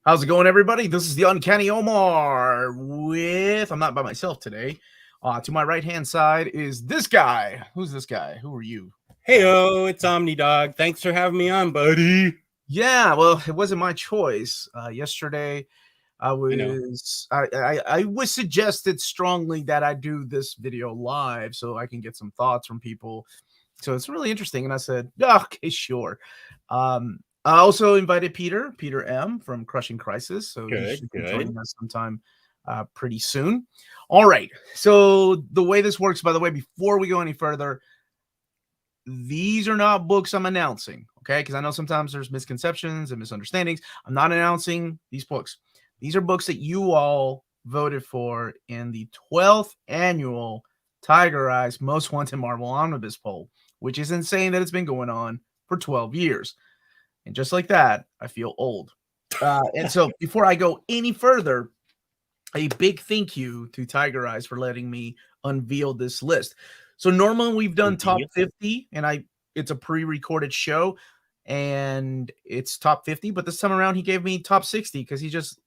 How's it going, everybody? This is the Uncanny Omar with... I'm not by myself today. To my right-hand side is this guy. Who's this guy? Who are you? Heyo, it's OmniDog. Thanks for having me on, buddy. Yeah, well, it wasn't my choice. Yesterday, I was suggested strongly that I do this video live so I can get some thoughts from people. So it's really interesting. And I said, okay, sure. I also invited Peter M from Crushing Crisis. So he should be joining us sometime pretty soon. All right. So the way this works, by the way, before we go any further, these are not books I'm announcing, okay? Because I know sometimes there's misconceptions and misunderstandings. I'm not announcing these books. These are books that you all voted for in the 12th annual Tigereyes Most Wanted Marvel Omnibus poll, which is insane that it's been going on for 12 years. And just like that, I feel old. And so before I go any further, a big thank you to Tigereyes for letting me unveil this list. So normally we've done top 50, and it's a pre-recorded show, and it's top 50. But this time around, he gave me top 60 because he just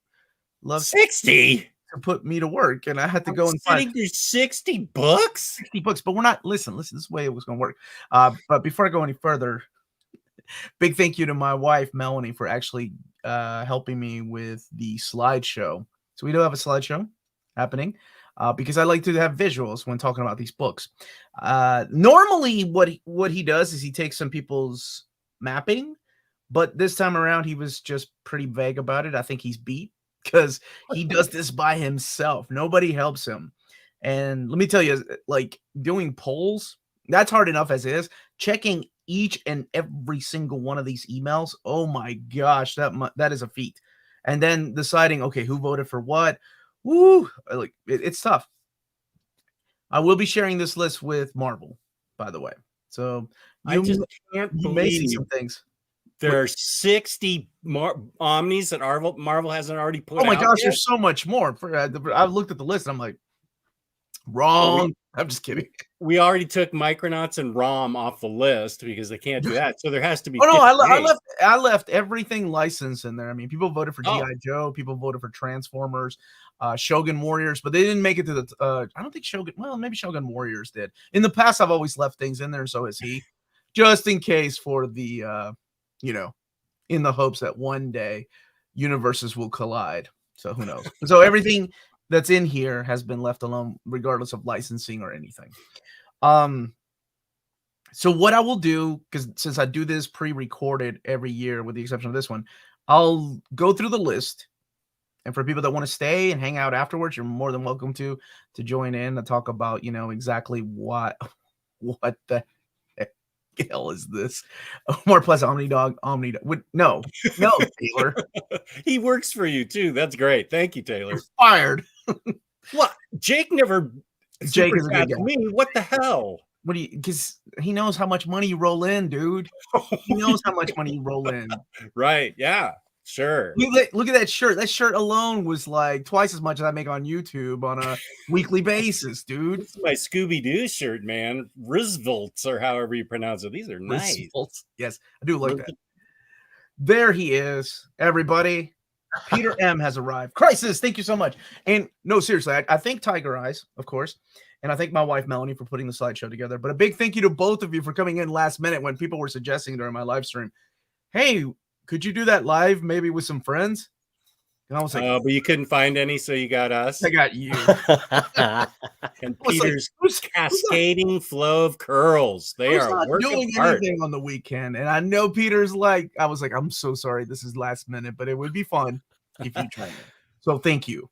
loves 60 to put me to work, and I had to go and find 60 books. 60 books, but we're not. Listen. This is the way it was going to work. But before I go any further, big thank you to my wife Melanie for actually helping me with the slideshow. So we do have a slideshow happening. Because I like to have visuals when talking about these books. Normally, what he does is he takes some people's mapping, but this time around, he was just pretty vague about it. I think he's beat because he does this by himself. Nobody helps him. And let me tell you, like doing polls, that's hard enough as is. Checking each and every single one of these emails, oh my gosh, that is a feat. And then deciding, okay, who voted for what? Woo! Like it's tough. I will be sharing this list with Marvel, by the way. So I just can't believe some things. There are 60 Omnis that Marvel hasn't already put out. Oh my gosh, there's so much more. I looked at the list and I'm like, wrong. I'm just kidding. We already took Micronauts and ROM off the list because they can't do that. So there has to be. Oh no, I left everything licensed in there. I mean, people voted for G.I. Joe, people voted for Transformers, Shogun Warriors, but they didn't make it to the I don't think Shogun, well, maybe Shogun Warriors did. In the past, I've always left things in there, and so has he, just in case for the in the hopes that one day universes will collide. So who knows? So everything that's in here has been left alone, regardless of licensing or anything. So what I will do, because since I do this pre-recorded every year, with the exception of this one, I'll go through the list. And for people that want to stay and hang out afterwards, you're more than welcome to join in and talk about, exactly what the hell is this? More plus OmniDog. No, Taylor. He works for you too. That's great. Thank you, Taylor. You're fired. What? Jake is a good guy. Me. What the hell? Because he knows how much money you roll in, dude. He knows how much money you roll in. Right. Yeah. Sure. Look at that shirt. That shirt alone was like twice as much as I make on YouTube on a weekly basis, dude. This is my Scooby-Doo shirt, man. Rizvolts, or however you pronounce it. These are nice. Rizvolts. Yes, I do like that. There he is, everybody. Peter M has arrived. Crisis, thank you so much. And no, seriously, I thank Tigereyes, of course. And I thank my wife, Melanie, for putting the slideshow together. But a big thank you to both of you for coming in last minute when people were suggesting during my live stream, hey, could you do that live maybe with some friends? And I was like, but you couldn't find any, so you got us. I got you. And Peter's cascading flow of curls. They are not doing anything on the weekend. And I know Peter's like, I was like, I'm so sorry. This is last minute, but it would be fun if you tried it. So thank you.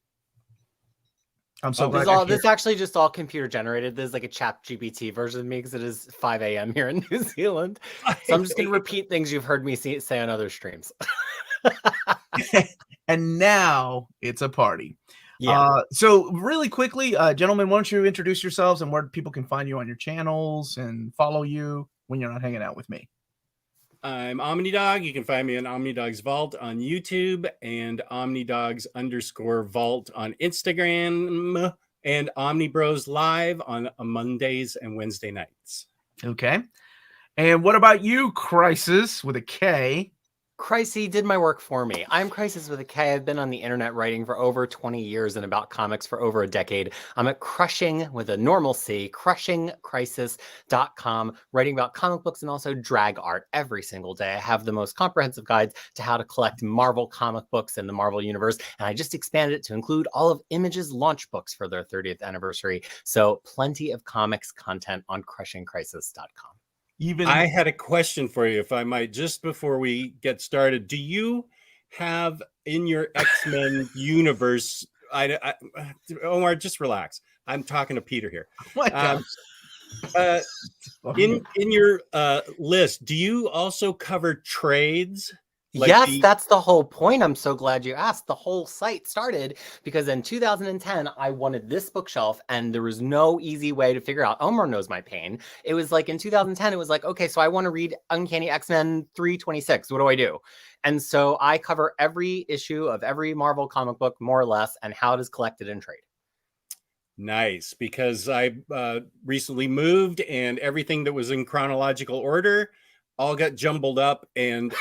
I'm so glad. This actually just all computer generated. There's like a chat GPT version of me because it is 5 a.m. here in New Zealand. So I'm just going to repeat things you've heard me say on other streams. And now it's a party. Yeah. So really quickly, gentlemen, why don't you introduce yourselves and where people can find you on your channels and follow you when you're not hanging out with me? I'm OmniDog. You can find me on OmniDog's Vault on YouTube and OmniDogs_Vault on Instagram and OmniBros Live on Mondays and Wednesday nights. Okay. And what about you, Crisis with a K? Crisis did my work for me. I'm Crisis with a K. I've been on the internet writing for over 20 years and about comics for over a decade. I'm at Crushing with a normal C, crushingcrisis.com, writing about comic books and also drag art every single day. I have the most comprehensive guides to how to collect Marvel comic books in the Marvel universe, and I just expanded it to include all of Image's launch books for their 30th anniversary. So plenty of comics content on crushingcrisis.com. I had a question for you, if I might, just before we get started. Do you have in your X-Men universe? Omar, just relax. I'm talking to Peter here. In your list, do you also cover trades? Like yes, that's the whole point. I'm so glad you asked. The whole site started because in 2010, I wanted this bookshelf and there was no easy way to figure out. Omar knows my pain. It was like in 2010, it was like, okay, so I want to read Uncanny X-Men 326. What do I do? And so I cover every issue of every Marvel comic book, more or less, and how it is collected and traded. Nice, because I recently moved and everything that was in chronological order all got jumbled up, and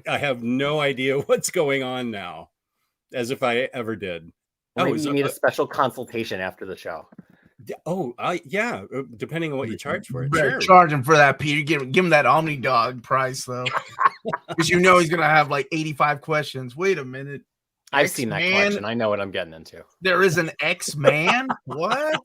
I have no idea what's going on now, as if I ever did. Maybe you need a special consultation after the show. Yeah, depending on what you charge for it. Sure. Charge him for that, Peter. Give him that Omni Dog price, though, because you know he's gonna have like 85 questions. Wait a minute. I've seen that collection. I know what I'm getting into. There is an X-Man? What?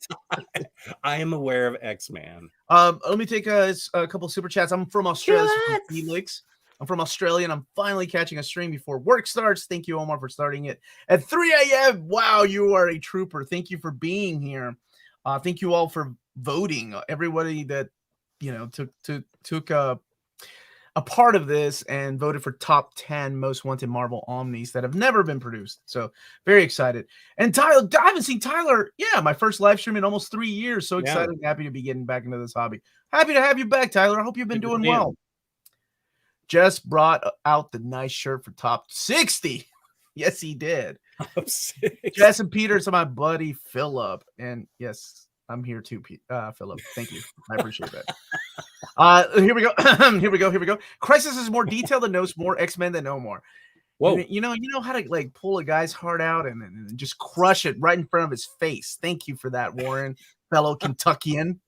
I am aware of X-Man. Let me take a couple super chats. I'm from Australia. Felix. I'm from Australia, and I'm finally catching a stream before work starts. Thank you, Omar, for starting it at 3 a.m. Wow, you are a trooper. Thank you for being here. Thank you all for voting. Everybody that took a part of this and voted for top 10 most wanted Marvel Omnis that have never been produced. So very excited. And Tyler, I haven't seen Tyler. Yeah, my first live stream in almost 3 years. So excited and happy to be getting back into this hobby. Happy to have you back, Tyler. I hope you've been doing well. Jess brought out the nice shirt for top 60. Yes, he did. Jess and Peter to my buddy Philip. And yes, I'm here too, Philip. Thank you. I appreciate that. Here we go. Here we go. Crisis is more detailed and knows more X-Men than no more. Whoa. You know how to like pull a guy's heart out and just crush it right in front of his face. Thank you for that, Warren, fellow Kentuckian.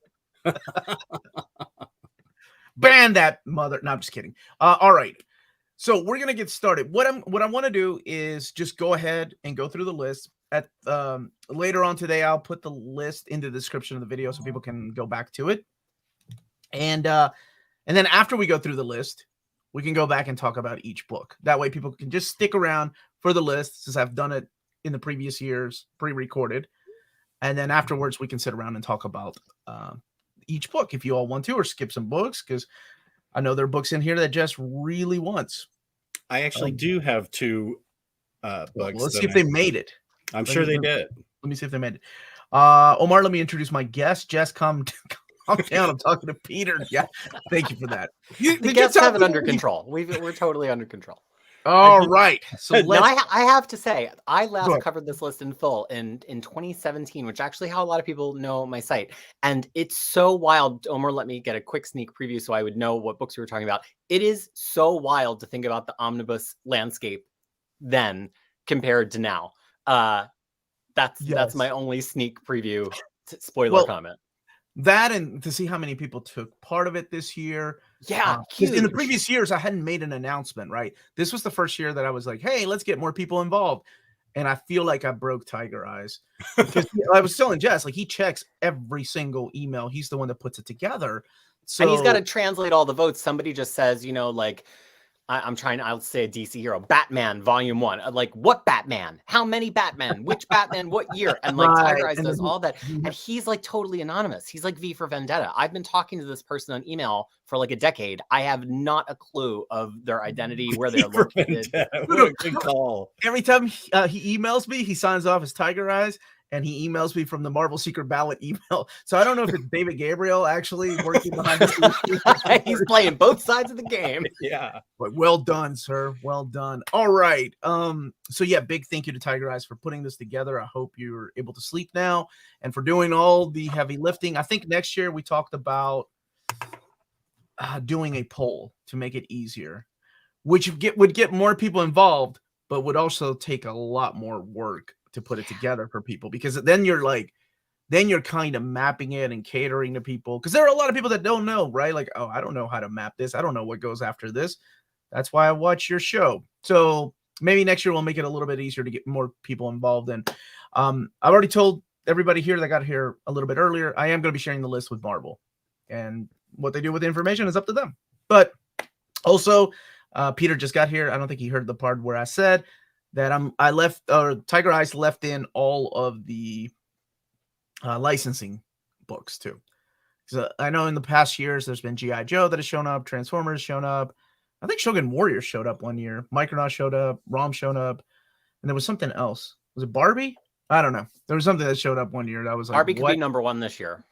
Ban that mother. No, I'm just kidding. All right. So we're gonna get started. What I want to do is just go ahead and go through the list. At later on today, I'll put the list in the description of the video so people can go back to it. And then after we go through the list, we can go back and talk about each book. That way people can just stick around for the list, since I've done it in the previous years, pre-recorded. And then afterwards, we can sit around and talk about each book if you all want to, or skip some books, because I know there are books in here that Jess really wants. I actually do have two books. Let's see if they made it. I'm sure they did. Let me see if they made it. Omar, let me introduce my guest. Jess, calm down. I'm talking to Peter. Yeah, thank you for that. The guests have it under control. We're totally under control. All right. So now I have to say, I last covered this list in full in 2017, which actually how a lot of people know my site. And it's so wild. Omar let me get a quick sneak preview so I would know what books we were talking about. It is so wild to think about the omnibus landscape then compared to now. That's my only sneak preview spoiler comment. That, and to see how many people took part of it this year. Yeah, in the previous years, I hadn't made an announcement, right? This was the first year that I was like, hey, let's get more people involved. And I feel like I broke Tigereyes. Because I was telling Jess, like, he checks every single email. He's the one that puts it together. So, and he's got to translate all the votes. Somebody just says, like, I'll say a DC hero, Batman Volume 1. Like, what Batman? How many Batman? Which Batman? What year? And like Tigereyes does all that. And he's like totally anonymous. He's like V for Vendetta. I've been talking to this person on email for like a decade. I have not a clue of their identity, where they're located. What a good call. Every time he emails me, he signs off as Tigereyes. And he emails me from the Marvel Secret Ballot email. So I don't know if it's David Gabriel actually working behind the scenes. He's playing both sides of the game. Yeah. But well done, sir. Well done. All right. So yeah, big thank you to Tigereyes for putting this together. I hope you're able to sleep now and for doing all the heavy lifting. I think next year we talked about doing a poll to make it easier. which would get more people involved, but would also take a lot more work to put it together for people, because then you're kind of mapping it and catering to people, because there are a lot of people that don't know, right? Like, oh, I don't know how to map this. I don't know what goes after this. That's why I watch your show. So maybe next year we'll make it a little bit easier to get more people involved in. I've already told everybody here that got here a little bit earlier, I am going to be sharing the list with Marvel, and what they do with the information is up to them. But also, Peter just got here. I don't think he heard the part where I said that Tigereyes left in all of the licensing books too. So I know in the past years there's been G.I. Joe that has shown up, Transformers shown up. I think Shogun Warrior showed up one year. Micronaut showed up, Rom showed up, and there was something else. Was it Barbie? I don't know. There was something that showed up one year that was like, Barbie could be number 1 this year.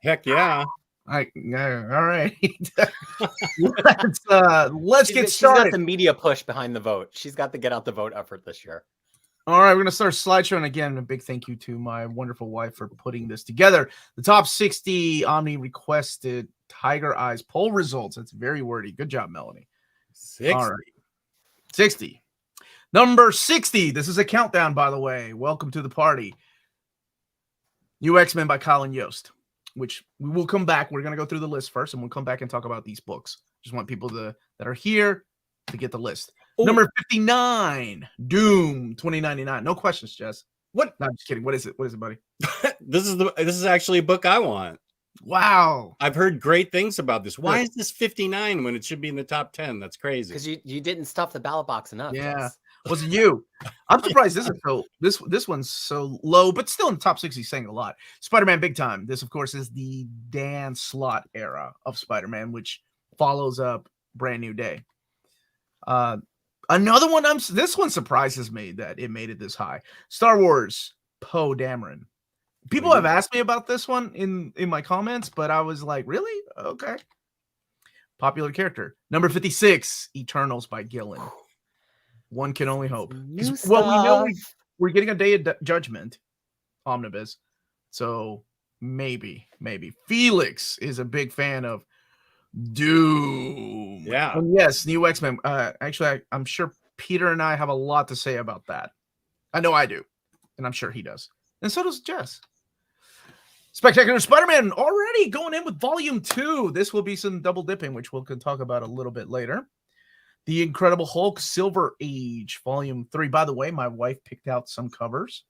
Heck yeah. All right. Let's get started. She's got the media push behind the vote. She's got the get out the vote effort this year. All right, we're going to start slideshow. And again, a big thank you to my wonderful wife for putting this together. The top 60 Omni requested Tigereyes poll results. That's very wordy. Good job, Melanie. 60. All right. 60. Number 60. This is a countdown, by the way. Welcome to the party. New X-Men by Colin Yost, which we will come back. We're going to go through the list first, and we'll come back and talk about these books. Just want people that are here to get the list. Ooh. Number 59, Doom 2099. No questions, Jess. What? No, I'm just kidding. What is it? What is it, buddy? This is actually a book I want. Wow. I've heard great things about this. Why is this 59 when it should be in the top 10? That's crazy. Because you didn't stuff the ballot box enough. Yeah. Jess. Wasn't you? I'm surprised this one's so low, but still in the top 60, saying a lot. Spider-Man Big Time. This, of course, is the Dan Slott era of Spider-Man, which follows up Brand New Day. Another one. This one surprises me that it made it this high. Star Wars Poe Dameron. People have asked me about this one in my comments, but I was like, really? Okay. Popular character. Number 56, Eternals by Gillen. One can only hope. Well, we know we're getting a Day of Judgment omnibus, so maybe. Felix is a big fan of Doom. Yeah. And yes, New X-Men. Actually, I'm sure Peter and I have a lot to say about that. I know I do, and I'm sure he does, and so does Jess. Spectacular Spider-Man already going in with Volume 2. This will be some double dipping, which we'll talk about a little bit later. The Incredible Hulk Silver Age Volume 3. By the way, my wife picked out some covers,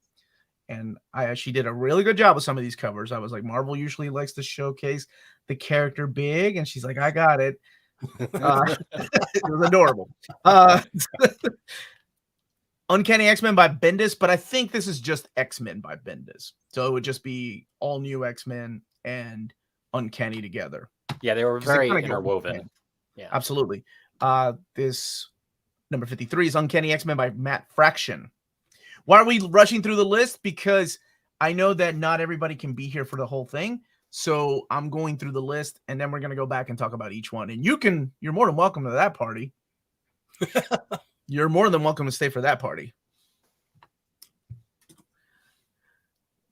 and she did a really good job with some of these covers. I was like, Marvel usually likes to showcase the character big, and she's like, I got it. It was adorable. Uncanny X-Men by Bendis, but I think this is just X-Men by Bendis. So it would just be all new X-Men and Uncanny together. Yeah, they were very interwoven. Yeah, absolutely. This number 53 is Uncanny X-Men by Matt Fraction. Why are we rushing through the list? Because I know that not everybody can be here for the whole thing. So I'm going through the list, and then we're going to go back and talk about each one. And you're more than welcome to that party. You're more than welcome to stay for that party.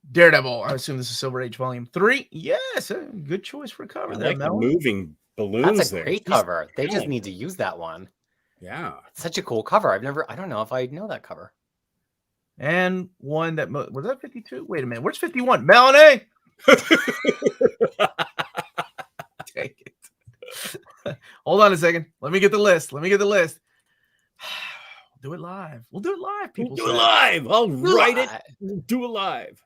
Daredevil. I assume this is Silver Age Volume 3. Yes, a good choice for a cover. I like the moving balloons. That's a great cover. They just need to use that one. Yeah. It's such a cool cover. I don't know if I know that cover. And one that was that 52? Wait a minute. Where's 51? Melanie. Take it. Hold on a second. Let me get the list. Do it live. We'll do it live, people. Do it live. I'll write it. Do it live.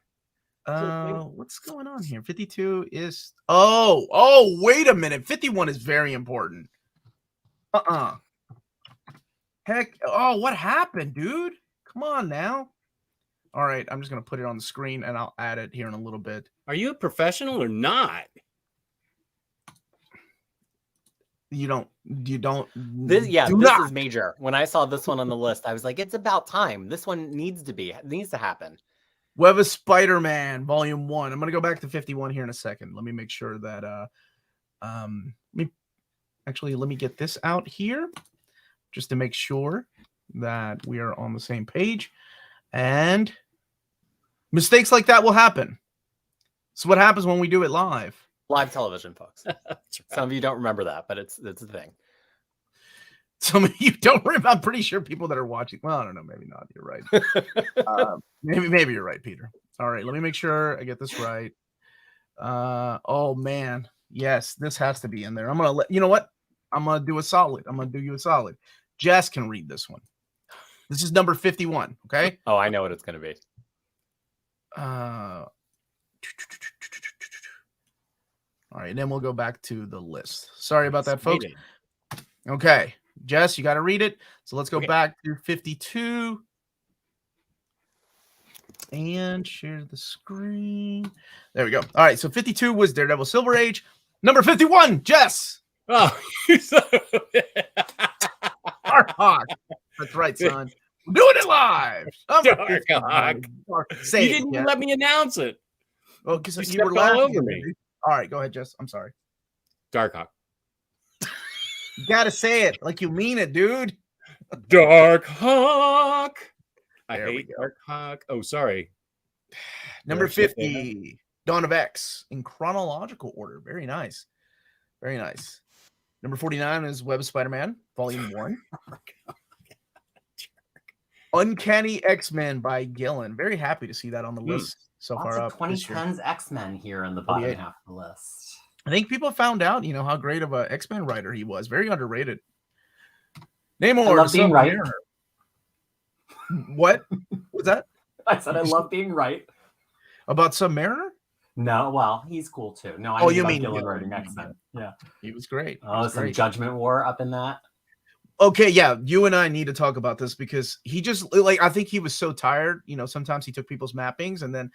What's going on here? 52 is oh, wait a minute. 51 is very important. Heck, what happened, dude? Come on now. All right, I'm just gonna put it on the screen and I'll add it here in a little bit. Are you a professional or not? You don't. This is major. When I saw this one on the list, I was like, it's about time. This one needs to happen. Web of Spider-Man, Volume 1. I'm going to go back to 51 here in a second. Let me make sure that, let me get this out here just to make sure that we are on the same page. And mistakes like that will happen. So what happens when we do it live? Live television, folks. Some of you don't remember that, but it's a thing. Some of you don't remember. I'm pretty sure people that are watching. Well, I don't know. Maybe not. You're right. Maybe you're right, Peter. All right. Let me make sure I get this right. Oh man. Yes, this has to be in there. I'm gonna let you know what. I'm gonna do a solid. I'm gonna do you a solid. Jess can read this one. This is number 51. Okay. Oh, I know what it's gonna be. All right, and then we'll go back to the list. Sorry about that, folks. Okay, Jess, you got to read it. So let's go back to 52 and share the screen. There we go. All right, so 52 was Daredevil Silver Age. Number 51, Jess. Oh, Darkhawk. That's right, son. We're doing it live. Darkhawk. Say you didn't even let me announce it. Well, because you stepped were all laughing over me. All right, go ahead, Jess. I'm sorry. Darkhawk. You gotta say it like you mean it, dude. Darkhawk. I There we hate go. Darkhawk. Oh, sorry. Number 50, Dawn of X in chronological order. Very nice. Very nice. Number 49 is Web of Spider-Man, Volume 1. Uncanny X-Men by Gillen. Very happy to see that on the list so far up. 2010's X-Men here in the bottom half of the list. I think people found out, how great of a X-Men writer he was. Very underrated. Namor. I love being right. What was that? I said I love being right. About Submariner? No, well, he's cool too. No, I you mean Gillen writing X-Men. Yeah. He was great. Oh, some Judgment War up in that. Okay, yeah, you and I need to talk about this because he just I think he was so tired. Sometimes he took people's mappings, and then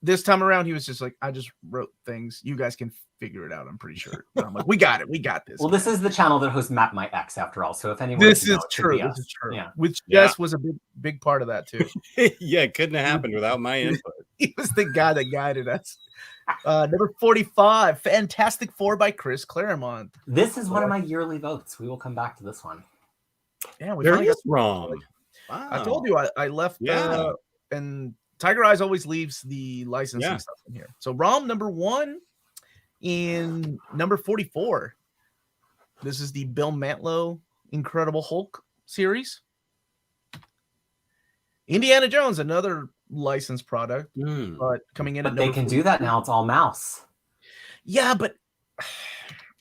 this time around he was just like, I just wrote things. You guys can figure it out. I'm pretty sure. And I'm like, we got it. We got this. Well, this is the channel that hosts Map My X after all. So if anyone, this is true. This is true. Yeah. Which Jess was a big part of that too. Yeah, it couldn't have happened without my input. He was the guy that guided us. Number 45, Fantastic Four by Chris Claremont. This is one of my yearly votes. We will come back to this one. Yeah, we there is wrong. Wow. I told you I left. And Tigereyes always leaves the licensing stuff in here. So ROM number 1 in number 44. This is the Bill Mantlo Incredible Hulk series. Indiana Jones, another licensed product, but coming in. But they can do that now. It's all mouse. Yeah, but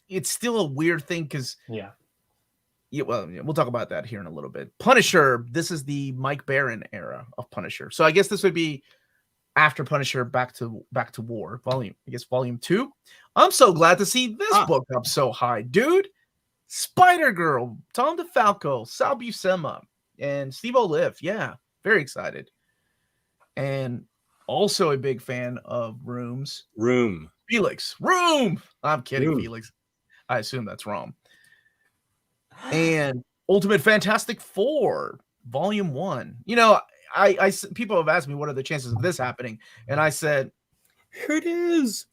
it's still a weird thing because we'll talk about that here in a little bit. Punisher. This is the Mike Baron era of Punisher. So I guess this would be after Punisher, back to War volume 2. I'm so glad to see this book up so high, dude. Spider-Girl, Tom DeFalco, Sal Buscema, and Steve Olive. Yeah, very excited. And also a big fan of Felix. I'm kidding, Felix. I assume that's wrong. And Ultimate Fantastic Four, Volume 1. People have asked me what are the chances of this happening, and I said, here it is.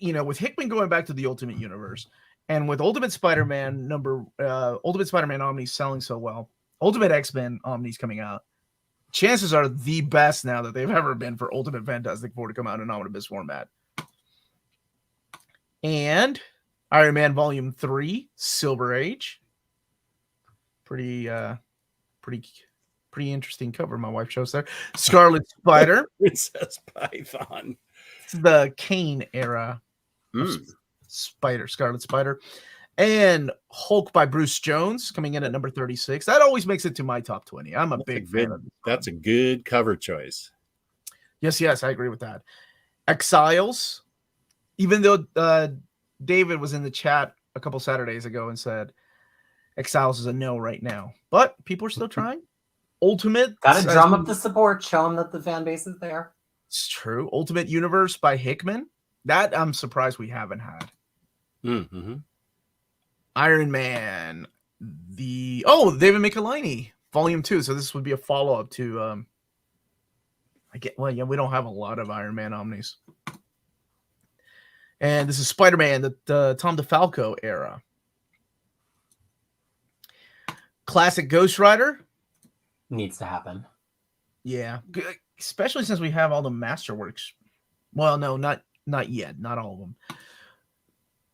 With Hickman going back to the Ultimate Universe, and with Ultimate Spider-Man Ultimate Spider-Man Omni selling so well, Ultimate X-Men Omni's coming out. Chances are the best now that they've ever been for Ultimate Fantastic Four to come out in omnibus format. And Iron Man Volume 3, Silver Age. Pretty interesting cover my wife chose there. Scarlet Spider. Princess Python. The Kane era Scarlet Spider. And Hulk by Bruce Jones coming in at number 36. That always makes it to my top 20. I'm a big fan of it. That's a good cover choice. Yes, I agree with that. Exiles. Even though David was in the chat a couple Saturdays ago and said Exiles is a no right now, but people are still trying. Ultimate. Got to drum up the support. Show them that the fan base is there. It's true. Ultimate Universe by Hickman. That I'm surprised we haven't had. Mm-hmm. Iron Man. David Micheline, Volume 2. So this would be a follow-up to we don't have a lot of Iron Man omnis. And this is Spider-Man, the Tom DeFalco era. Classic Ghost Rider. Needs to happen. Yeah. Especially since we have all the Masterworks. Well, no, not yet. Not all of them.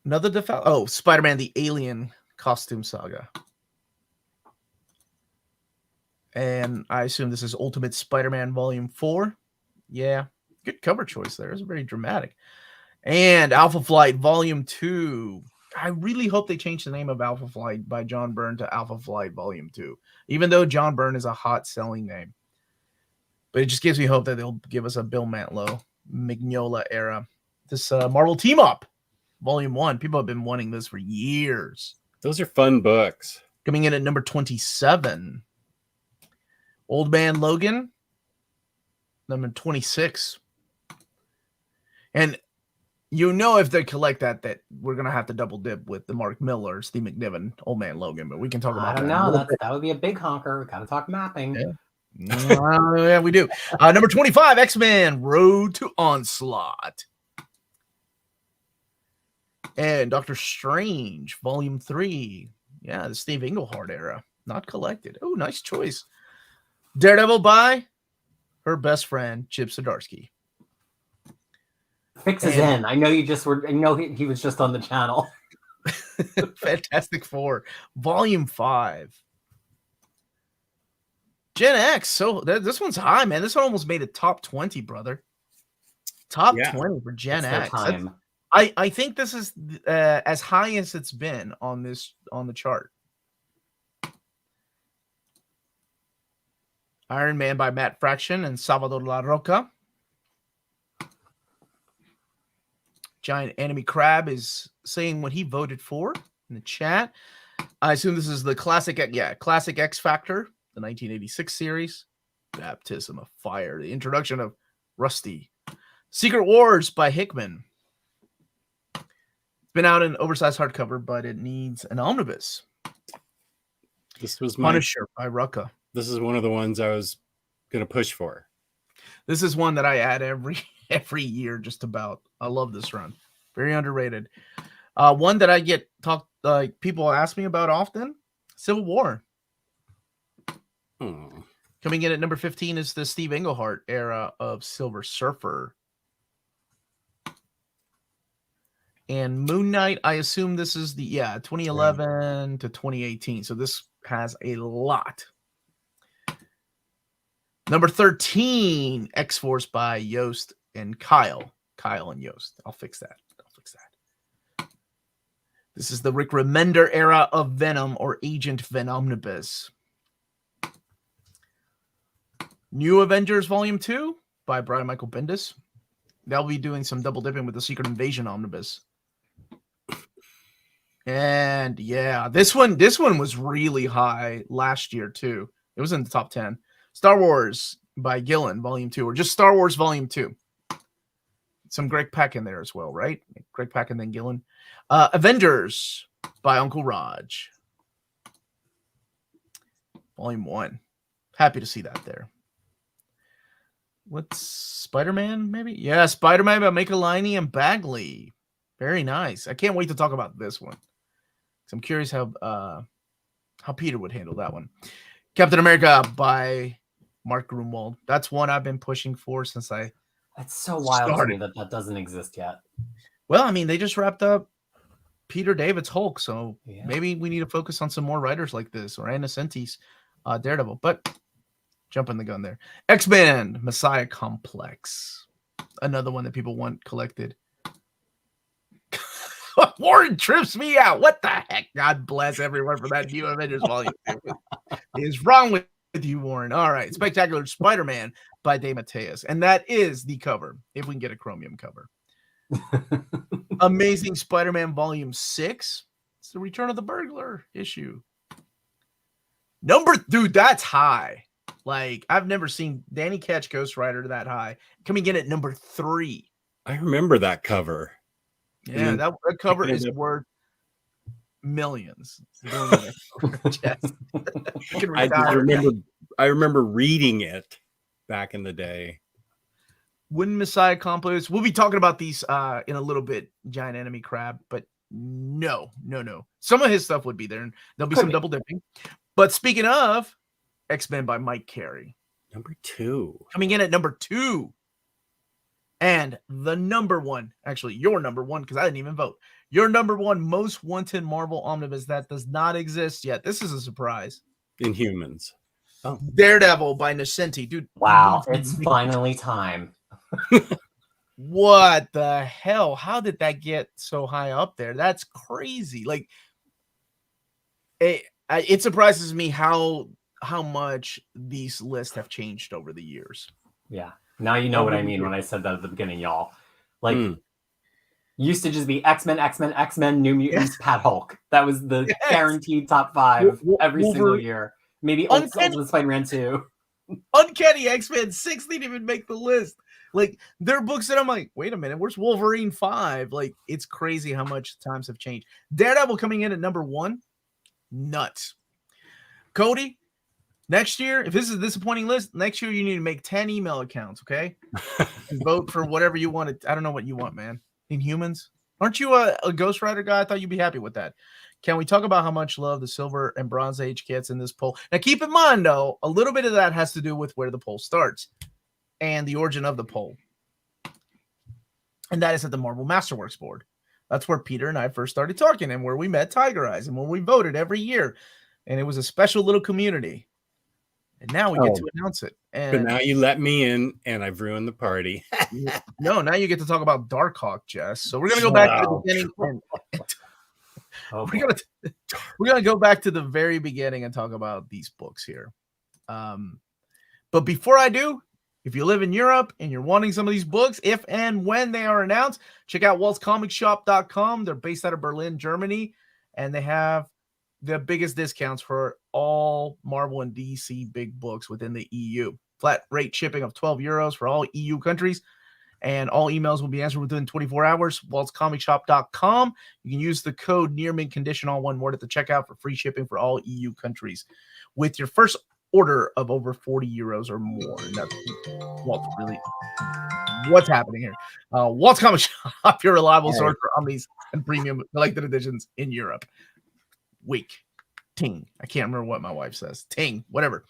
Another Spider-Man, the Alien Costume Saga. And I assume this is Ultimate Spider-Man Volume 4. Yeah, good cover choice there. It's very dramatic. And Alpha Flight Volume 2. I really hope they change the name of Alpha Flight by John Byrne to Alpha Flight Volume 2, even though John Byrne is a hot selling name. But it just gives me hope that they'll give us a Bill Mantlo, Mignola era. This Marvel Team Up Volume 1. People have been wanting this for years. Those are fun books. Coming in at number 27. Old Man Logan, number 26. And you know, if they collect that we're going to have to double dip with the Mark Miller, Steve McNiven, Old Man Logan, but we can talk about that. I don't know. That would be a big honker. We got to talk mapping. Yeah. Yeah, we do. Number 25, X-Men Road to Onslaught. And Doctor Strange, Volume 3. Yeah, the Steve Englehart era. Not collected. Oh, nice choice. Daredevil by her best friend, Chip Zdarsky. Fix is in. I know you just were. I know he was just on the channel. Fantastic Four, Volume 5. Gen X. So this one's high, man. This one almost made a top 20, brother. Top 20 for Gen X. I think this is as high as it's been on the chart. Iron Man by Matt Fraction and Salvador La Roca. Giant Enemy Crab is saying what he voted for in the chat. I assume this is the classic X Factor, the 1986 series. Baptism of Fire, the introduction of Rusty. Secret Wars by Hickman. It's been out in oversized hardcover, but it needs an omnibus. This was Punisher by Rucka. This is one of the ones I was going to push for. This is one that I add every year, just about. I love this run. Very underrated. One that I get people ask me about often. Civil War. Coming in at number 15 is the Steve Englehart era of Silver Surfer. And Moon Knight, I assume this is the 2011 to 2018. So this has a lot. Number 13, X-Force by Yost and Kyle. Kyle and Yost. I'll fix that. This is the Rick Remender era of Venom or Agent Venomnibus. New Avengers Volume 2 by Brian Michael Bendis. They'll be doing some double dipping with the Secret Invasion Omnibus. And yeah, this one was really high last year too. It was in the top 10. Star Wars by Gillen, Volume 2, or just Star Wars Volume 2. Some Greg Pak in there as well, right? Greg Pak and then Gillen. Avengers by Uncle Raj. Volume 1. Happy to see that there. What's Spider-Man, maybe? Yeah, Spider-Man by Micheline and Bagley. Very nice. I can't wait to talk about this one. I'm curious how Peter would handle that one. Captain America by Mark Gruenwald. That's one I've been pushing for since I That's so wild to me that doesn't exist yet. Well, I mean, they just wrapped up Peter David's Hulk, so maybe we need to focus on some more writers like this, or Anna Nocenti's Daredevil. But jumping the gun there. X-Men Messiah Complex. Another one that people want collected. Warren trips me out. What the heck? God bless everyone for that New Avengers Volume 2. What is wrong with you, Warren? All right. Spectacular Spider-Man by DeMatteis. And that is the cover, if we can get a chromium cover. Amazing Spider-Man Volume 6. It's the Return of the Burglar issue. Dude, that's high. Like, I've never seen Danny Ketch Ghost Rider that high. Coming in at number 3. I remember that cover. Yeah, that cover is worth millions. I remember reading it back in the day. Wooden Messiah Complex. We'll be talking about these in a little bit, Giant Enemy Crab, but no. Some of his stuff would be there, and there'll be some double dipping. But speaking of, X-Men by Mike Carey. Number 2. Coming in at number 2. And the number 1, actually your number 1, because I didn't even vote. Your number 1 most wanted Marvel Omnibus that does not exist yet. This is a surprise. Inhumans. Daredevil by Nocenti, dude. Wow, it's finally time. What the hell? How did that get so high up there? That's crazy. Like, it surprises me how much these lists have changed over the years. Yeah. Now you know what I mean when I said that at the beginning, y'all. Like, used to just be X-Men, New Mutants, Pat Hulk. That was the guaranteed top 5 every single year. Maybe Ultimate Spider-Man 2. Uncanny X-Men 6 didn't even make the list. Like, there are books that I'm like, wait a minute, where's Wolverine 5? Like, it's crazy how much times have changed. Daredevil coming in at number 1. Nuts. Cody, next year, if this is a disappointing list, next year you need to make 10 email accounts, okay? And vote for whatever you want. I don't know what you want, man. Inhumans? Aren't you a Ghost Rider guy? I thought you'd be happy with that. Can we talk about how much love the Silver and Bronze Age gets in this poll? Now, keep in mind, though, a little bit of that has to do with where the poll starts and the origin of the poll. And that is at the Marvel Masterworks board. That's where Peter and I first started talking and where we met Tigereyes and when we voted every year. And it was a special little community. And now we get to announce it. But now you let me in and I've ruined the party. No, now you get to talk about Darkhawk, Jess. So we're going to go back to the beginning. We're gonna go back to the very beginning and talk about these books here. But before I do, if you live in Europe and you're wanting some of these books, if and when they are announced, check out waltzcomicshop.com. They're based out of Berlin, Germany, and they have the biggest discounts for all Marvel and DC big books within the EU. Flat rate shipping of €12 for all EU countries. And all emails will be answered within 24 hours. waltzcomicshop.com. You can use the code nearmintcondition, all one word, at the checkout for free shipping for all EU countries with your first order of over €40 or more. And that's Waltz, really. What's happening here? Waltz Comic Shop, your reliable source for Omnis and premium collected editions in Europe. Ting. I can't remember what my wife says. Ting, whatever.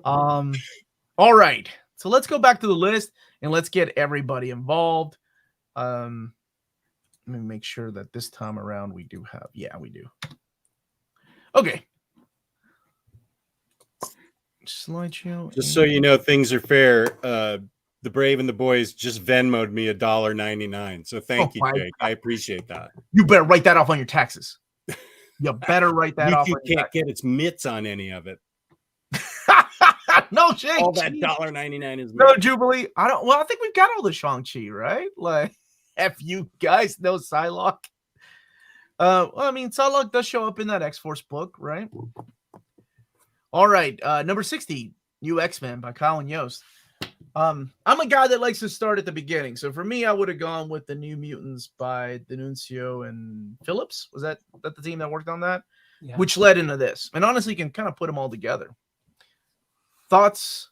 All right. So let's go back to the list and let's get everybody involved. Let me make sure that this time around we do have. Yeah, we do. Okay. Slideshow. Just so you know, things are fair. The Brave and the Boys just Venmo'd me $1.99. So thank you, Jake. I appreciate that. You better write that off on your taxes. You better write that off. You can't get its mitts on any of it. No, Jake. All that $1.99 is no Jubilee. I think we've got all the Shang-Chi, right? Like, F you guys, no Psylocke. Well, I mean, Psylocke does show up in that X-Force book, right? All right, number 60, New X-Men by Colin Yost. I'm a guy that likes to start at the beginning. So for me, I would have gone with the New Mutants by D'Annunzio and Phillips. Was that the team that worked on that? Yeah. Which led into this. And honestly, you can kind of put them all together. Thoughts?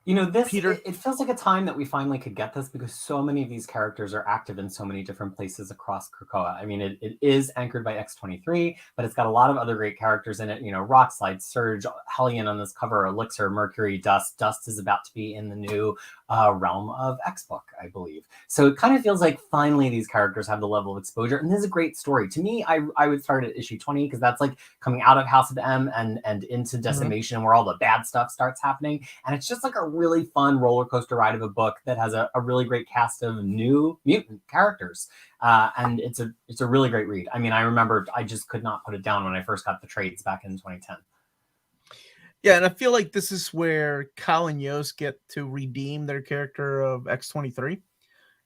You know, this, Peter? It feels like a time that we finally could get this because so many of these characters are active in so many different places across Krakoa. I mean, it is anchored by X-23, but it's got a lot of other great characters in it. You know, Rockslide, Surge, Hellion on this cover, Elixir, Mercury, Dust. Dust is about to be in the new Realm of X-Book, I believe. So it kind of feels like finally these characters have the level of exposure. And this is a great story. To me, I would start at issue 20 because that's like coming out of House of M and into Decimation, where all the bad stuff starts happening. And it's just like a really fun roller coaster ride of a book that has a really great cast of new mutant characters. And it's a really great read. I mean, I remember I just could not put it down when I first got the trades back in 2010. Yeah, and I feel like this is where Colin Yost get to redeem their character of X-23.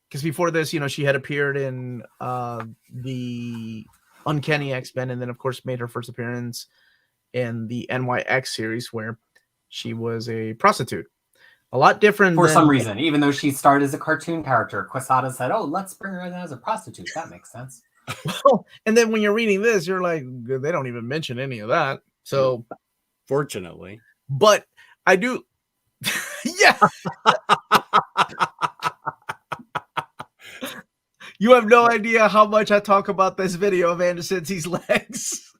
Because before this, you know, she had appeared in the Uncanny X-Men and then, of course, made her first appearance in the NYX series where she was a prostitute. A lot different for some reason, even though she started as a cartoon character. Quesada said, "Oh, let's bring her in as a prostitute." That makes sense. Well, and then when you're reading this, you're like, they don't even mention any of that. So, fortunately, but I do, yeah. You have no idea how much I talk about this video of Anderson's legs,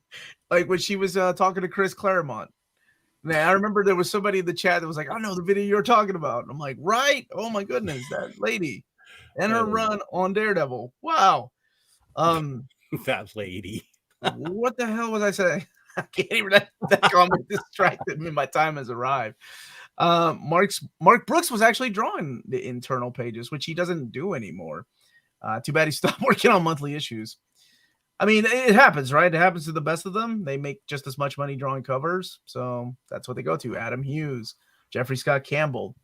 like when she was talking to Chris Claremont. Man, I remember there was somebody in the chat that was like, I know the video you're talking about. And I'm like, right? Oh my goodness, that lady and her run on Daredevil. Wow. That lady. What the hell was I saying? can't even that comment distracted me. My time has arrived. Mark Brooks was actually drawing the internal pages, which he doesn't do anymore. Too bad he stopped working on monthly issues. I mean, it happens, right? It happens to the best of them. They make just as much money drawing covers, so that's what they go to. Adam Hughes, Jeffrey Scott Campbell.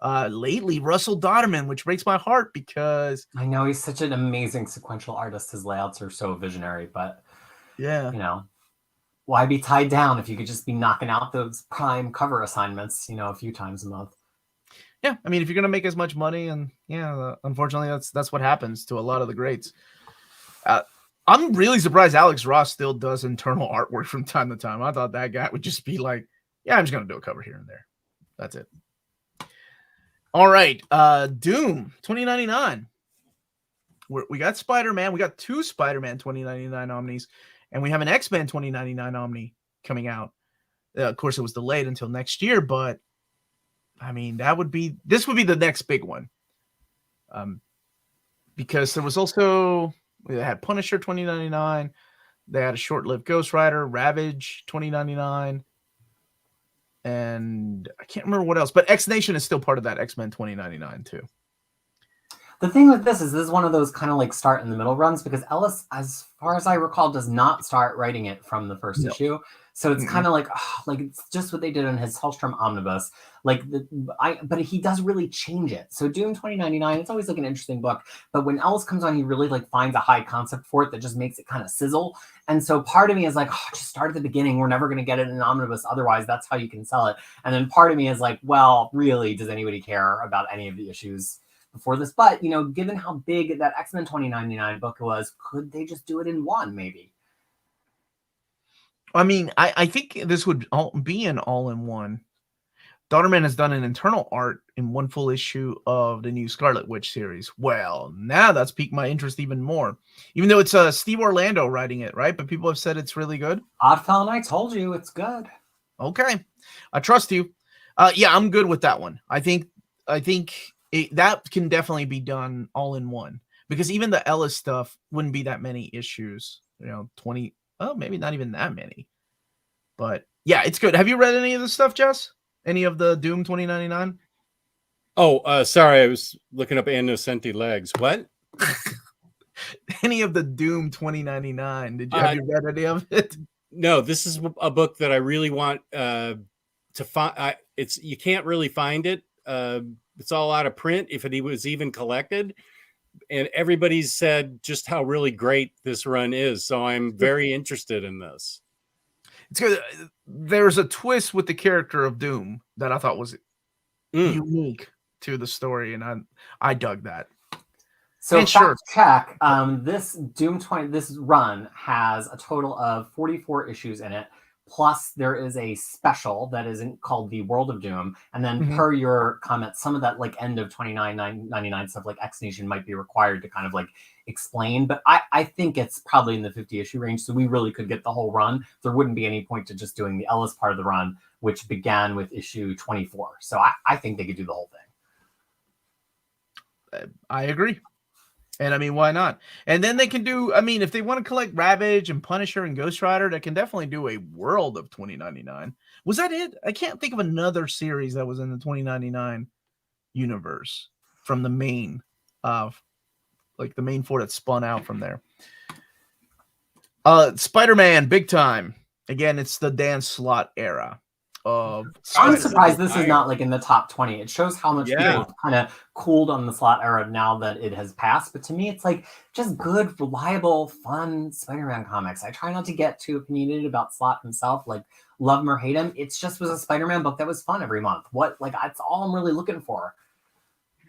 Lately, Russell Dodderman, which breaks my heart because I know he's such an amazing sequential artist. His layouts are so visionary, but yeah, you know, why be tied down if you could just be knocking out those prime cover assignments, a few times a month? Yeah, I mean, if you're gonna make as much money, and unfortunately, that's what happens to a lot of the greats. I'm really surprised Alex Ross still does internal artwork from time to time. I thought that guy would just be like, yeah, I'm just gonna do a cover here and there. That's it. All right, Doom 2099. We got Spider-Man. We got 2 Spider-Man 2099 Omnis, and we have an X-Men 2099 Omni coming out. Of course, it was delayed until next year, but I mean, this would be the next big one. Because there was also, they had Punisher 2099, they had a short-lived Ghost Rider, Ravage 2099, and I can't remember what else, but X Nation is still part of that X-Men 2099 too. The thing with this is one of those kind of like start in the middle runs, because Ellis, as far as I recall, does not start writing it from the first issue. So it's kind of like it's just what they did in his Hellstrom Omnibus. But he does really change it. So Doom 2099, it's always like an interesting book. But when Ellis comes on, he really like finds a high concept for it that just makes it kind of sizzle. And so part of me is like, just start at the beginning. We're never going to get it in an omnibus. Otherwise, that's how you can sell it. And then part of me is like, well, really, does anybody care about any of the issues before this? But, given how big that X-Men 2099 book was, could they just do it in one, maybe? I mean, I think this would be an all-in-one. Dodderman has done an internal art in one full issue of the new Scarlet Witch series. Well, now that's piqued my interest even more. Even though it's Steve Orlando writing it, right? But people have said it's really good. Oddfellow and I told you it's good. Okay. I trust you. Yeah, I'm good with that one. I think that can definitely be done all in one. Because even the Ellis stuff wouldn't be that many issues. 20... Oh, maybe not even that many. But yeah, it's good. Have you read any of the stuff, Jess? Any of the Doom 2099? Oh, sorry. I was looking up Man Nocenti legs. What? Any of the Doom 2099? Have you read any of it? No, this is a book that I really want to find. You can't really find it. It's all out of print if it was even collected. And everybody's said just how really great this run is. So I'm very interested in this. It's good. There's a twist with the character of Doom that I thought was unique to the story, and I dug that. So check. This Doom 20, this run has a total of 44 issues in it. Plus, there is a special that isn't called The World of Doom. And then per your comment, some of that like end of 29.99 stuff like X Nation might be required to kind of like explain. But I think it's probably in the 50 issue range. So we really could get the whole run. There wouldn't be any point to just doing the Ellis part of the run, which began with issue 24. So I think they could do the whole thing. I agree. And I mean, why not? And then they can do, I mean, if they want to collect Ravage and Punisher and Ghost Rider, they can definitely do a World of 2099. Was that it? I can't think of another series that was in the 2099 universe from the main, like the main 4 that spun out from there. Spider-Man, big time. Again, it's the Dan Slott era. I'm surprised this is not like in the top 20. It shows how much people have kind of cooled on the Slott era now that it has passed. But to me, it's like just good, reliable, fun Spider-Man comics. I try not to get too opinionated about Slott himself, like love him or hate him. It just was a Spider-Man book that was fun every month. That's all I'm really looking for.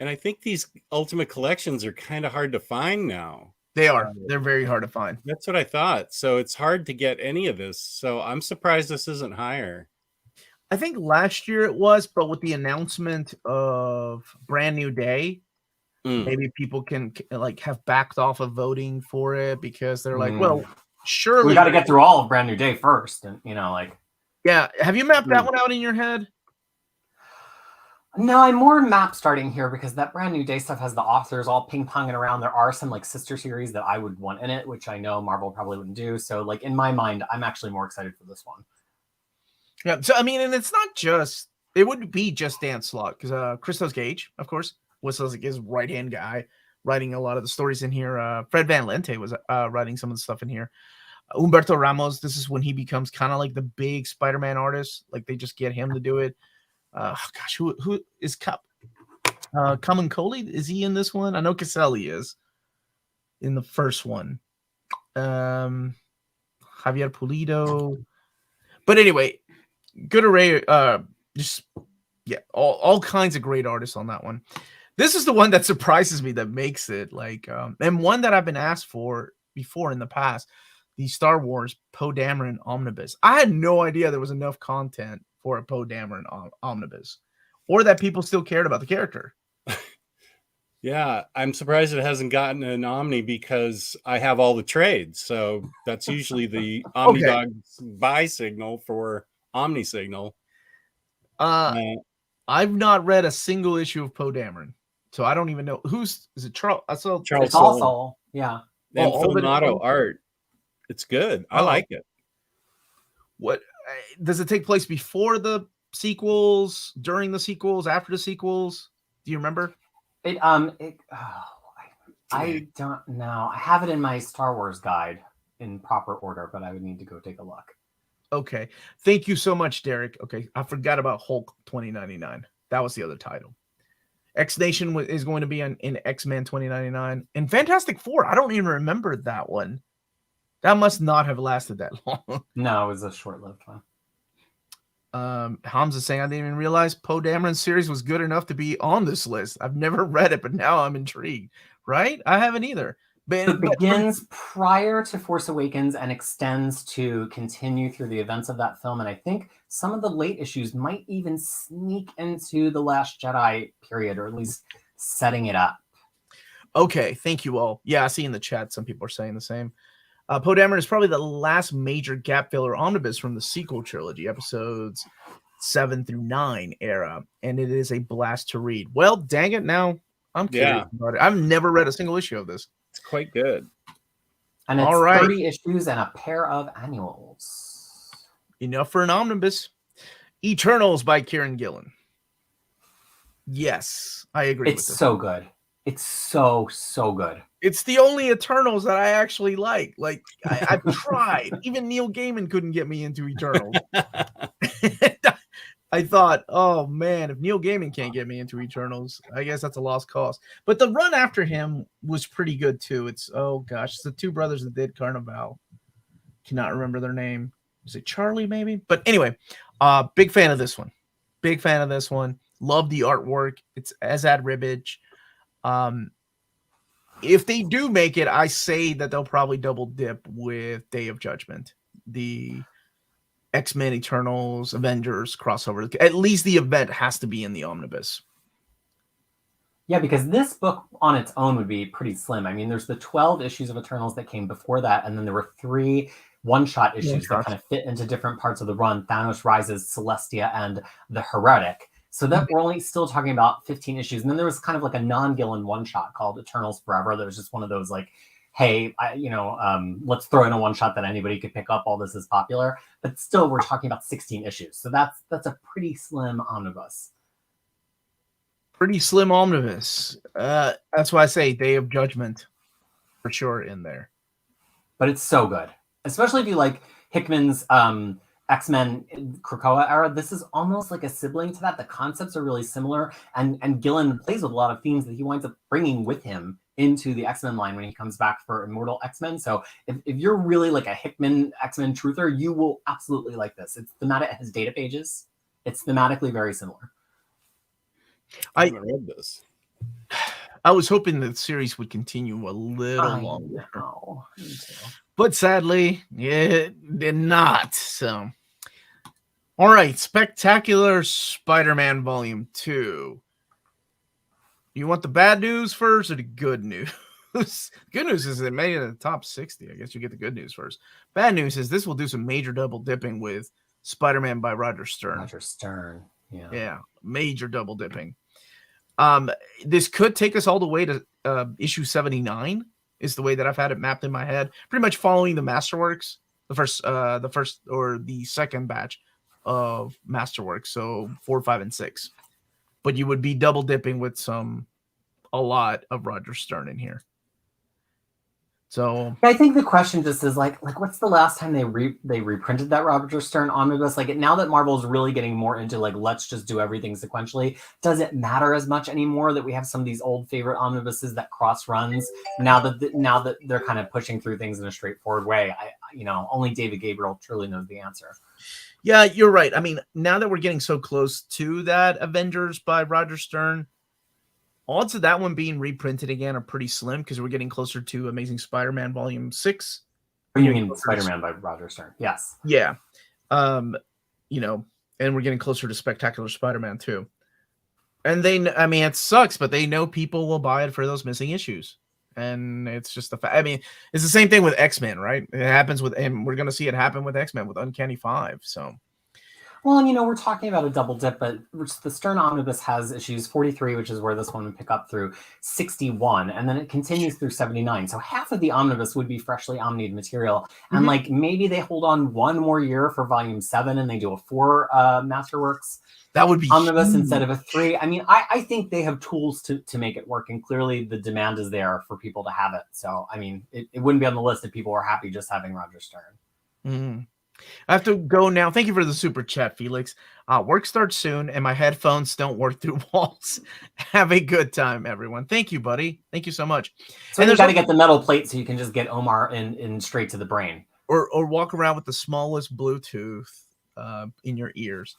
And I think these Ultimate Collections are kind of hard to find now. They are. They're very hard to find. That's what I thought. So it's hard to get any of this. So I'm surprised this isn't higher. I think last year it was, but with the announcement of Brand New Day, maybe people can like have backed off of voting for it because they're like, well, surely we got to get through all of Brand New Day first, and yeah. Have you mapped that one out in your head? No, I'm more map starting here because that brand new day stuff has the authors all ping-ponging around. There are some like sister series that I would want in it, which I know Marvel probably wouldn't do. So like in my mind, I'm actually more excited for this one. Yeah, so I mean, and it's not just, it wouldn't be just Dan Slott, because Christos Gage, of course, was like his right-hand guy writing a lot of the stories in here. Fred Van Lente was writing some of the stuff in here. Humberto Ramos, this is when he becomes kind of like the big Spider-Man artist. Like they just get him to do it. Gosh, who is Kamenkoli? Is he in this one? I know Caselli is in the first one. Javier Pulido. But anyway, good array. Just yeah, all kinds of great artists on that one. This is the one that surprises me, that makes it like, and one that I've been asked for before in the past. The Star Wars Poe Dameron Omnibus. I had no idea there was enough content for a Poe Dameron Omnibus, or that people still cared about the character. Yeah, I'm surprised it hasn't gotten an Omni because I have all the trades. So that's usually the OmniDog's buy signal for Omni signal. I've not read a single issue of Poe Dameron, so I don't even know is it. Charles? I saw Charles Soule. Yeah. And Filmato art. It's good. I like it. What does it take place before the sequels, during the sequels, after the sequels? Do you remember? I don't know. I have it in my Star Wars guide in proper order, but I would need to go take a look. Okay. Thank you so much, Derek. Okay. I forgot about Hulk 2099. That was the other title. X Nation is going to be in X-Men 2099. And Fantastic Four, I don't even remember that one. That must not have lasted that long. No, it was a short-lived one. Hamza saying, I didn't even realize Poe Dameron's series was good enough to be on this list. I've never read it, but now I'm intrigued. Right? I haven't either. It begins prior to Force Awakens and extends to continue through the events of that film. And I think some of the late issues might even sneak into The Last Jedi period, or at least setting it up. Okay, thank you all. Yeah, I see in the chat some people are saying the same. Poe Dameron is probably the last major gap filler omnibus from the sequel trilogy, episodes 7 through 9 era, and it is a blast to read. Well, dang it, now I'm curious about it. I've never read a single issue of this. It's quite good. And it's 30 issues and a pair of annuals. Enough for an omnibus. Eternals by Kieran Gillen. Yes, I agree with this. It's so good. It's so good. It's the only Eternals that I actually like. Like, I've tried. Even Neil Gaiman couldn't get me into Eternals. I thought, oh man, if Neil Gaiman can't get me into Eternals, I guess that's a lost cause. But the run after him was pretty good too. It's it's the two brothers that did Carnival. Cannot remember their name. Is it Charlie maybe? But anyway, big fan of this one. Big fan of this one. Love the artwork. It's Azad Ribbage. If they do make it, I say that they'll probably double dip with Day of Judgment, the X-Men Eternals Avengers crossover. At least the event has to be in the omnibus. Yeah, because this book on its own would be pretty slim. I mean, there's the 12 issues of Eternals that came before that, and then there were 3 one-shot issues that kind of fit into different parts of the run: Thanos Rises, Celestia, and The Heretic. So that we're only still talking about 15 issues. And then there was kind of like a non-Gillen one-shot called Eternals Forever. That was just one of those like, hey, let's throw in a one-shot that anybody could pick up. All this is popular. But still, we're talking about 16 issues. So that's a pretty slim omnibus. Pretty slim omnibus. That's why I say Day of Judgment for sure in there. But it's so good. Especially if you like Hickman's X-Men Krakoa era. This is almost like a sibling to that. The concepts are really similar, and Gillen plays with a lot of themes that he winds up bringing with him into the X-Men line when he comes back for Immortal X-Men. So if you're really like a Hickman X-Men truther, you will absolutely like this. It's thematic, it has data pages. It's thematically very similar. I haven't read this. I was hoping the series would continue a little longer. Know. Me too. But sadly, it did not. So, all right, Spectacular Spider-Man Volume 2. You want the bad news first or the good news? Good news is it made it in the top 60. I guess you get the good news first. Bad news is this will do some major double dipping with Spider-Man by Roger Stern. Roger Stern. Yeah, major double dipping. This could take us all the way to issue 79 is the way that I've had it mapped in my head, pretty much following the Masterworks, the first or the second batch of Masterworks, so 4, 5, and 6. But you would be double dipping with a lot of Roger Stern in here. So I think the question just is like what's the last time they reprinted that Roger Stern omnibus? Like now that Marvel is really getting more into like let's just do everything sequentially, does it matter as much anymore that we have some of these old favorite omnibuses that cross runs now that they're kind of pushing through things in a straightforward way? Only David Gabriel truly knows the answer. Yeah, you're right. I mean, now that we're getting so close to that Avengers by Roger Stern, odds of that one being reprinted again are pretty slim because we're getting closer to Amazing Spider-Man Volume 6. You mean Spider-Man by Roger Stern? Yes. Yeah. And we're getting closer to Spectacular Spider-Man too. And it sucks, but they know people will buy it for those missing issues. And it's just it's the same thing with X-Men, right? It happens and we're going to see it happen with X-Men with Uncanny 5. So. Well, we're talking about a double dip, but the Stern Omnibus has issues 43, which is where this one would pick up through 61, and then it continues through 79. So half of the Omnibus would be freshly omnied material. And maybe they hold on one more year for Volume 7 and they do a 4 Masterworks. That would be omnibus huge. Instead of a 3. I mean, I think they have tools to make it work, and clearly the demand is there for people to have it. So, I mean, it wouldn't be on the list if people were happy just having Roger Stern. Mm-hmm. I have to go now. Thank you for the super chat, Felix. Work starts soon, and my headphones don't work through walls. Have a good time, everyone. Thank you, buddy. Thank you so much. So you got to get the metal plate so you can just get Omar in straight to the brain. Or walk around with the smallest Bluetooth in your ears.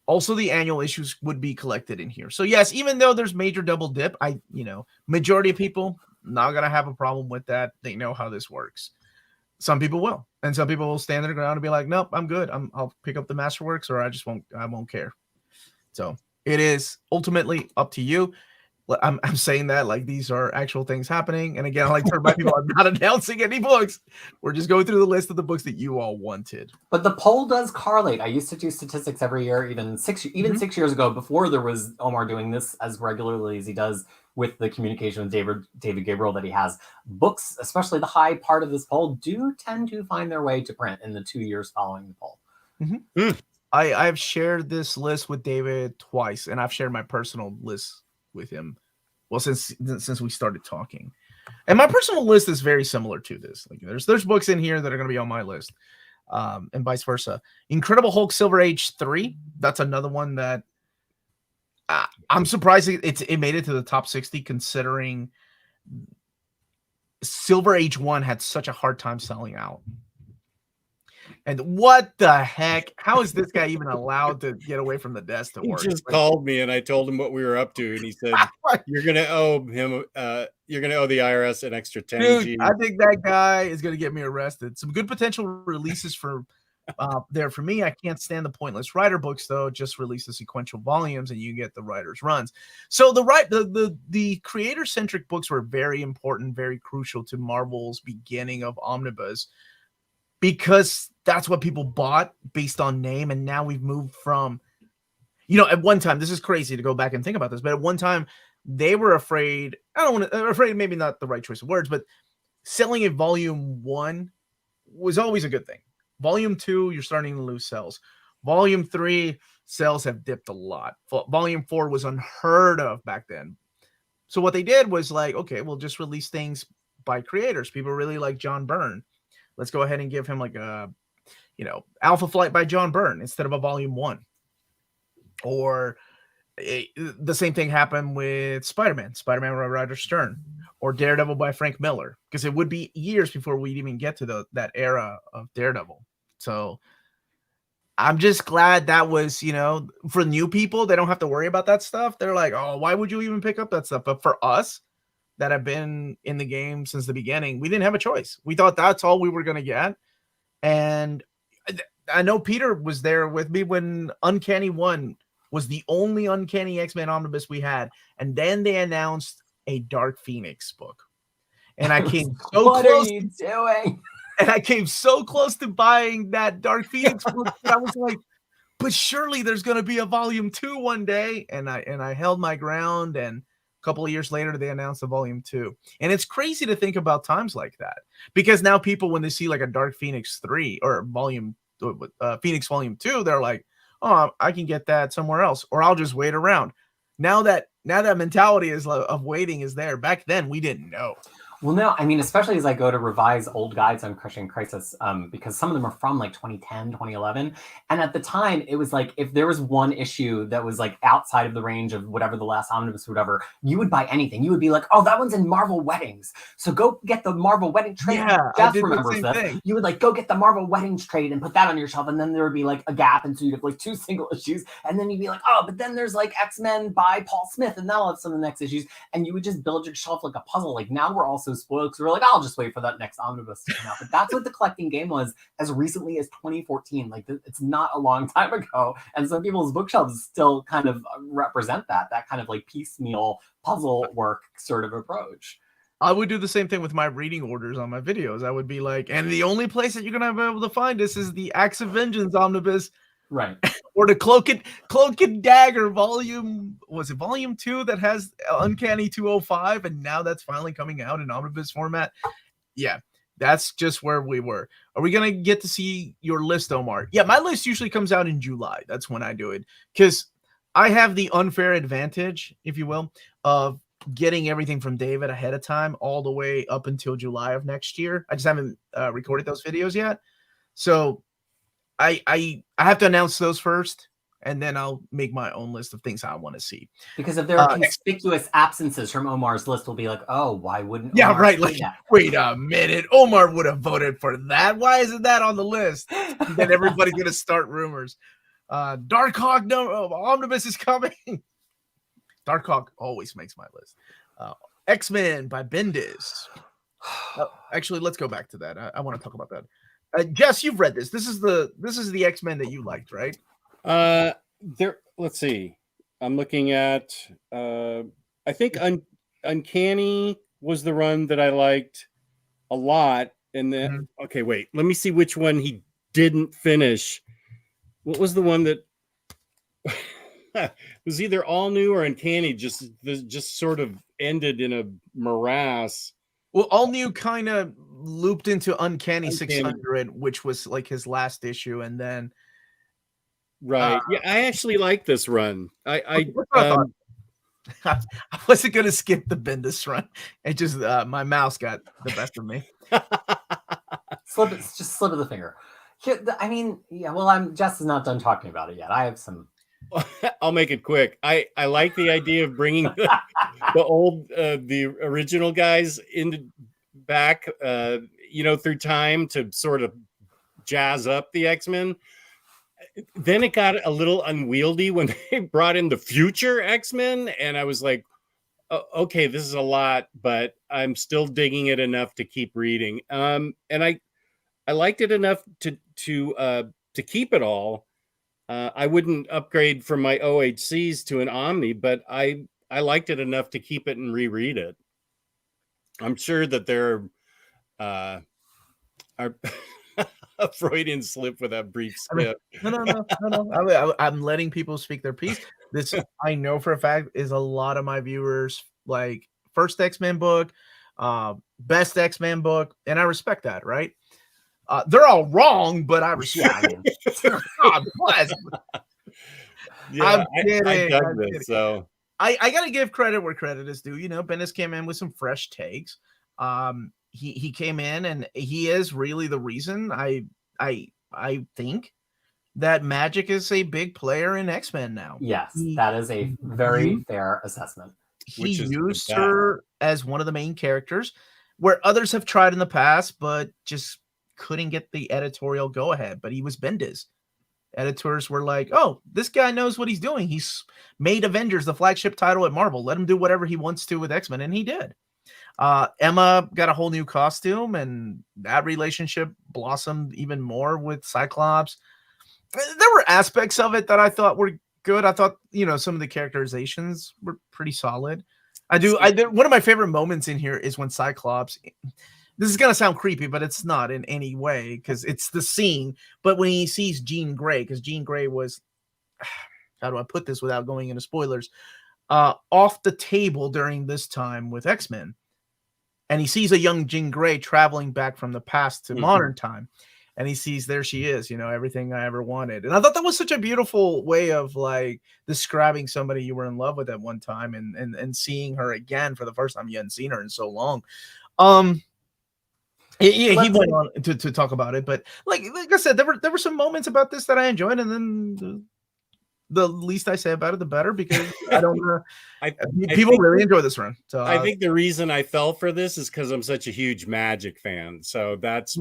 Also, the annual issues would be collected in here. So, yes, even though there's major double dip, majority of people not going to have a problem with that. They know how this works. Some people will, and some people will stand their ground and be like, "Nope, I'm good. I'll pick up the Masterworks, or I won't care." So it is ultimately up to you. I'm saying that like these are actual things happening, and again, I like to remind people I'm not announcing any books. We're just going through the list of the books that you all wanted. But the poll does correlate. I used to do statistics every year, even 6 years ago, before there was Omar doing this as regularly as he does with the communication with David Gabriel that he has. Books, especially the high part of this poll, do tend to find their way to print in the 2 years following the poll. Mm-hmm. I've shared this list with David twice, and I've shared my personal list with him. Well, since we started talking, and my personal list is very similar to this. Like, there's books in here that are going to be on my list, and vice versa. Incredible Hulk Silver Age 3. That's another one that I'm surprised it made it to the top 60, considering Silver Age 1 had such a hard time selling out. And what the heck? How is this guy even allowed to get away from the desk to work? He just called me and I told him what we were up to, and he said, "You're gonna owe him. You're gonna owe the IRS an extra 10 Dude, G." I think that guy is gonna get me arrested. Some good potential releases for there for me. I can't stand the pointless writer books though. Just release the sequential volumes and you get the writer's runs. So the creator centric books were very important, very crucial to Marvel's beginning of Omnibus, because that's what people bought based on name. And now we've moved from, at one time, this is crazy to go back and think about this, but at one time they were afraid. Afraid, maybe not the right choice of words, but selling a volume 1 was always a good thing. Volume 2, you're starting to lose sales. Volume 3, sales have dipped a lot. Volume 4 was unheard of back then. So what they did was like, okay, we'll just release things by creators. People really like John Byrne. Let's go ahead and give him like a, Alpha Flight by John Byrne instead of a volume 1. Or the same thing happened with Spider-Man by Roger Stern, or Daredevil by Frank Miller, because it would be years before we'd even get to that era of Daredevil. So I'm just glad that was, for new people, they don't have to worry about that stuff. They're like, oh, why would you even pick up that stuff? But for us that have been in the game since the beginning, we didn't have a choice. We thought that's all we were going to get. And I know Peter was there with me when Uncanny 1 was the only Uncanny X-Men Omnibus we had. And then they announced a Dark Phoenix book. And I came so what close. Are you doing? And I came so close to buying that Dark Phoenix book that I was like, but surely there's going to be a volume 2 one day. And I held my ground, and a couple of years later, they announced a volume 2. And it's crazy to think about times like that, because now people, when they see like a Dark Phoenix 3 or Phoenix volume 2, they're like, oh, I can get that somewhere else, or I'll just wait around. Now that mentality of waiting is there. Back then, we didn't know. Well, no, I mean, especially as I go to revise old guides on Crushing Crisis, because some of them are from like 2010, 2011. And at the time, it was like, if there was one issue that was like outside of the range of whatever the last omnibus or whatever, you would buy anything. You would be like, oh, that one's in Marvel Weddings, so go get the Marvel Weddings trade. Yeah, Jeff remembers this. You would like go get the Marvel Weddings trade and put that on your shelf. And then there would be like a gap. And so you'd have like 2 single issues. And then you'd be like, oh, but then there's like X-Men by Paul Smith. And that'll have some of the next issues. And you would just build your shelf like a puzzle. Like now we're also spoiled because we're like, I'll just wait for that next omnibus to come out. But that's what the collecting game was as recently as 2014. Like it's not a long time ago. And some people's bookshelves still kind of represent that kind of like piecemeal puzzle work sort of approach. I would do the same thing with my reading orders on my videos. I would be like, and the only place that you're going to be able to find this is the Acts of Vengeance omnibus. Right. Or the Cloak and Dagger volume 2 that has Uncanny 205, and now that's finally coming out in omnibus format. Yeah, that's just where we were. Are we gonna get to see your list, Omar? Yeah, my list usually comes out in July. That's when I do it, because I have the unfair advantage, if you will, of getting everything from David ahead of time all the way up until July of next year. I just haven't recorded those videos yet, so I have to announce those first, and then I'll make my own list of things I want to see. Because if there are conspicuous absences from Omar's list, we'll be like, oh, why wouldn't Omar right? Like, wait a minute, Omar would have voted for that. Why isn't that on the list? And then everybody's gonna start rumors. Darkhawk, no, Omnibus is coming. Darkhawk always makes my list. X-Men by Bendis. Actually, let's go back to that. I want to talk about that. Jess, you've read this. This is the X-Men that you liked, right? Let's see. I'm looking at I think Uncanny was the run that I liked a lot. And then okay, wait, let me see which one he didn't finish. What was the one that was either All New or Uncanny, just sort of ended in a morass? Well, All New kind of looped into Uncanny 600, which was like his last issue, and then yeah, I actually like this run. I wasn't gonna skip the Bendis run. It just my mouse got the best of me. Slip of the finger. I mean, yeah. Well, Jess is not done talking about it yet. I have some. I'll make it quick. I like the idea of bringing the original guys back, through time to sort of jazz up the X-Men. Then it got a little unwieldy when they brought in the future X-Men, and I was like, okay, this is a lot, but I'm still digging it enough to keep reading. And I liked it enough to keep it all. I wouldn't upgrade from my OHCs to an Omni, but I liked it enough to keep it and reread it. I'm sure that there are a Freudian slip with that brief skip. No. I'm letting people speak their piece. This, I know for a fact, is a lot of my viewers like first X-Men book, best X-Men book, and I respect that, right? They're all wrong, but I respect it. God bless. Yeah, I dug this, so I gotta give credit where credit is due. Bendis came in with some fresh takes. He came in, and he is really the reason I think that Magic is a big player in X-Men now. Yes, that is a very fair assessment. He used her as one of the main characters, where others have tried in the past, but just couldn't get the editorial go ahead. But he was Bendis. Editors were like, oh, this guy knows what he's doing. He's made Avengers the flagship title at Marvel. Let him do whatever he wants to with X-Men. And he did. Emma got a whole new costume, and that relationship blossomed even more with Cyclops. There were aspects of it that I thought were good. I thought, some of the characterizations were pretty solid. I did. One of my favorite moments in here is when Cyclops, this is going to sound creepy, but it's not in any way because it's the scene. But when he sees Jean Grey, because Jean Grey was how do I put this without going into spoilers? Off the table during this time with X-Men. And he sees a young Jean Grey traveling back from the past to modern time. And he sees, there she is, everything I ever wanted. And I thought that was such a beautiful way of like describing somebody you were in love with at one time and seeing her again for the first time. You hadn't seen her in so long. He went on to talk about it, but like I said, there were some moments about this that I enjoyed, and then the least I say about it, the better, because I don't know. People really enjoy this run. So I think the reason I fell for this is because I'm such a huge Magic fan. So that's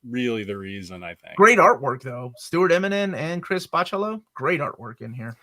really the reason, I think. Great artwork, though. Stuart Eminem and Chris Bachalo. Great artwork in here.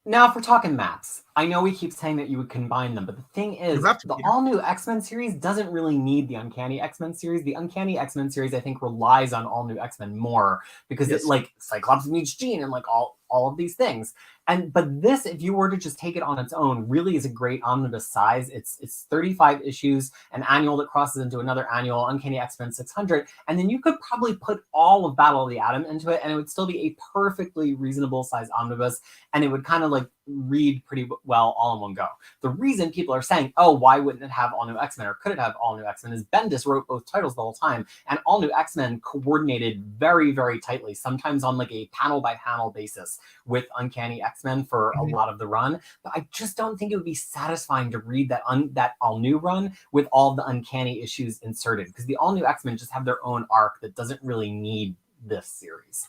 Now, if we're talking maps, I know we keep saying that you would combine them, but the thing is, the all-new X-Men series doesn't really need the Uncanny X-Men series. The Uncanny X-Men series, I think, relies on all-new X-Men more because it's like Cyclops meets Jean and like all of these things. But this, if you were to just take it on its own, really is a great omnibus size. It's 35 issues, an annual that crosses into another annual, Uncanny X-Men 600, and then you could probably put all of Battle of the Atom into it, and it would still be a perfectly reasonable size omnibus, and it would kind of like read pretty well all in one go. The reason people are saying, oh, why wouldn't it have all new X-Men, or could it have all new X-Men, is Bendis wrote both titles the whole time, and all new X-Men coordinated very, very tightly, sometimes on like a panel by panel basis with Uncanny X-Men for a lot of the run. But I just don't think it would be satisfying to read that all new run with all the Uncanny issues inserted, because the all new X-Men just have their own arc that doesn't really need this series.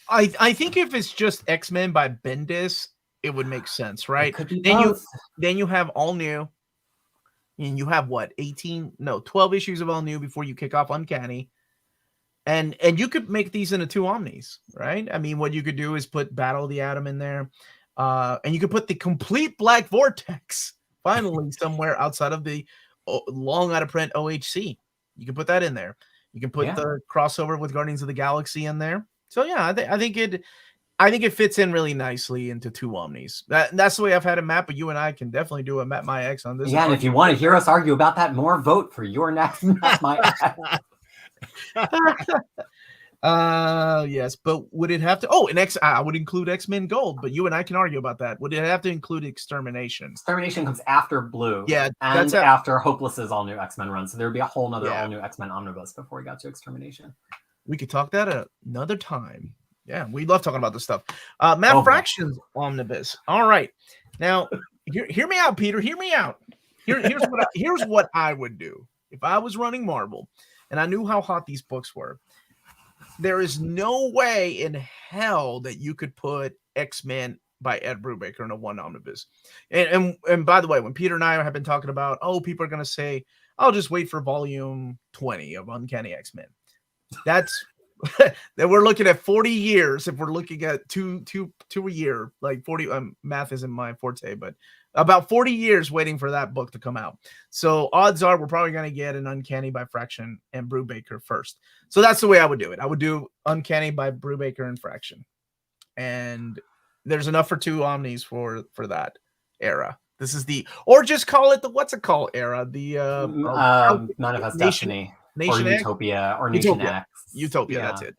I think if it's just X-Men by Bendis, it would make sense, right? Then you have all new, and you have what, 12 issues of all new before you kick off Uncanny, and you could make these into 2 omnis, right? I mean, what you could do is put Battle of the Atom in there, and you could put the complete Black Vortex finally somewhere outside of the long out of print OHC. You can put that in there. You can put the crossover with Guardians of the Galaxy in there. So yeah, I think it fits in really nicely into 2 omnis. That's the way I've had it mapped, but you and I can definitely do a Map My X on this. Yeah, and if you want to hear us argue about that more, vote for your next Map My X. Yes, but would it have to? I would include X-Men Gold, but you and I can argue about that. Would it have to include Extermination? Extermination comes after Blue. Yeah, and that's after Hopeless's all new X-Men run. So there would be a whole nother all new X-Men omnibus before we got to Extermination. We could talk that another time. Yeah, we love talking about this stuff. Matt Fractions omnibus. All right, now hear me out, Peter. Hear me out. Here's what I would do if I was running Marvel and I knew how hot these books were. There is no way in hell that you could put X-Men by Ed Brubaker in a 1 omnibus. And by the way, when Peter and I have been talking about, people are going to say, I'll just wait for volume 20 of Uncanny X-Men. That's that we're looking at 40 years. If we're looking at two a year, like 40, math isn't my forte, but about 40 years waiting for that book to come out. So odds are we're probably going to get an Uncanny by Fraction and Brubaker first. So that's the way I would do it. I would do Uncanny by Brubaker and Fraction. And there's enough for 2 omnis for that era. This is or just call it the what's it called era? The Manifest Destiny. Nation or X? Utopia or Nation X. Utopia, that's it.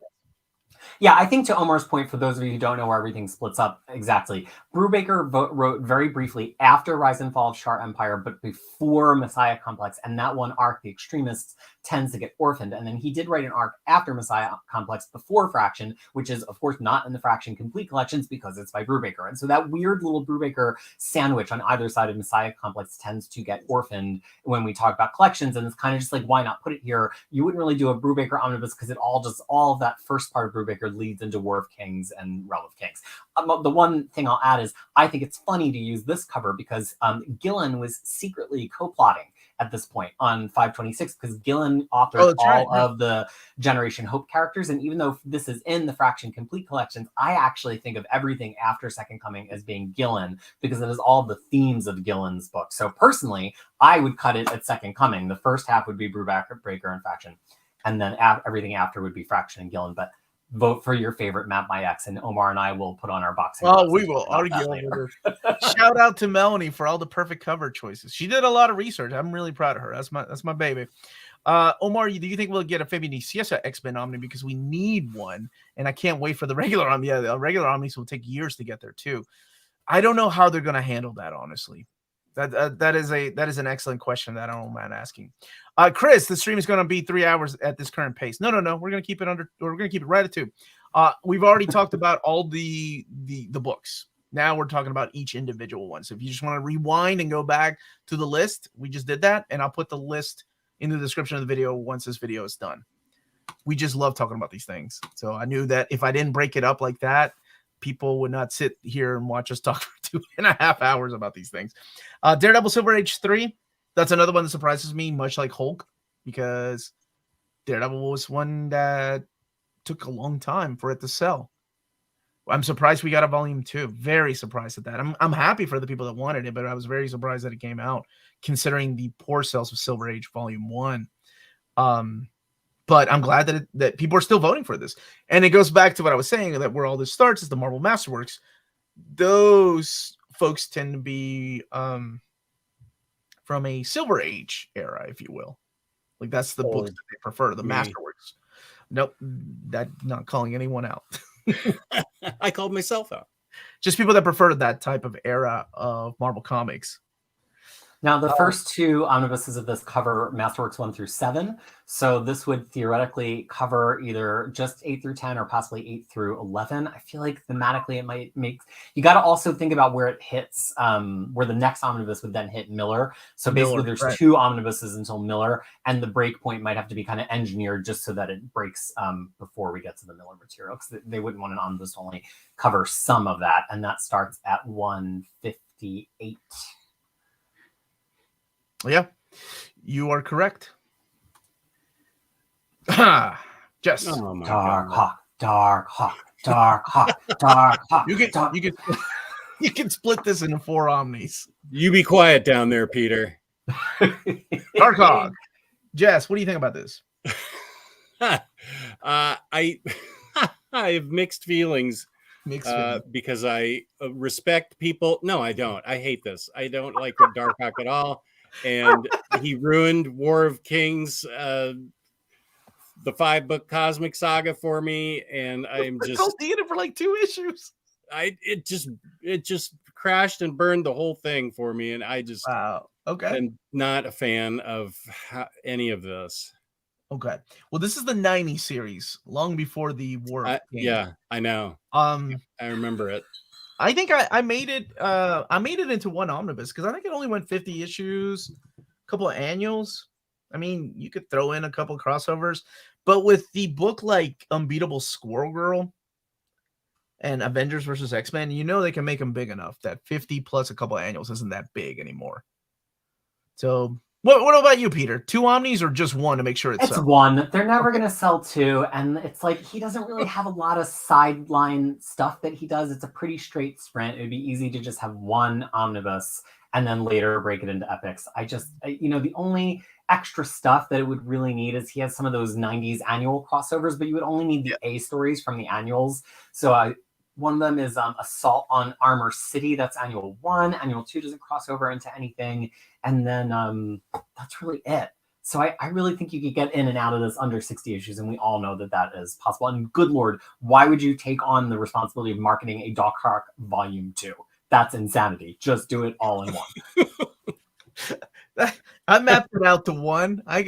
Yeah, I think to Omar's point, for those of you who don't know where everything splits up exactly, Brubaker wrote very briefly after Rise and Fall of Char Empire, but before Messiah Complex, and that one arc, The Extremists, tends to get orphaned. And then he did write an arc after Messiah Complex before Fraction, which is, of course, not in the Fraction Complete collections because it's by Brubaker. And so that weird little Brubaker sandwich on either side of Messiah Complex tends to get orphaned when we talk about collections. And it's kind of just like, why not put it here? You wouldn't really do a Brubaker omnibus because all of that first part of Brubaker leads into War of Kings and Realm of Kings. The one thing I'll add is I think it's funny to use this cover because Gillen was secretly co-plotting at this point on 526 because Gillen authored of the Generation Hope characters. And even though this is in the Fraction Complete collections, I actually think of everything after Second Coming as being Gillen because it is all the themes of Gillen's book. So personally, I would cut it at Second Coming. The first half would be Brubaker and Fraction. And then everything after would be Fraction and Gillen. But vote for your favorite map by X, and Omar and I will put on our boxing. Oh, we will argue over this. Shout out to Melanie for all the perfect cover choices. She did a lot of research. I'm really proud of her. That's my baby. Omar, do you think we'll get a Fabian Nicieza X-Men Omni, because we need one, and I can't wait for the regular Omni. Yeah, the regular Omnis will take years to get there too. I don't know how they're going to handle that, honestly. That is an excellent question that I don't mind asking. Chris, the stream is going to be 3 hours at this current pace. No. We're going to keep it right at 2. We've already talked about all the books. Now we're talking about each individual one. So if you just want to rewind and go back to the list, we just did that, and I'll put the list in the description of the video once this video is done. We just love talking about these things. So I knew that if I didn't break it up like that, people would not sit here and watch us talk for 2.5 hours about these things. Daredevil Silver Age 3. That's another one that surprises me, much like Hulk, because Daredevil was one that took a long time for it to sell. I'm surprised we got a volume 2. Very surprised at that. I'm happy for the people that wanted it, but I was very surprised that it came out, considering the poor sales of Silver Age Volume 1. But I'm glad that people are still voting for this. And it goes back to what I was saying, that where all this starts is the Marvel Masterworks. Those folks tend to be from a Silver Age era, if you will. Like, that's the books that they prefer, the Masterworks. Nope, that not calling anyone out. I called myself out. Just people that prefer that type of era of Marvel Comics. Now, the first 2 omnibuses of this cover Masterworks 1 through 7. So this would theoretically cover either just 8 through 10 or possibly 8 through 11. I feel like thematically it might make... You got to also think about where it hits, where the next omnibus would then hit Miller. So basically there's 2 omnibuses until Miller, and the break point might have to be kind of engineered just so that it breaks before we get to the Miller material, because they wouldn't want an omnibus to only cover some of that. And that starts at 158. Yeah, you are correct. Just Darkhawk. You can split this into 4 omnis. You be quiet down there, Peter. Darkhawk. Jess, what do you think about this? I have mixed feelings. Because I respect people. No, I don't. I hate this. I don't like Darkhawk at all. And he ruined War of Kings, the 5-book cosmic saga for me, and I'm just in it for like 2 issues. It just crashed and burned the whole thing for me, and I just am not a fan of any of this. Okay, well, this is the 90 series, long before the War of Kings. Yeah, I know. I remember it. I think I made it. I made it into 1 omnibus because I think it only went 50 issues, a couple of annuals. I mean, you could throw in a couple of crossovers, but with the book like Unbeatable Squirrel Girl and Avengers versus X-Men, they can make them big enough that 50 plus a couple of annuals isn't that big anymore. So, what about you, Peter? 2 omnis or just 1 to make sure it's 1. They're never going to sell 2, and it's like he doesn't really have a lot of sideline stuff that he does. It's a pretty straight sprint. It'd be easy to just have 1 omnibus and then later break it into epics. The only extra stuff that it would really need is he has some of those 90s annual crossovers, but you would only need the A stories from the annuals. So one of them is Assault on Armor City. That's annual 1. Annual 2 doesn't cross over into anything. And then that's really it. So I really think you could get in and out of this under 60 issues, and we all know that is possible. And good Lord, why would you take on the responsibility of marketing a Darkhawk Volume 2? That's insanity. Just do it all in 1. I mapped it out to 1. I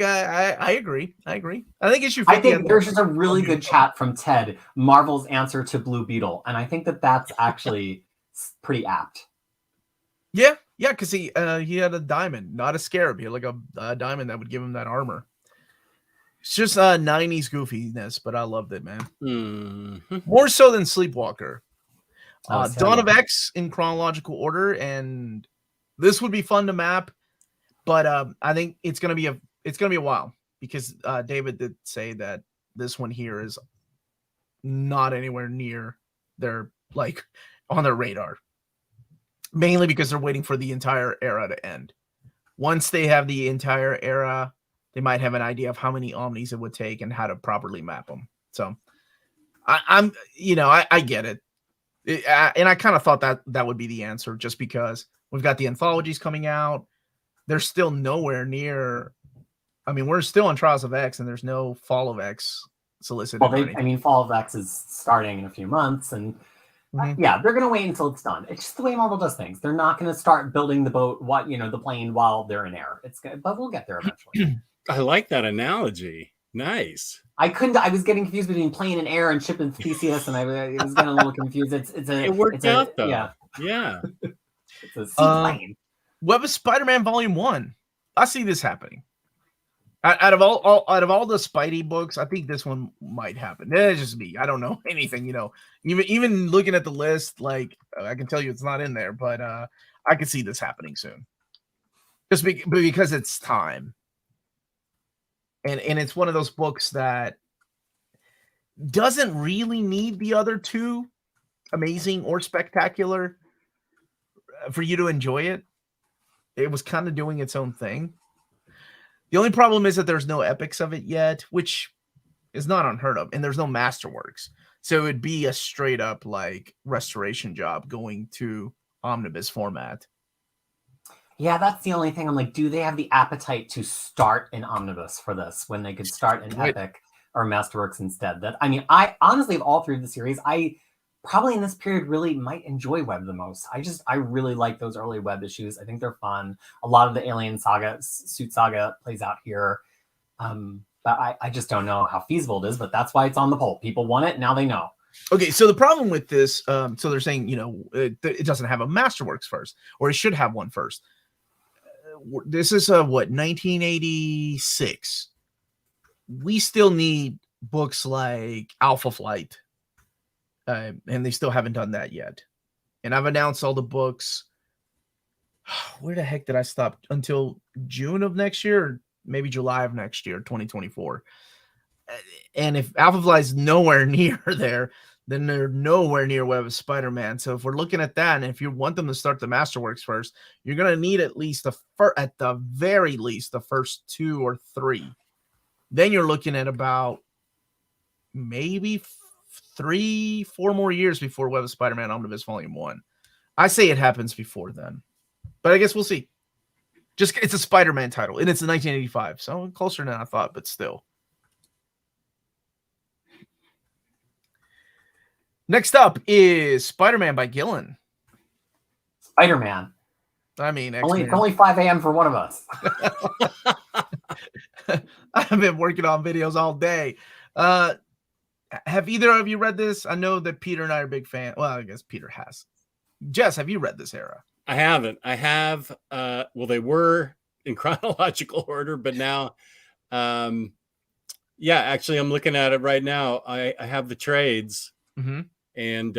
agree. I think issue 50. I think there's just a really good chat from Ted, Marvel's answer to Blue Beetle, and I think that's actually pretty apt. Yeah, because he had a diamond, not a scarab. He had like a diamond that would give him that armor. It's just 90s goofiness, but I loved it, man. Mm-hmm. More so than Sleepwalker. Dawn of X in chronological order, and this would be fun to map. But I think it's gonna be a while, because David did say that this one here is not anywhere near their on their radar. Mainly because they're waiting for the entire era to end. Once they have the entire era, they might have an idea of how many omnis it would take and how to properly map them. So I'm, I get it. And I kind of thought that would be the answer, just because we've got the anthologies coming out. They're still nowhere near. I mean, we're still on Trials of X, and there's no Fall of X solicited. Well, Fall of X is starting in a few months, and yeah, they're going to wait until it's done. It's just the way Marvel does things. They're not going to start building the boat, the plane while they're in air. But we'll get there eventually. I like that analogy. Nice. I was getting confused between plane and air and ship and Theseus, and I was getting a little confused. It worked out though. Yeah. It's a seaplane. Web of Spider-Man Volume 1. I see this happening. Out of all the Spidey books, I think this one might happen. It's just me. I don't know anything, Even looking at the list, like, I can tell you it's not in there, but I can see this happening soon. Just because it's time. And it's one of those books that doesn't really need the other two, Amazing or Spectacular, for you to enjoy it. It was kind of doing its own thing. The only problem is that there's no epics of it yet, which is not unheard of, and there's no masterworks. So it'd be a straight up like restoration job going to omnibus format. Yeah, that's the only thing. I'm like, do they have the appetite to start an omnibus for this when they could start an epic or masterworks instead? I honestly, of all three of the series, I probably in this period really might enjoy Web the most. I really like those early Web issues. I think they're fun. A lot of the Alien saga, suit saga plays out here. But I just don't know how feasible it is, but that's why it's on the poll. People want it. Now they know. Okay, so the problem with this, so they're saying, it doesn't have a masterworks first, or it should have one first. This is 1986. We still need books like Alpha Flight, and they still haven't done that yet. And I've announced all the books. Where the heck did I stop? Until June of next year, or maybe July of next year, 2024. And if Alpha Flight is nowhere near there, then they're nowhere near Web of Spider-Man. So if we're looking at that, and if you want them to start the Masterworks first, you're going to need at least at the very least, the first 2 or 3. Then you're looking at about maybe 3-4 more years before Web of Spider-Man Omnibus Volume 1. I say it happens before then, but I guess we'll see. Just it's a Spider-Man title, and it's in 1985, so closer than I thought, but still. Next up is Spider-Man by Gillen. Spider-Man. I mean, it's only 5 a.m. for one of us. I've been working on videos all day. Have either of you read this? I know that Peter and I are big fans. Well, I guess Peter has. Jess, have you read this era? I haven't. I have. Well, they were in chronological order, but now, yeah, actually, I'm looking at it right now. I have the trades. Mm-hmm. And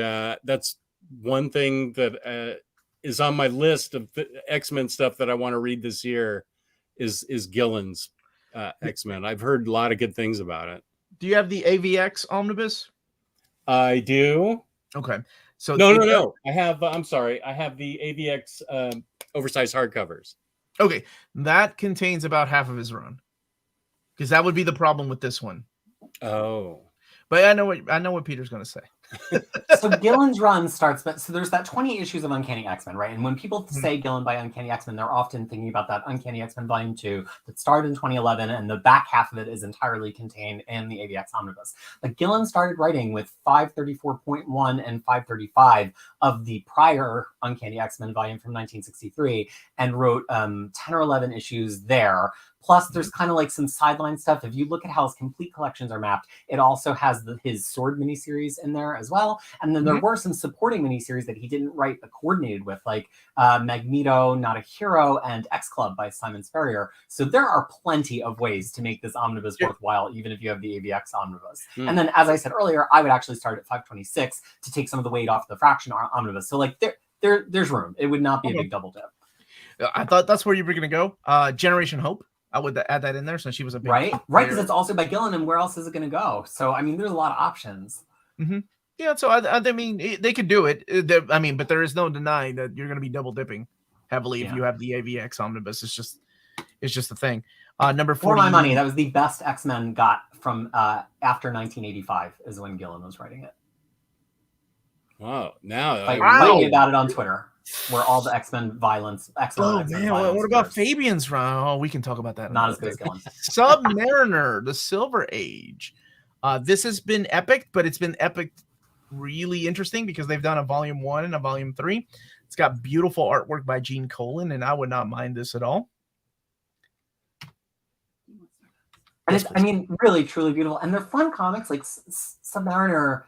that's one thing that is on my list of X-Men stuff that I want to read this year is Gillen's X-Men. I've heard a lot of good things about it. Do you have the AVX Omnibus? I do. Okay. So no. I have. I'm sorry. I have the AVX oversized hardcovers. Okay, that contains about half of his run, because that would be the problem with this one. Oh. But I know what Peter's going to say. So Gillen's run starts, so there's that 20 issues of Uncanny X-Men, right? And when people say Gillen by Uncanny X-Men, they're often thinking about that Uncanny X-Men Volume 2 that started in 2011, and the back half of it is entirely contained in the AVX Omnibus. But Gillen started writing with 534.1 and 535 of the prior Uncanny X-Men volume from 1963, and wrote 10 or 11 issues there. Plus, there's kind of like some sideline stuff. If you look at how his complete collections are mapped, it also has his Sword miniseries in there as well. And then there were some supporting miniseries that he didn't write but coordinated with, like Magneto, Not a Hero, and X Club by Simon Spurrier. So there are plenty of ways to make this omnibus worthwhile, even if you have the AVX omnibus. And then, as I said earlier, I would actually start at 526 to take some of the weight off the Fraction omnibus. So like there's room. It would not be a big double dip. I thought that's where you were going to go. Generation Hope. I would add that in there since she was a big right, because it's also by Gillen, and where else is it going to go? So I mean, there's a lot of options. Mm-hmm. Yeah, so I mean, they could do it. I mean, but there is no denying that you're going to be double dipping heavily if you have the AVX omnibus. It's just a thing. Number 40. For my money, that was the best X-Men got from after 1985 is when Gillen was writing it. Wow! Now Like, write me about it on Twitter, where all the X-Men violence. Oh man, what about Fabian's run? Oh, we can talk about that. Not as good as Gillen. Submariner, the Silver Age. This has been epic, but it's been epic, really interesting because they've done a volume 1 and a volume 3. It's got beautiful artwork by Gene Colan, and I would not mind this at all. And it's, I mean, really, truly beautiful. And they're fun comics. Like Submariner,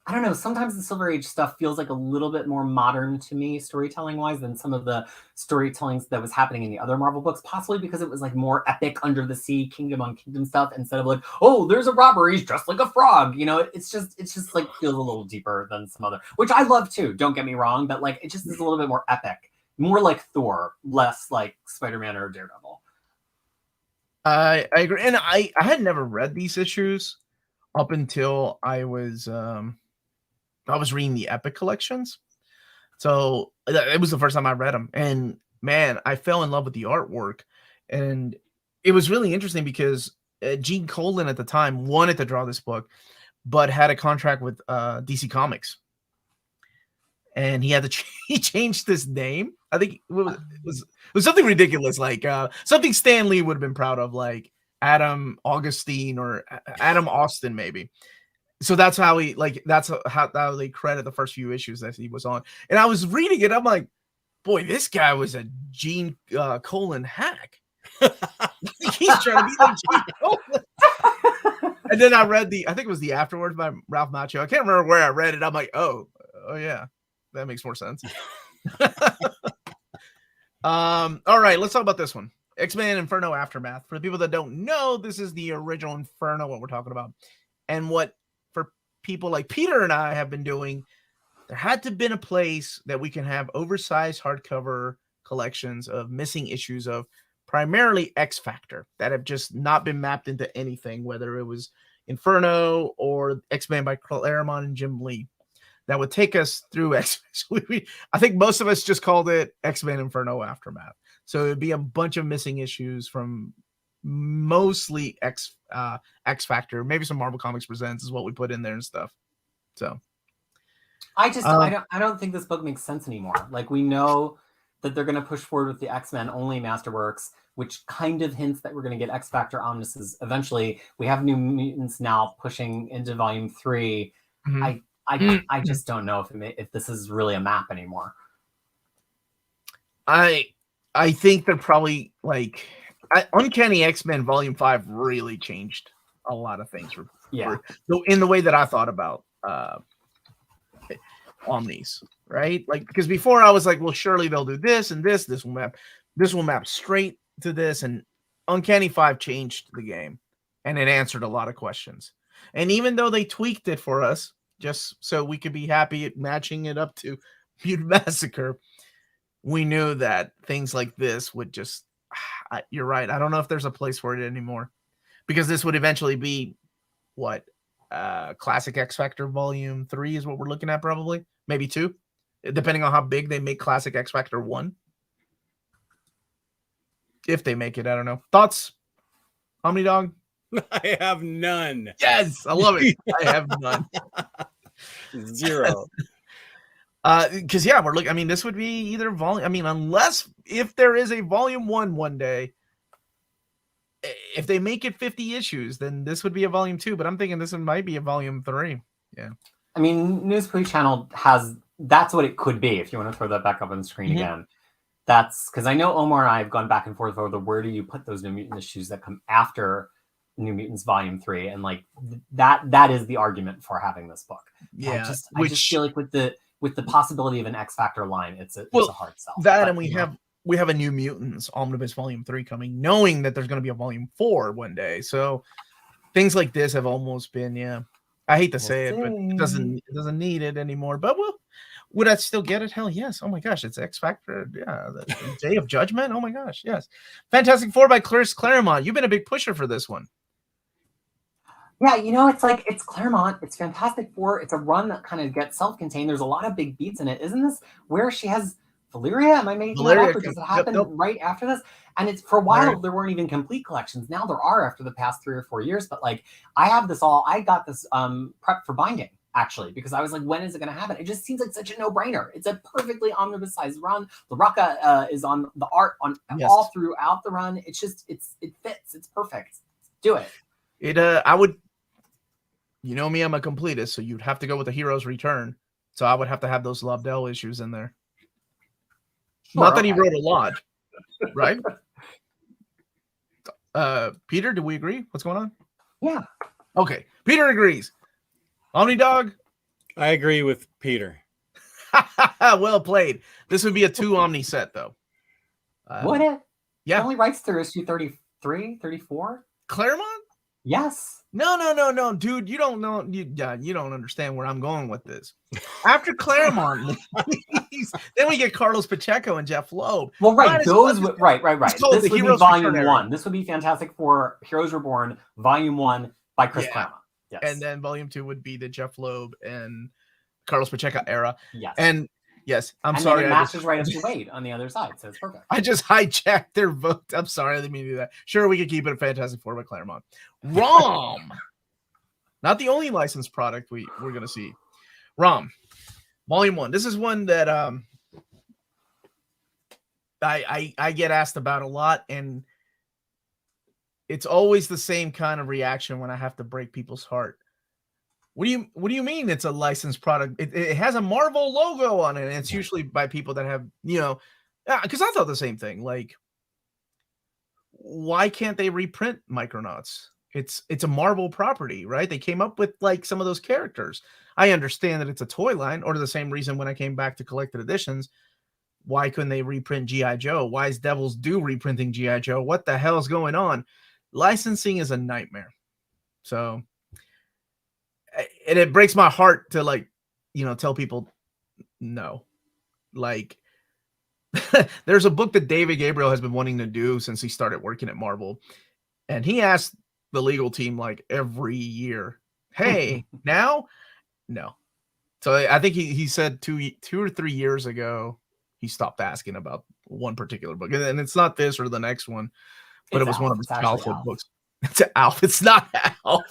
I don't know, sometimes the Silver Age stuff feels like a little bit more modern to me, storytelling-wise, than some of the storytellings that was happening in the other Marvel books, possibly because it was like more epic under the sea, kingdom on kingdom stuff, instead of like, oh, there's a robber, he's dressed like a frog. You know, it's just like feels a little deeper than some other, which I love too, don't get me wrong, but like it just is a little bit more epic, more like Thor, less like Spider-Man or Daredevil. I agree, and I had never read these issues up until I was reading the Epic collections, so it was the first time I read them, and man, I fell in love with the artwork, and it was really interesting because Gene Colan at the time wanted to draw this book, but had a contract with DC Comics, and he had to he changed his name. I think it was something ridiculous, like something Stan Lee would have been proud of, like Adam Augustine or Adam Austin, maybe. So that's how he, like, that's how they credit the first few issues that he was on. And I was reading it, I'm like, boy, this guy was a Gene Colan hack. He's trying to be like Gene Colan. And then I read I think it was the Afterwards by Ralph Macchio. I can't remember where I read it. I'm like, oh yeah, that makes more sense. All right, let's talk about this one. X-Men Inferno Aftermath. For the people that don't know, this is the original Inferno, what we're talking about. And what for people like Peter and I have been doing, there had to have been a place that we can have oversized hardcover collections of missing issues of primarily X Factor that have just not been mapped into anything, whether it was Inferno or X-Men by Claremont and Jim Lee. That would take us through X-Men. I think most of us just called it X-Men Inferno Aftermath. So it'd be a bunch of missing issues from mostly X Factor, maybe some Marvel Comics Presents is what we put in there and stuff. So I don't think this book makes sense anymore. Like, we know that they're going to push forward with the X-Men only Masterworks, which kind of hints that we're going to get X Factor omnibuses eventually. We have New Mutants now pushing into volume 3. Mm-hmm. I just don't know if this is really a map anymore. I think they're probably like Uncanny X-Men Volume 5 really changed a lot of things. So in the way that I thought about Omnis, right? Like, because before I was like, well, surely they'll do this and this. This will map straight to this. And Uncanny 5 changed the game, and it answered a lot of questions. And even though they tweaked it for us, just so we could be happy at matching it up to Mutant Massacre, we knew that things like this would just, you're right. I don't know if there's a place for it anymore, because this would eventually be what Classic X Factor Volume 3 is what we're looking at, probably, maybe 2, depending on how big they make Classic X Factor 1. If they make it, I don't know. Thoughts, Omnidog? I have none. Yes, I love it. I have none. Zero. Because yeah, we're looking. I mean, this would be either volume. I mean, unless if there is a volume 1 one day, if they make it 50 issues, then this would be a volume 2. But I'm thinking this one might be a volume 3. Yeah. I mean, News Police Channel that's what it could be. If you want to throw that back up on the screen again, that's because I know Omar and I have gone back and forth over where do you put those New Mutant issues that come after New Mutants Volume 3, and like that is the argument for having this book. Yeah, I just feel like with the possibility of an X Factor line, it's a hard sell. And we have a New Mutants Omnibus Volume 3 coming, knowing that there's going to be a Volume 4 one day. So things like this have almost been, I hate to say it, but it doesn't need it anymore. But would I still get it? Hell yes. Oh my gosh, it's X Factor. Yeah, the Day of Judgment. Oh my gosh, yes. Fantastic Four by Chris Claremont. You've been a big pusher for this one. Yeah, it's Claremont, it's Fantastic Four, it's a run that kind of gets self-contained. There's a lot of big beats in it. Isn't this where she has Valeria? Am I making Valeria, that up, or does it happen nope. right after this? And it's for a while Right. there weren't even complete collections. Now there are after the past 3 or 4 years. But like I got this prep for binding actually because I was like, when is it going to happen? It just seems like such a no-brainer. It's a perfectly omnibus sized run. The Raka is on the art on all throughout the run. It's just it fits. It's perfect. Do it. I would. You know me, I'm a completist, so you'd have to go with the Hero's Return. So I would have to have those Lobdell issues in there. Sure, Not that he wrote a lot, right? Peter, do we agree? What's going on? Yeah. Okay, Peter agrees. OmniDog? I agree with Peter. Well played. This would be a 2 Omni set, though. Would it? Yeah. It only writes through issue 33, 34? Claremont? Yes. No, dude. You don't know. You don't understand where I'm going with this. After Claremont, then we get Carlos Pacheco and Jeff Loeb. Well, right. Right. This would be volume 1. This would be Fantastic Four Heroes Reborn, volume 1 by Chris Claremont. Yes. And then volume 2 would be the Jeff Loeb and Carlos Pacheco era. Yes. And yes, I'm and sorry. Then it matches right up to Wade on the other side, so it's perfect. I just hijacked their vote. I'm sorry, I didn't mean to do that. Sure, we could keep it a Fantastic Four by Claremont. ROM. Not the only licensed product we're going to see. ROM. Volume 1. This is one that I get asked about a lot, and it's always the same kind of reaction when I have to break people's heart. What do you mean it's a licensed product? It has a Marvel logo on it, and it's usually by people that have, because I thought the same thing. Like, why can't they reprint Micronauts? It's a Marvel property, right? They came up with like some of those characters. I understand that it's a toy line, or the same reason when I came back to collected editions, why couldn't they reprint G.I. Joe? Why is Devil's Due reprinting G.I. Joe? What the hell is going on? Licensing is a nightmare. So, and it breaks my heart to tell people no. Like, there's a book that David Gabriel has been wanting to do since he started working at Marvel. And he asked the legal team like every year, hey, now? No. So I think he said 2 or 3 years ago, he stopped asking about one particular book. And it's not this or the next one, but it was one of his childhood books. It's Alf. It's not Alf.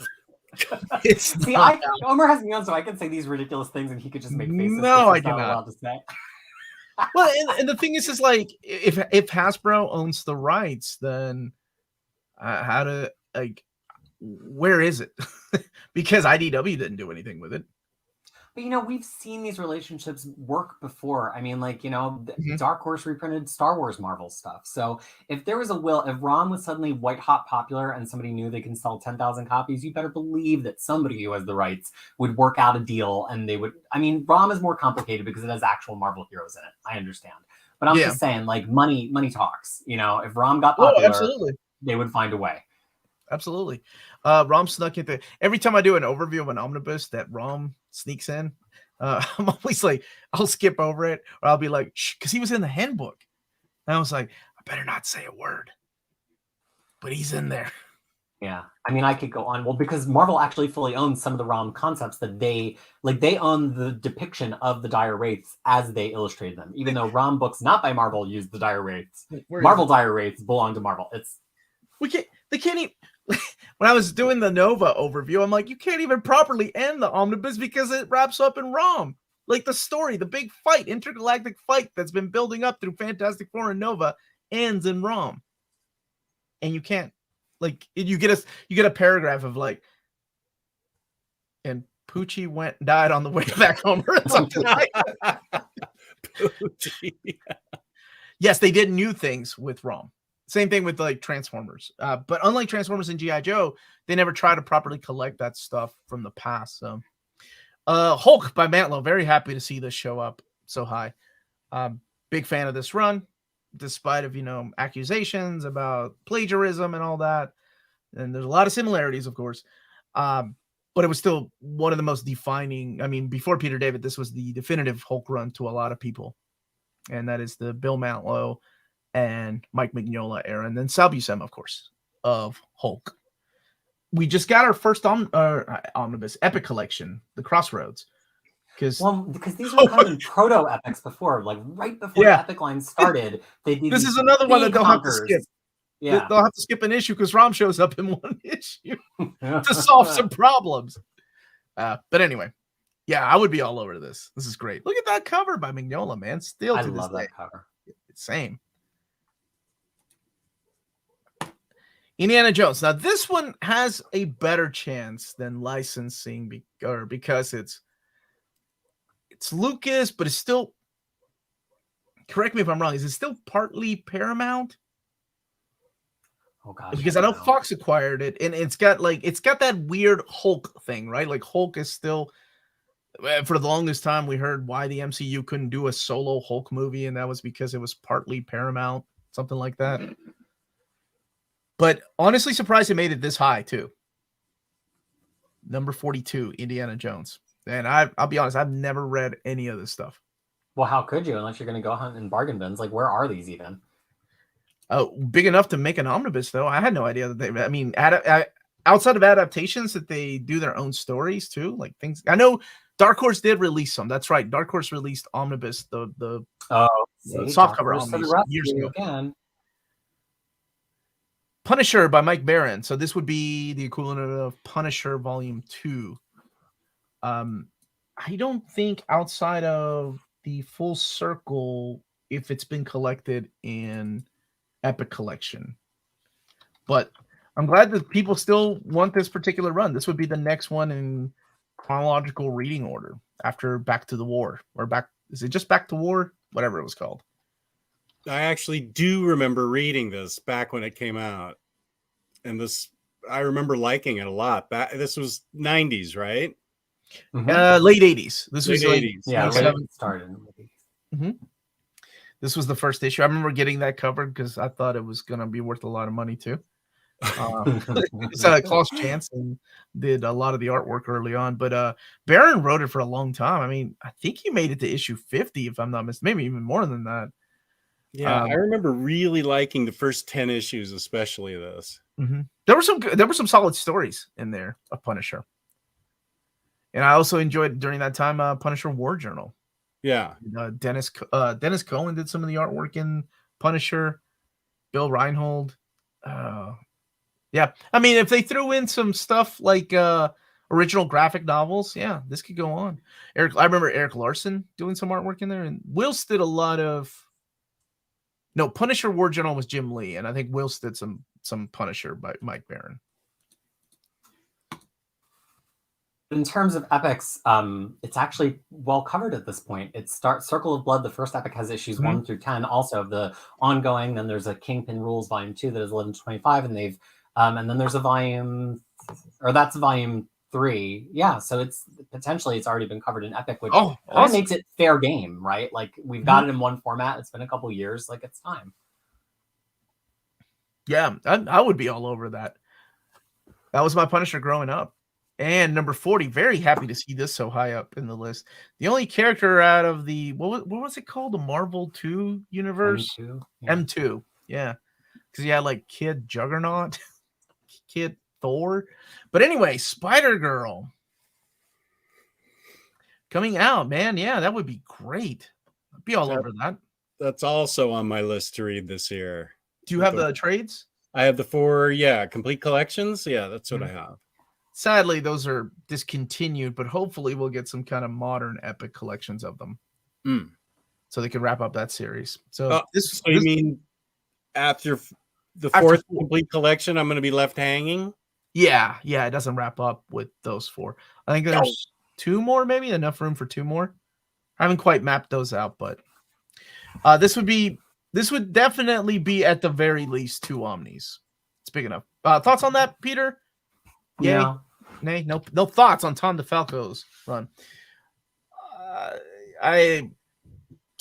See, Omer has me on, so I can say these ridiculous things, and he could just make faces. No, I cannot. Not allowed to say. Well, and the thing is like, if Hasbro owns the rights, then where is it? Because IDW didn't do anything with it. But we've seen these relationships work before. I mean, Dark Horse reprinted Star Wars Marvel stuff. So if there was if ROM was suddenly white hot popular and somebody knew they can sell 10,000 copies, you better believe that somebody who has the rights would work out a deal, and they would. I mean, ROM is more complicated because it has actual Marvel heroes in it. I understand, but I'm just saying, like, money talks. If ROM got popular, absolutely, they would find a way. Absolutely. ROM snuck into every time I do an overview of an omnibus that ROM sneaks in. I'm always like, I'll skip over it, or I'll be like, shh, because he was in the handbook. And I was like, I better not say a word. But he's in there. Yeah. I mean, I could go on. Well, because Marvel actually fully owns some of the ROM concepts that they own the depiction of the Dire Wraiths as they illustrated them. Even though ROM books not by Marvel use the Dire Wraiths. Marvel Dire Wraiths belong to Marvel. They can't even. When I was doing the Nova overview, I'm like, you can't even properly end the omnibus because it wraps up in ROM. Like the story, the big fight, intergalactic fight that's been building up through Fantastic Four and Nova ends in ROM. And you can't, you get a paragraph of like, and Poochie died on the way back home or something like that. Poochie. Yes, they did new things with ROM. Same thing with like Transformers. But unlike Transformers and G.I. Joe, they never try to properly collect that stuff from the past. So Hulk by Mantlo. Very happy to see this show up so high. Big fan of this run, despite of accusations about plagiarism and all that. And there's a lot of similarities, of course. But it was still one of the most defining. I mean, before Peter David, this was the definitive Hulk run to a lot of people. And that is the Bill Mantlo and Mike Mignola era, and then Sal Buscema, of course, of Hulk. We just got our first omnibus epic collection, The Crossroads. because these were kind of proto epics before, like right before the epic line started. They did this is another one that they'll have to skip. Yeah, they'll have to skip an issue because Rom shows up in one issue to solve some problems. But anyway, yeah, I would be all over this. This is great. Look at that cover by Mignola, man. Still, I love that cover. Same. Indiana Jones. Now, this one has a better chance than licensing because it's Lucas, but it's still. Correct me if I'm wrong. Is it still partly Paramount? Oh God! Because I know Fox acquired it, and it's got that weird Hulk thing, right? Like Hulk is still. For the longest time, we heard why the MCU couldn't do a solo Hulk movie, and that was because it was partly Paramount, something like that. But honestly, surprised it made it this high too. Number 42, Indiana Jones, and I'll be honest, I've never read any of this stuff. Well, how could you, unless you're going to go hunt in bargain bins? Like, where are these even? Big enough to make an omnibus, though. I had no idea that they. I mean, outside of adaptations, that they do their own stories too, like things. I know Dark Horse did release some. That's right, Dark Horse released Omnibus, the softcover omnibus years ago. Again. Punisher by Mike Baron. So this would be the equivalent of Punisher Volume 2. I don't think outside of the Full Circle, if it's been collected in Epic Collection. But I'm glad that people still want this particular run. This would be the next one in chronological reading order after Back to the War. Or is it just Back to War? Whatever it was called. I actually do remember reading this back when it came out. And I remember liking it a lot. This was 90s, right? Mm-hmm. Late 80s. This was 80s. Yeah, late started. Mm-hmm. This was the first issue. I remember getting that covered because I thought it was going to be worth a lot of money too. Klaus Janson did a lot of the artwork early on, but Baron wrote it for a long time. I mean, I think he made it to issue 50, if I'm not mistaken, maybe even more than that. Yeah, I remember really liking the first 10 issues, especially this. Mm-hmm. There were some solid stories in there of Punisher, and I also enjoyed during that time Punisher War Journal. Yeah, Dennis Cohen did some of the artwork in Punisher. Bill Reinhold. Yeah, I mean, if they threw in some stuff like original graphic novels, yeah, this could go on. I remember Eric Larson doing some artwork in there, and Wills did a lot of. No, Punisher War Journal was Jim Lee, and I think Wills did some Punisher by Mike Baron. In terms of epics, it's actually well covered at this point. It starts Circle of Blood. The first epic has issues 1 through 10. Also, the ongoing. Then there's a Kingpin Rules Volume 2 that is 11 to 25, and they've and then there's a volume, or that's volume 3. Yeah, so it's already been covered in epic, which awesome. Makes it fair game, right? Like we've got it in one format. It's been a couple years. Like it's time. Yeah, I would be all over that. That was my Punisher growing up. And number 40, very happy to see this so high up in the list. The only character out of the what was it called? The Marvel 2 universe? M2. Yeah. Because you had like Kid Juggernaut, Kid Thor. But anyway, Spider-Girl coming out, man. Yeah, that would be great. I'd be all over that. That's also on my list to read this year. Do you have the trades? I have the 4, complete collections. Yeah, that's what I have. Sadly, those are discontinued, but hopefully we'll get some kind of modern epic collections of them. So they can wrap up that series. So you mean after the 4th complete collection, I'm going to be left hanging? Yeah, it doesn't wrap up with those 4. I think there's 2 more, maybe enough room for 2 more. I haven't quite mapped those out, but this would definitely be at the very least 2 Omnis. It's big enough. Thoughts on that, Peter? Yeah. Nay, no thoughts on Tom DeFalco's run.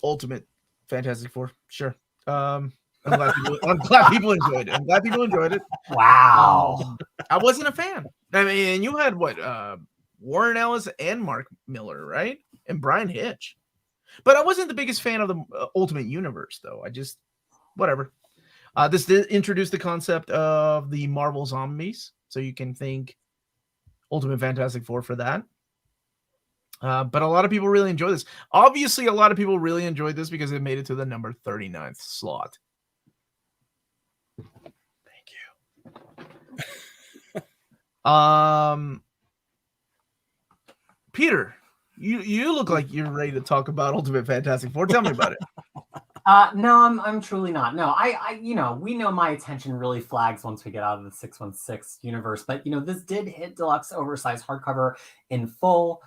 Ultimate Fantastic Four, sure. I'm glad people enjoyed it. Wow. I wasn't a fan. I mean, you had Warren Ellis and Mark Miller, right? And Brian Hitch. But I wasn't the biggest fan of the Ultimate Universe, though. I just whatever. This did introduce the concept of the Marvel Zombies. So you can thank Ultimate Fantastic Four for that. But a lot of people really enjoy this. Obviously, a lot of people really enjoyed this because it made it to the number 39th slot. Thank you. Peter, you look like you're ready to talk about Ultimate Fantastic Four. Tell me about it. No, I'm truly not. No, I we know my attention really flags once we get out of the 616 universe, but this did hit deluxe oversized hardcover in full.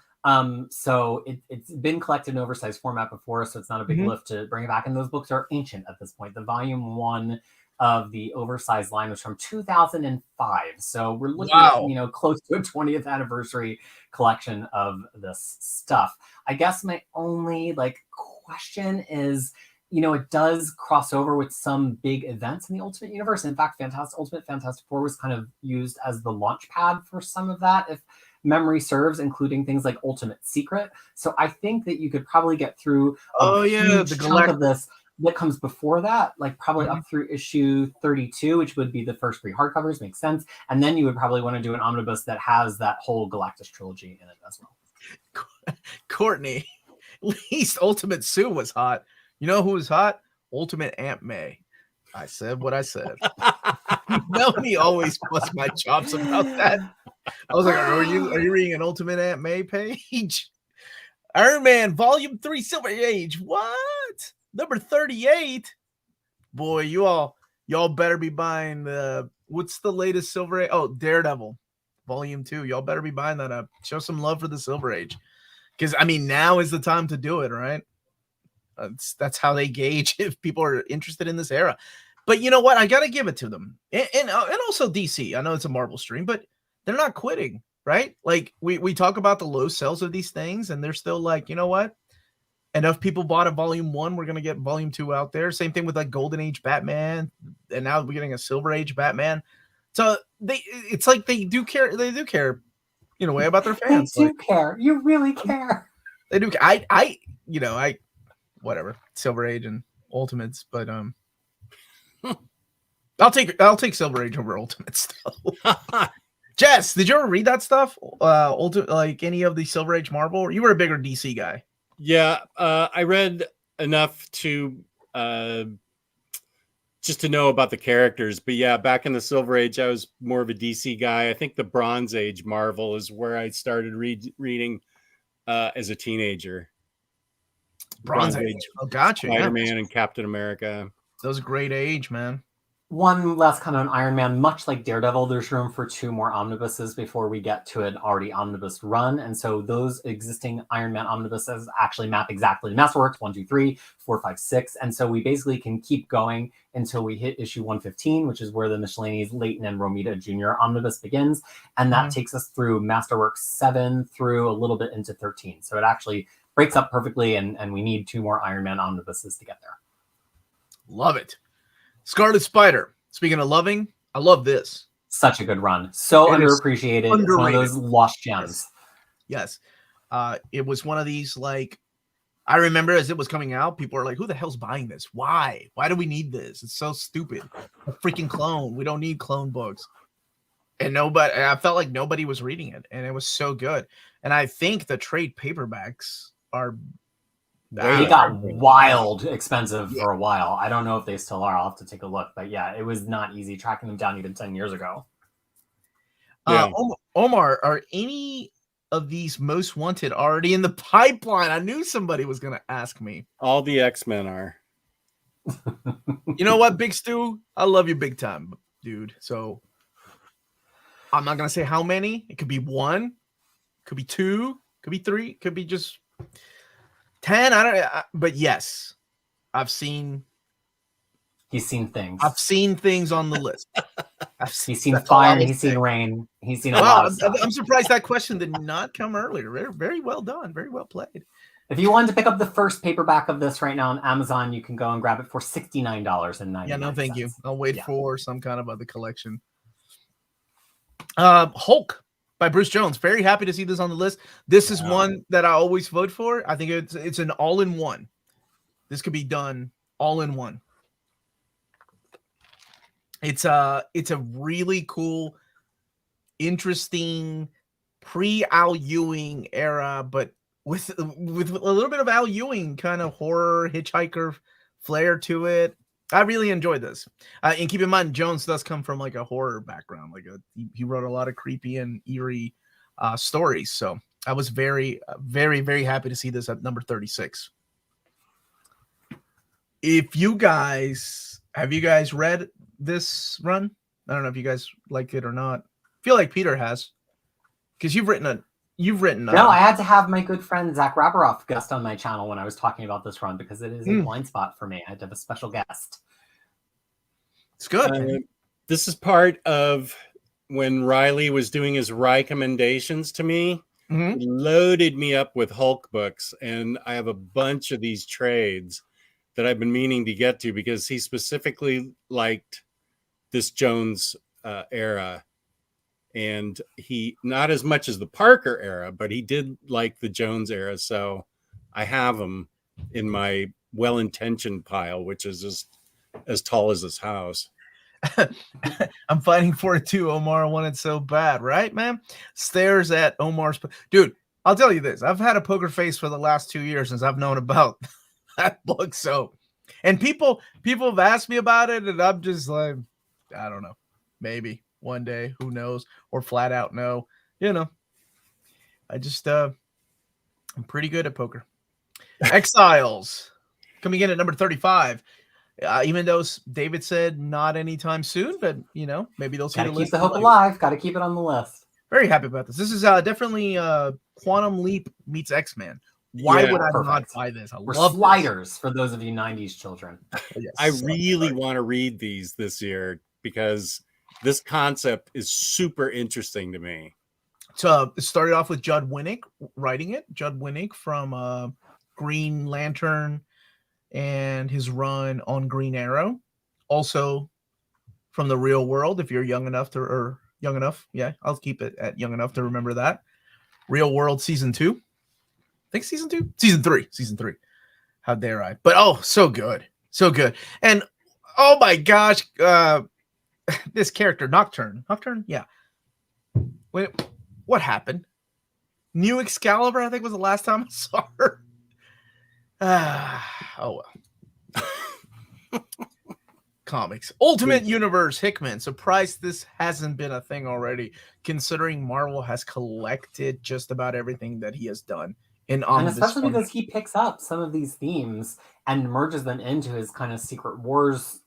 So it's been collected in oversized format before, so it's not a big lift to bring it back. And those books are ancient at this point. The volume 1 of the oversized line was from 2005. So we're looking at, close to a 20th anniversary collection of this stuff. I guess my only question is, it does cross over with some big events in the Ultimate Universe. In fact, Ultimate Fantastic Four was kind of used as the launch pad for some of that, if memory serves, including things like Ultimate Secret. So I think that you could probably get through the chunk of this that comes before that, probably up through issue 32, which would be the first 3 hardcovers. Makes sense. And then you would probably want to do an omnibus that has that whole Galactus trilogy in it as well. Courtney, at least Ultimate Sue was hot. You know who was hot? Ultimate Aunt May. I said what I said. Melanie always busts my chops about that. I was like, are you reading an Ultimate Aunt May page? Iron Man Volume 3 Silver Age. What? Number 38. Boy, y'all better be buying what's the latest Silver Age? Oh, Daredevil Volume 2. Y'all better be buying that up. Show some love for the Silver Age. Because now is the time to do it, right? That's how they gauge if people are interested in this era. But you know what? I got to give it to them. And also DC. I know it's a Marvel stream, but they're not quitting, right? We talk about the low sales of these things, and they're still like, you know what? Enough people bought a volume 1. We're going to get volume 2 out there. Same thing with Golden Age Batman. And now we're getting a Silver Age Batman. So it's like they do care. They do care in a way about their fans. They do care. You really care. They do. Whatever, Silver Age and Ultimates, but I'll take Silver Age over Ultimates though. Jess, did you ever read that stuff? Any of the Silver Age Marvel? You were a bigger DC guy. Yeah, I read enough to just to know about the characters. But yeah, back in the Silver Age, I was more of a DC guy. I think the Bronze Age Marvel is where I started reading as a teenager. Bronze Age. Oh, gotcha. Spider-Man and Captain America. That was a great age, man. One last comment on Iron Man. Much like Daredevil, there's room for 2 more omnibuses before we get to an already omnibus run. And so those existing Iron Man omnibuses actually map exactly to Masterworks 1, 2, 3, 4, 5, 6. And so we basically can keep going until we hit issue 115, which is where the Micheline's Leighton and Romita Jr. omnibus begins. And that takes us through Masterworks 7 through a little bit into 13. So it actually breaks up perfectly, and we need 2 more Iron Man omnibuses to get there. Love it. Scarlet Spider. Speaking of loving, I love this. Such a good run. So underappreciated. Underrated. It's one of those lost gems. Yes. It was one of these, I remember as it was coming out, people were like, who the hell's buying this? Why? Why do we need this? It's so stupid. A freaking clone. We don't need clone books. And I felt like nobody was reading it, and it was so good. And I think the trade paperbacks are they got wild expensive for a while. I don't know if they still are. I'll have to take a look. But yeah, it was not easy tracking them down even 10 years ago. Yeah. Omar, are any of these most wanted already in the pipeline? I knew somebody was going to ask me. All the X-Men are. You know what, Big Stu? I love you big time, dude. So I'm not going to say how many. It could be 1, could be 2, could be 3, could be just 10. But yes, He's seen things. I've seen things on the list. He's seen fire. He's seen rain. He's seen a lot of stuff. I'm surprised that question did not come earlier. Very, very well done. Very well played. If you wanted to pick up the first paperback of this right now on Amazon, you can go and grab it for $69.99. Yeah, no, thank you. I'll wait for some kind of other collection. Hulk by Bruce Jones. Very happy to see this on the list. This is one that I always vote for. I think it's an all-in-one. This could be done all in one. It's a really cool, interesting pre-Al Ewing era, but with a little bit of Al Ewing kind of horror hitchhiker flair to it. I really enjoyed this. And keep in mind, Jones does come from like a horror background. Like he wrote a lot of creepy and eerie stories. So I was very, very, very happy to see this at number 36. Have you guys read this run? I don't know if you guys like it or not. I feel like Peter has, because you've written. No, I had to have my good friend Zach Raberoff guest on my channel when I was talking about this run because it is a blind spot for me. I had to have a special guest. It's good. This is part of when Riley was doing his recommendations to me. Mm-hmm. He loaded me up with Hulk books, and I have a bunch of these trades that I've been meaning to get to because he specifically liked this Jones era. And he, not as much as the Parker era, but he did like the Jones era. So I have him in my well-intentioned pile, which is just as tall as this house. I'm fighting for it too. Omar wanted so bad, right, man? Stares at Omar's. Dude, I'll tell you this. I've had a poker face for the last 2 years since I've known about that book. So, and people have asked me about it, and I'm just like, I don't know. Maybe one day, who knows, or flat out no. I just I'm pretty good at poker. Exiles coming in at number 35. Even though David said not anytime soon, but maybe they'll see the list. Keep the hope alive. Got to keep it on the list. Very happy about this. This is definitely Quantum Leap meets X-Men. Why would I not buy this? We're sliders this. For those of you 90s children. Yes, I really want to read these this year because this concept is super interesting to me. So it started off with Judd Winnick writing it. Judd Winnick from Green Lantern and his run on Green Arrow. Also from the Real World, if you're young enough, I'll keep it at young enough to remember that. Real World Season 2. I think Season 2? Season 3. How dare I? But so good. So good. And oh my gosh, this character, Nocturne, yeah. What happened? New Excalibur, I think, was the last time I saw her. Oh well. Comics. Ultimate Universe, Hickman. Surprised this hasn't been a thing already, considering Marvel has collected just about everything that he has done in Omnibus. And especially because he picks up some of these themes and merges them into his kind of Secret Wars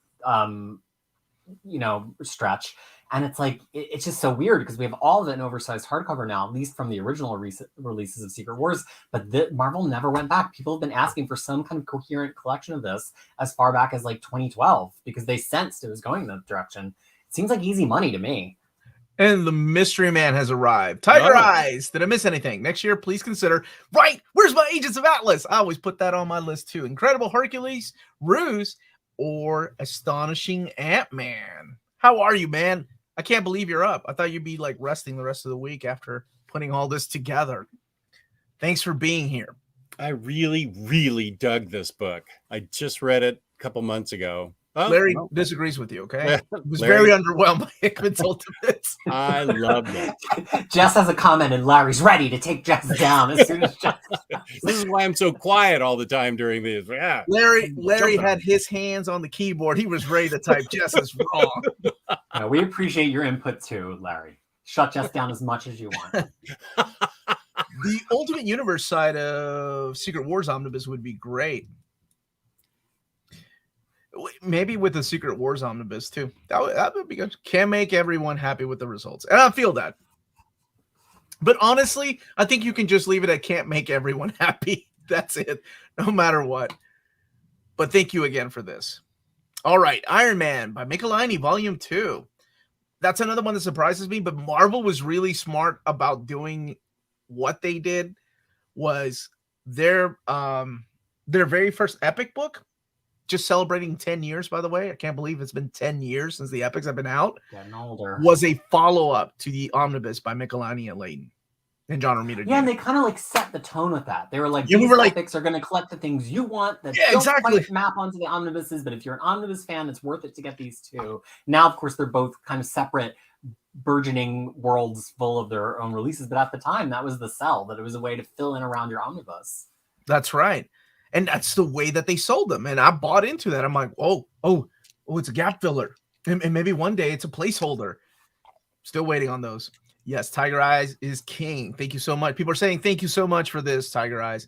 stretch. And it's like, it's just so weird because we have all of it in oversized hardcover now, at least from the original releases of Secret Wars. But Marvel never went back. People have been asking for some kind of coherent collection of this as far back as like 2012 because they sensed it was going in that direction. It seems like easy money to me. And the mystery man has arrived. Tigereyes. Did I miss anything? Next year, please consider. Right. Where's my Agents of Atlas? I always put that on my list too. Incredible Hercules, Ruse, or Astonishing Ant-Man. How are you, man? I can't believe you're up. I thought you'd be like resting the rest of the week after putting all this together. Thanks for being here. I really, really dug this book. I just read it a couple months ago. Larry disagrees with you, okay? He was very underwhelmed by Hickman's Ultimates. I loved it. Jess has a comment, and Larry's ready to take Jess down as soon as Jess. This is why I'm so quiet all the time during these. Yeah. Larry had his hands on the keyboard. He was ready to type Jess is wrong. We appreciate your input too, Larry. Shut Jess down as much as you want. The Ultimate Universe side of Secret Wars Omnibus would be great. Maybe with the Secret Wars Omnibus too. That would be good. Can't make everyone happy with the results. And I feel that. But honestly, I think you can just leave it at can't make everyone happy. That's it. No matter what. But thank you again for this. All right. Iron Man by Micheline, Volume 2. That's another one that surprises me. But Marvel was really smart about doing what they did. Was their very first Epic book. Just celebrating 10 years, by the way. I can't believe it's been 10 years since the Epics have been out. Getting older. Was a follow-up to the Omnibus by Micheline and Layton and John Romita. Yeah, and they kind of like set the tone with that. They were like, these Epics are going to collect the things you want that don't quite map onto the Omnibuses, but if you're an Omnibus fan, it's worth it to get these two. Now, of course, they're both kind of separate burgeoning worlds full of their own releases. But at the time, that was the sell, that it was a way to fill in around your omnibus. That's right. And that's the way that they sold them. And I bought into that. I'm like, oh, it's a gap filler. And maybe one day it's a placeholder. Still waiting on those. Yes, Tigereyes is king. Thank you so much. People are saying thank you so much for this, Tigereyes.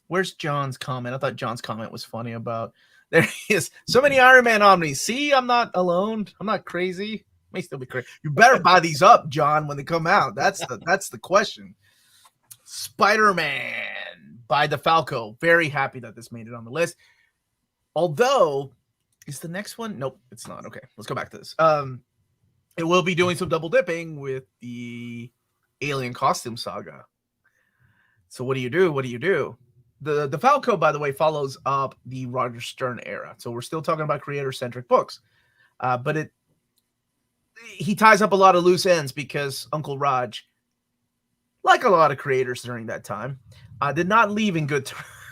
Where's John's comment? I thought John's comment was funny about there he is. So many Iron Man omnis. See, I'm not alone. I'm not crazy. May still be crazy. You better buy these up, John, when they come out. That's the question. Spider-Man by DeFalco. Very happy that this made it on the list. Although, is the next one? Nope, it's not. Okay, let's go back to this. It will be doing some double dipping with the Alien Costume Saga. So what do you do? What do you do? The DeFalco, by the way, follows up the Roger Stern era. So we're still talking about creator-centric books. But he ties up a lot of loose ends because Uncle Raj, like a lot of creators during that time, did not leave in good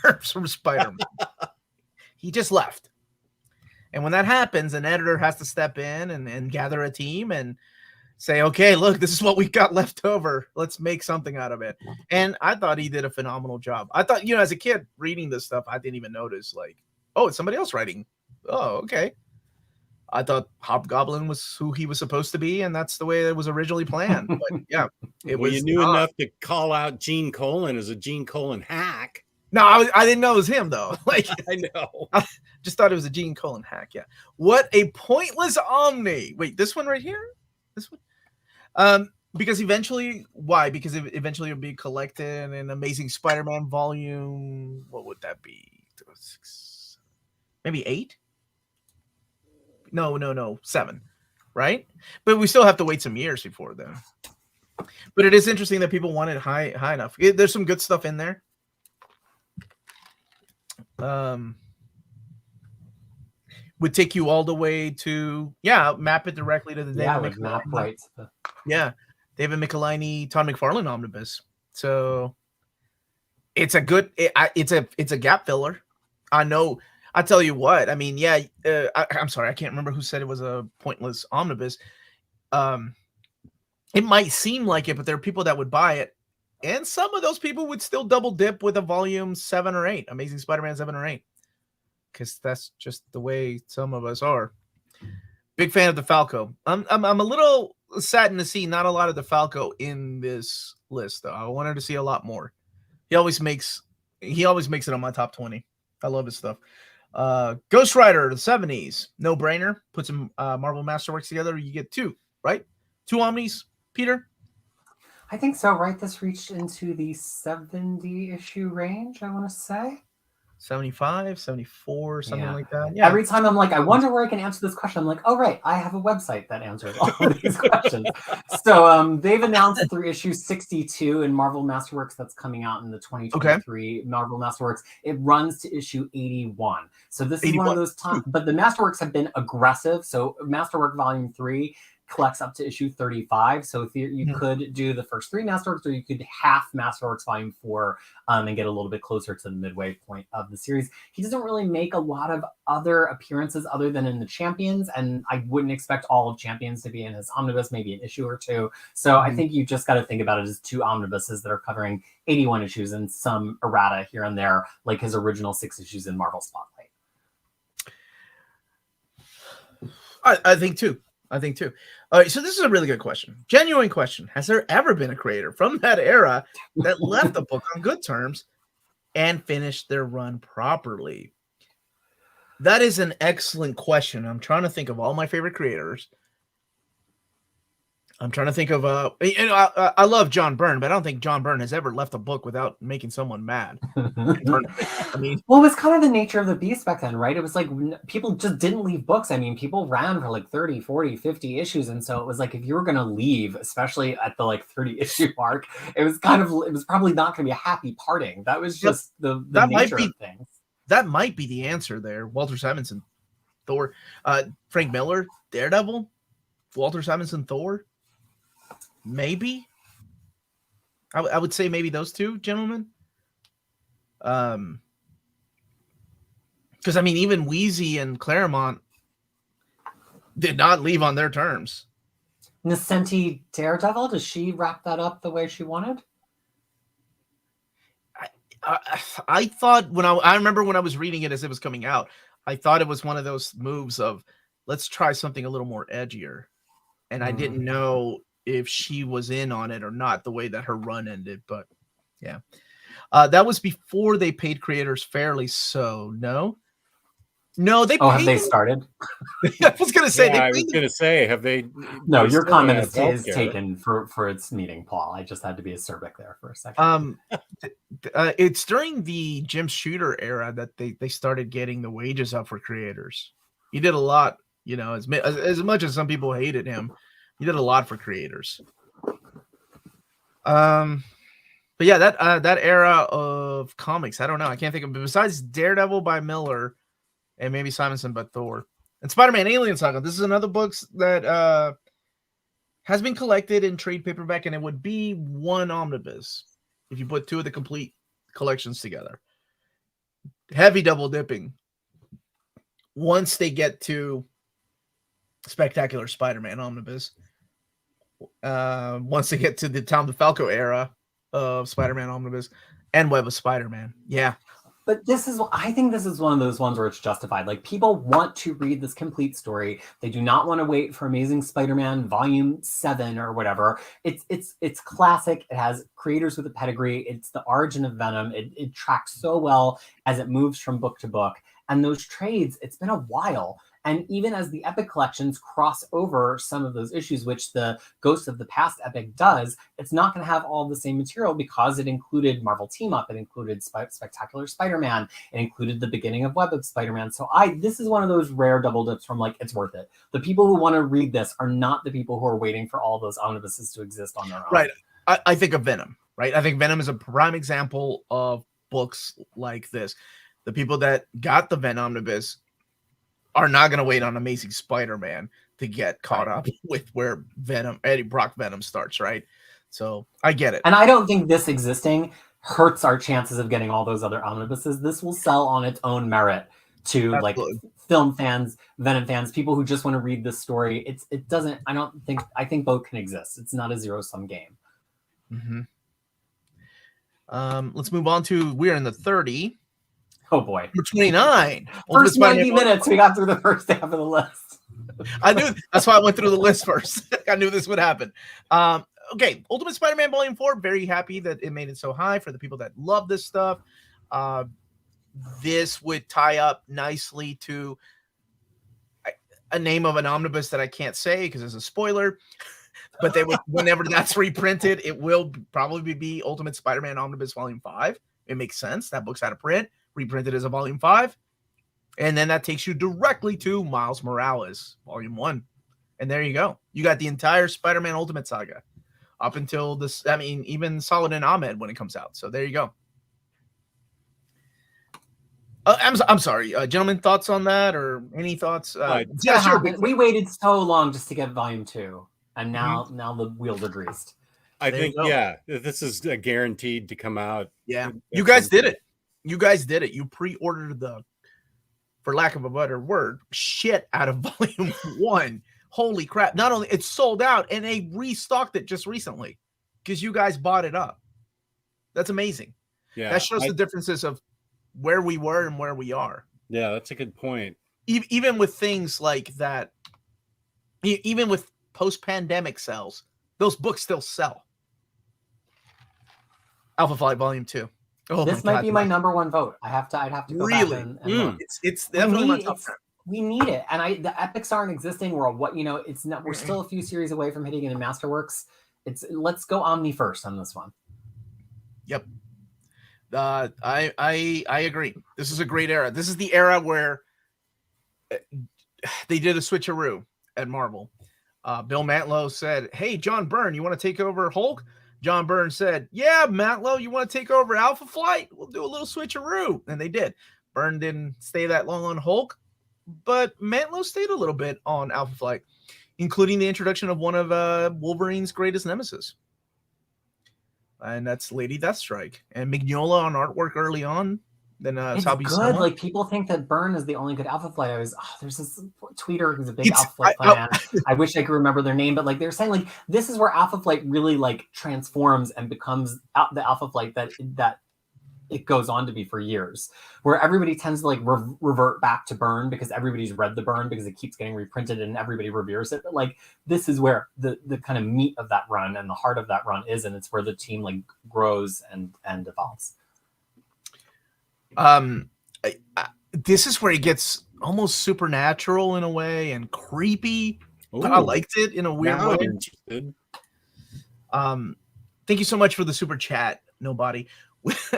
terms from Spider-Man. He just left. And when that happens, an editor has to step in and gather a team and say, okay, look, this is what we got left over. Let's make something out of it. And I thought he did a phenomenal job. I thought, as a kid reading this stuff, I didn't even notice, like, oh, it's somebody else writing. Oh, okay. I thought Hobgoblin was who he was supposed to be, and that's the way it was originally planned. But yeah, you knew enough to call out Gene Colan as a Gene Colan hack. No, I didn't know it was him, though. Like, I know. I just thought it was a Gene Colan hack. Yeah. What a pointless Omni. Wait, this one right here? This one? Because eventually, why? Because eventually it'll be collected in an Amazing Spider-Man volume. What would that be? 6, maybe 8? No, 7. Right? But we still have to wait some years before then. But it is interesting that people want it high enough. There's some good stuff in there. Would take you all the way to map it directly to the David map right. David Micheline, Todd McFarlane omnibus. So it's a good it's a gap filler. I know. I tell you what. I mean, I'm sorry, I can't remember who said it was a pointless omnibus. It might seem like it, but there are people that would buy it. And some of those people would still double dip with a volume 7 or 8, Amazing Spider-Man 7 or 8, because that's just the way some of us are. Big fan of DeFalco. I'm a little saddened to see not a lot of DeFalco in this list, though. I wanted to see a lot more. He always makes it on my top 20. I love his stuff. Ghost Rider, the 70s, no brainer. Put some Marvel Masterworks together, you get 2, right? 2 Omnis, Peter. I think so, right? This reached into the 70 issue range, I want to say. 75, 74, something like that. Yeah. Every time I'm like, I wonder where I can answer this question. I'm like, oh, right, I have a website that answers all of these questions. So they've announced through issue 62 in Marvel Masterworks that's coming out in the 2023 Marvel Masterworks. It runs to issue 81. So this is one of those times. But the Masterworks have been aggressive. So Masterwork Volume 3 collects up to issue 35. So if you could do the first 3 Masterworks, or you could half Masterworks Volume 4 and get a little bit closer to the midway point of the series. He doesn't really make a lot of other appearances other than in the Champions, and I wouldn't expect all of Champions to be in his omnibus, maybe an issue or 2. So I think you just got to think about it as 2 omnibuses that are covering 81 issues and some errata here and there, like his original 6 issues in Marvel Spotlight. I think too. All right, so this is a really good question. Genuine question. Has there ever been a creator from that era that left the book on good terms and finished their run properly? That is an excellent question. I'm trying to think of all my favorite creators. I'm trying to think of I love John Byrne, but I don't think John Byrne has ever left a book without making someone mad. I mean, well, it was kind of the nature of the beast back then, right? It was like people just didn't leave books. I mean, people ran for like 30, 40, 50 issues. And so it was like, if you were going to leave, especially at the like 30 issue mark, it was probably not going to be a happy parting. That was just the nature of things. That might be the answer there. Walter Simonson, Thor, Frank Miller, Daredevil, Walter Simonson, Thor. Maybe I would say maybe those 2 gentlemen. Because I mean, even Wheezy and Claremont did not leave on their terms. Nocenti Daredevil, does she wrap that up the way she wanted? I thought I remember when I was reading it as it was coming out, I thought it was one of those moves of let's try something a little more edgier. And I didn't know if she was in on it or not, the way that her run ended. But yeah, that was before they paid creators fairly. So no, they. Oh, have they started? I was gonna say. Yeah, I was gonna say, have they? No, your comment is taken for its meaning, Paul. I just had to be acerbic there for a second. It's during the Jim Shooter era that they started getting the wages up for creators. He did a lot, you know, as much as some people hated him, he did a lot for creators. But yeah, that era of comics, I don't know, I can't think of, besides Daredevil by Miller and maybe Simonson, but Thor and Spider-Man Alien Saga. This is another book that has been collected in trade paperback, and it would be one omnibus if you put two of the complete collections together. Heavy double dipping. Once they get to Spectacular Spider-Man Omnibus, once they get to the Tom DeFalco era of Spider-Man Omnibus and Web of Spider-Man. Yeah. But I think this is one of those ones where it's justified. Like, people want to read this complete story. They do not want to wait for Amazing Spider-Man Volume 7 or whatever. It's classic. It has creators with a pedigree. It's the origin of Venom. It tracks so well as it moves from book to book. And those trades, it's been a while. And even as the Epic collections cross over some of those issues, which the Ghost of the Past Epic does, it's not going to have all the same material because it included Marvel Team Up, it included Spectacular Spider-Man, it included the beginning of Web of Spider-Man. So this is one of those rare double dips from like, it's worth it. The people who want to read this are not the people who are waiting for all those omnibuses to exist on their own. Right. I think of Venom, right? I think Venom is a prime example of books like this. The people that got the Venom omnibus are not going to wait on Amazing Spider-Man to get caught up with where Eddie Brock Venom starts, right? So I get it. And I don't think this existing hurts our chances of getting all those other omnibuses. This will sell on its own merit to Absolutely. Like film fans, Venom fans, people who just want to read this story. I think both can exist. It's not a zero-sum game. Mm-hmm. Let's move on to, we're in the 30. Oh boy. Number 29. First 90 minutes, we got through the first half of the list. I knew, that's why I went through the list first. I knew this would happen. Okay, Ultimate Spider-Man Volume 4. Very happy that it made it so high for the people that love this stuff. This would tie up nicely to a name of an omnibus that I can't say because it's a spoiler. But they would, whenever that's reprinted, it will probably be Ultimate Spider-Man Omnibus Volume 5. It makes sense. That book's out of print, reprinted as a Volume 5. And then that takes you directly to Miles Morales, Volume 1. And there you go. You got the entire Spider-Man Ultimate Saga up until this. I mean, even Solid and Ahmed when it comes out. So there you go. I'm sorry, gentlemen, thoughts on that or any thoughts? Yeah, sure. We waited so long just to get Volume 2. And now the wheels are greased. I think, yeah, this is guaranteed to come out. Yeah, you guys did it. You guys did it. You pre-ordered the, for lack of a better word, shit out of Volume 1. Holy crap. Not only it's sold out, and they restocked it just recently because you guys bought it up. That's amazing. Yeah, that shows the differences of where we were and where we are. Yeah, that's a good point. Even with things like that, even with post-pandemic sales, those books still sell. Alpha Flight Volume 2. Oh, this might be my number one vote. I'd have to go back and look. It's definitely my top 10. We need it, and the epics aren't existing. It's not. We're still a few series away from hitting it in Masterworks. Let's go Omni first on this one. Yep. I agree. This is a great era. This is the era where they did a switcheroo at Marvel. Bill Mantlo said, "Hey, John Byrne, you want to take over Hulk?" John Byrne said, "Yeah, Mantlo, you want to take over Alpha Flight? We'll do a little switcheroo." And they did. Byrne didn't stay that long on Hulk, but Mantlo stayed a little bit on Alpha Flight, including the introduction of one of Wolverine's greatest nemesis. And that's Lady Deathstrike. And Mignola on artwork early on. than It's Sabi good. Sama. Like, people think that Byrne is the only good Alpha Flight. There's this tweeter who's a big It's- Alpha Flight fan. I wish I could remember their name, but like they're saying, like this is where Alpha Flight really like transforms and becomes the Alpha Flight that it goes on to be for years, where everybody tends to like revert back to Byrne because everybody's read the Byrne because it keeps getting reprinted and everybody reveres it. But like this is where the kind of meat of that run and the heart of that run is, and it's where the team like grows and evolves. This is where it gets almost supernatural in a way and creepy. Ooh, but I liked it in a weird now way. I'm interested. Thank you so much for the super chat. Nobody.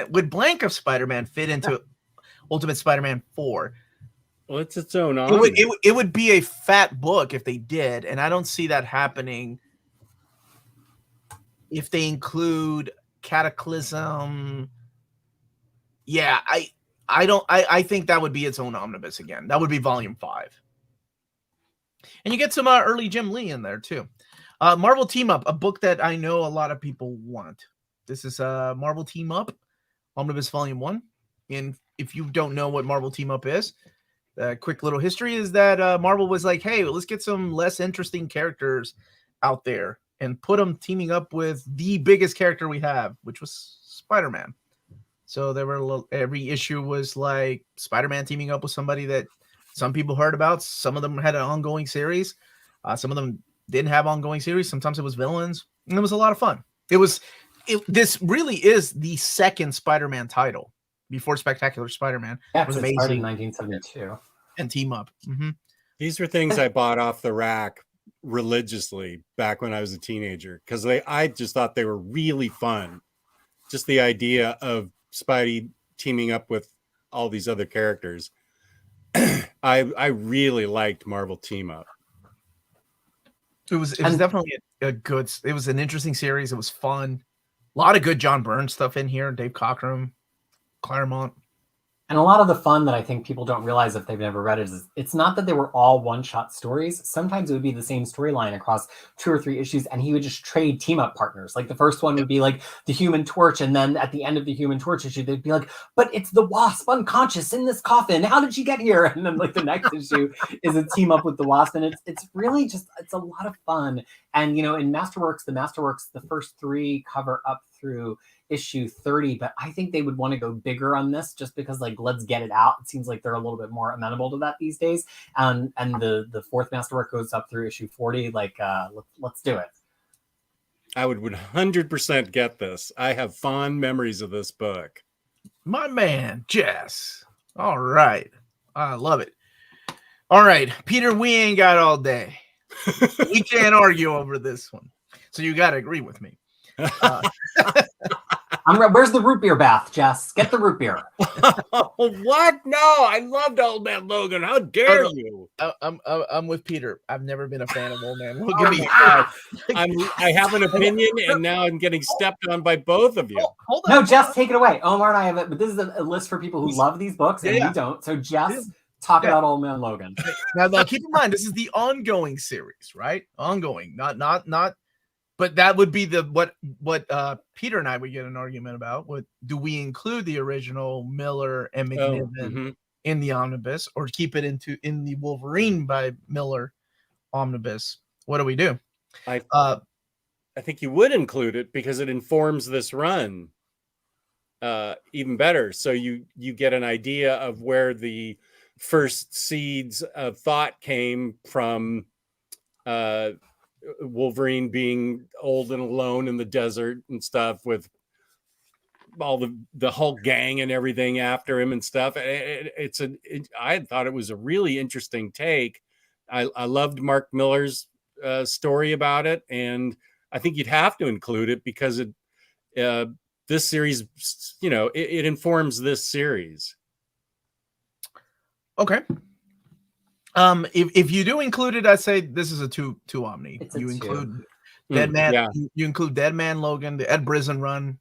Would Blank of Spider-Man fit into Ultimate Spider-Man 4? Well, it's its own. It would be a fat book if they did, and I don't see that happening if they include Cataclysm. Yeah, I think that would be its own omnibus again. That would be volume 5. And you get some early Jim Lee in there too. Marvel Team Up, a book that I know a lot of people want. This is Marvel Team Up, Omnibus Volume 1. And if you don't know what Marvel Team Up is, the quick little history is that Marvel was like, hey, let's get some less interesting characters out there and put them teaming up with the biggest character we have, which was Spider-Man. So there were every issue was like Spider-Man teaming up with somebody that some people heard about. Some of them had an ongoing series. Some of them didn't have ongoing series. Sometimes it was villains, and it was a lot of fun. This really is the second Spider-Man title before Spectacular Spider-Man. Yeah, It was it amazing. started in 1972. And Team Up. Mm-hmm. These were things I bought off the rack religiously back when I was a teenager because I just thought they were really fun. Just the idea of Spidey teaming up with all these other characters. I really liked Marvel Team Up. It was definitely a good. It was an interesting series. It was fun. A lot of good John Byrne stuff in here. Dave Cockrum, Claremont. And a lot of the fun that I think people don't realize if they've never read it is it's not that they were all one-shot stories. Sometimes it would be the same storyline across 2 or 3 issues, and he would just trade team-up partners. Like the first one would be like the Human Torch, and then at the end of the Human Torch issue, they'd be like, but it's the Wasp unconscious in this coffin. How did she get here? And then like the next issue is a team up with the Wasp, and it's really just, it's a lot of fun. And, you know, in Masterworks, the first 3 cover up through issue 30, but I think they would want to go bigger on this just because, like, let's get it out. It seems like they're a little bit more amenable to that these days. And the 4th Masterwork goes up through issue 40. Like, let's do it. I would 100% get this. I have fond memories of this book. My man, Jess. All right. I love it. All right, Peter, we ain't got all day. We can't argue over this one. So you got to agree with me. Where's the root beer bath, Jess? Get the root beer. What? No, I loved Old Man Logan. How dare you? I'm with Peter. I've never been a fan of Old Man Logan. I have an opinion, and now I'm getting stepped on by both of you. Hold on. No, Jess, take it away. Omar and I have it, but this is a list for people who love these books, and we don't. So, Jess, talk about Old Man Logan. Now, keep in mind, this is the ongoing series, right? Ongoing, not. But that would be what Peter and I would get an argument about. What do we include the original Miller and McNiven in the omnibus, or keep it in the Wolverine by Miller omnibus? What do we do? I think you would include it because it informs this run even better. So you get an idea of where the first seeds of thought came from. Wolverine being old and alone in the desert and stuff with all the whole gang and everything after him and stuff. I thought it was a really interesting take. I loved Mark Miller's story about it, and I think you'd have to include it because this series, it informs this series. Okay. If you do include it, I say this is a two Omni. You include Dead Man. You include Dead Man Logan, the Ed Brisson run.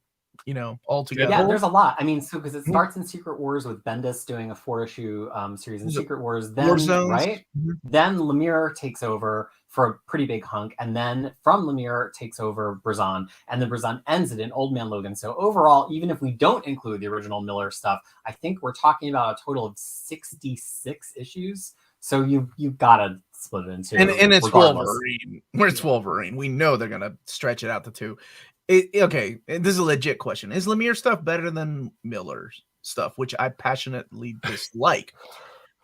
All together. Yeah, there's a lot. I mean, so because it starts in Secret Wars with Bendis doing a 4-issue series in Secret Wars, then right, then Lemire takes over, for a pretty big hunk, and then from Lemire takes over Brazan, and then Brazan ends it in Old Man Logan. So overall, even if we don't include the original Miller stuff, I think we're talking about a total of 66 issues. So you gotta split it into, and it's Wolverine. Where it's Wolverine, we know they're gonna stretch it out to 2. Okay, this is a legit question: is Lemire stuff better than Miller's stuff, which I passionately dislike?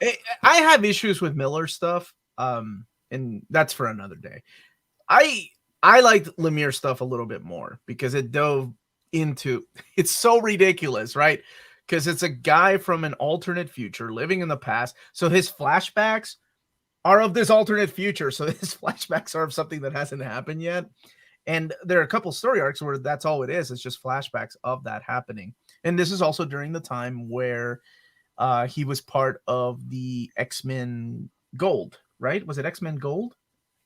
I have issues with Miller stuff, and that's for another day. I liked Lemire stuff a little bit more because it dove into, it's so ridiculous, right? Because it's a guy from an alternate future living in the past. So his flashbacks are of this alternate future. So his flashbacks are of something that hasn't happened yet. And there are a couple story arcs where that's all it is. It's just flashbacks of that happening. And this is also during the time where he was part of the X-Men Gold, right? Was it X-Men Gold?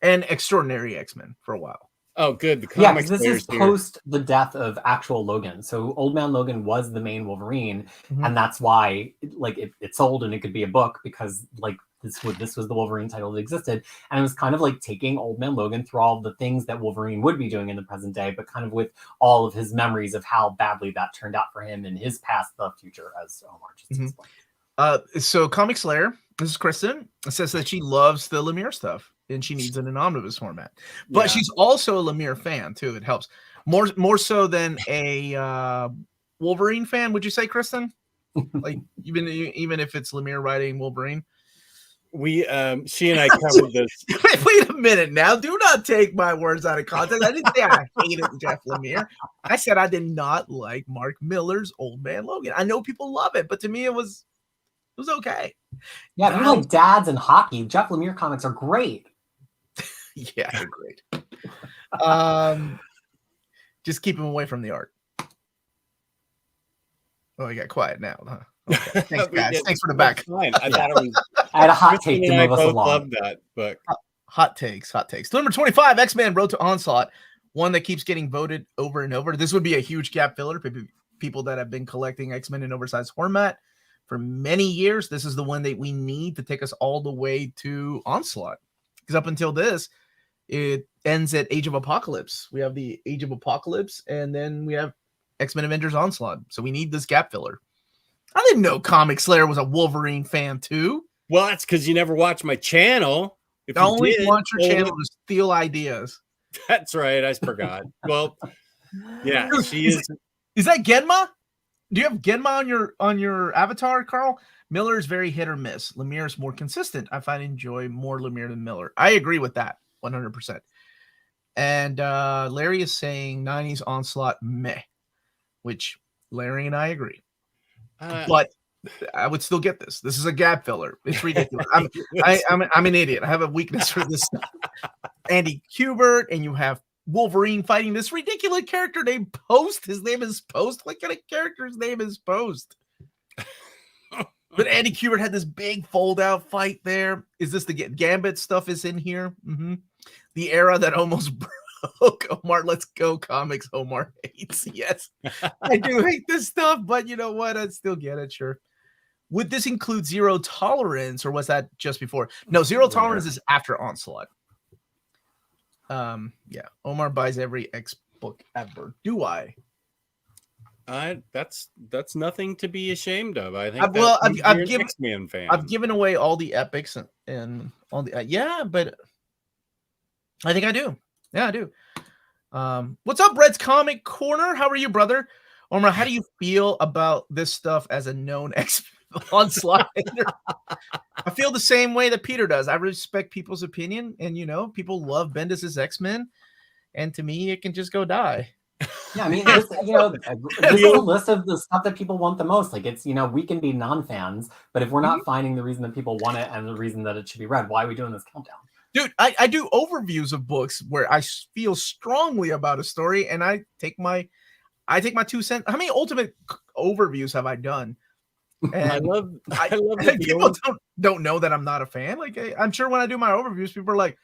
And Extraordinary X-Men for a while. Oh, good. The yeah, because this is post the death of actual Logan. So Old Man Logan was the main Wolverine, and that's why like it sold and it could be a book because like this was the Wolverine title that existed, and it was kind of like taking Old Man Logan through all the things that Wolverine would be doing in the present day, but kind of with all of his memories of how badly that turned out for him in his past, the future, as Omar just explained. So Comic Slayer, this is Kristen, says that she loves the Lemire stuff and she needs it in omnibus format. But she's also a Lemire fan too. It helps more so than a Wolverine fan. Would you say, Kristen? Like even if it's Lemire writing Wolverine, she and I covered this. Wait a minute now. Do not take my words out of context. I didn't say I hated Jeff Lemire. I said I did not like Mark Miller's Old Man Logan. I know people love it, but to me it was okay. Yeah, if you like dads and hockey, Jeff Lemire comics are great. Yeah, they're great. Just keep him away from the art. Oh, he got quiet now, huh? Okay. Thanks, guys. Thanks for the back. Fine. I thought it was. I had a hot take to move us along. Love that book. Hot takes. Number 25, X-Men Road to Onslaught. One that keeps getting voted over and over. This would be a huge gap filler. People that have been collecting X-Men in oversized format for many years. This is the one that we need to take us all the way to Onslaught. Because up until this, it ends at Age of Apocalypse. We have the Age of Apocalypse, and then we have X-Men Avengers Onslaught. So we need this gap filler. I didn't know Comic Slayer was a Wolverine fan too. Well, that's because you never watched my channel. If I only watch your channel to steal ideas. That's right. I forgot. Well, yeah, she is. Is that Genma? Do you have Genma on your avatar, Carl? Miller is very hit or miss. Lemire is more consistent. I enjoy more Lemire than Miller. I agree with that 100%. And Larry is saying 90s Onslaught meh, which Larry and I agree. But I would still get this. This is a gap filler. It's ridiculous. I'm an idiot. I have a weakness for this stuff. Andy Kubert, and you have Wolverine fighting this ridiculous character named Post. His name is Post. What kind of character's name is Post? But Andy Kubert had this big fold-out fight there. Is this the Gambit stuff is in here? The era that almost broke. Omar, let's go comics. Omar hates. Yes, I do hate this stuff, but you know what? I'd still get it, sure. Would this include Zero Tolerance, or was that just before? No, Zero Tolerance is after Onslaught. Yeah, Omar buys every X book ever. Do I? That's nothing to be ashamed of. I think. I've given X-Men fan. I've given away all the epics and all the yeah, but I think I do. Yeah, I do. What's up, Red's Comic Corner? How are you, brother? Omar, how do you feel about this stuff as a known Onslaught? I feel the same way that Peter does. I respect people's opinion, and people love Bendis's X-Men, and to me, it can just go die. Yeah, I mean, this is a list of the stuff that people want the most. Like, it's, we can be non-fans, but if we're not finding the reason that people want it and the reason that it should be read, why are we doing this countdown? Dude, I do overviews of books where I feel strongly about a story, and I take my 2 cents. How many ultimate overviews have I done? And I love that people don't know that I'm not a fan. Like, I'm sure when I do my overviews, people are like,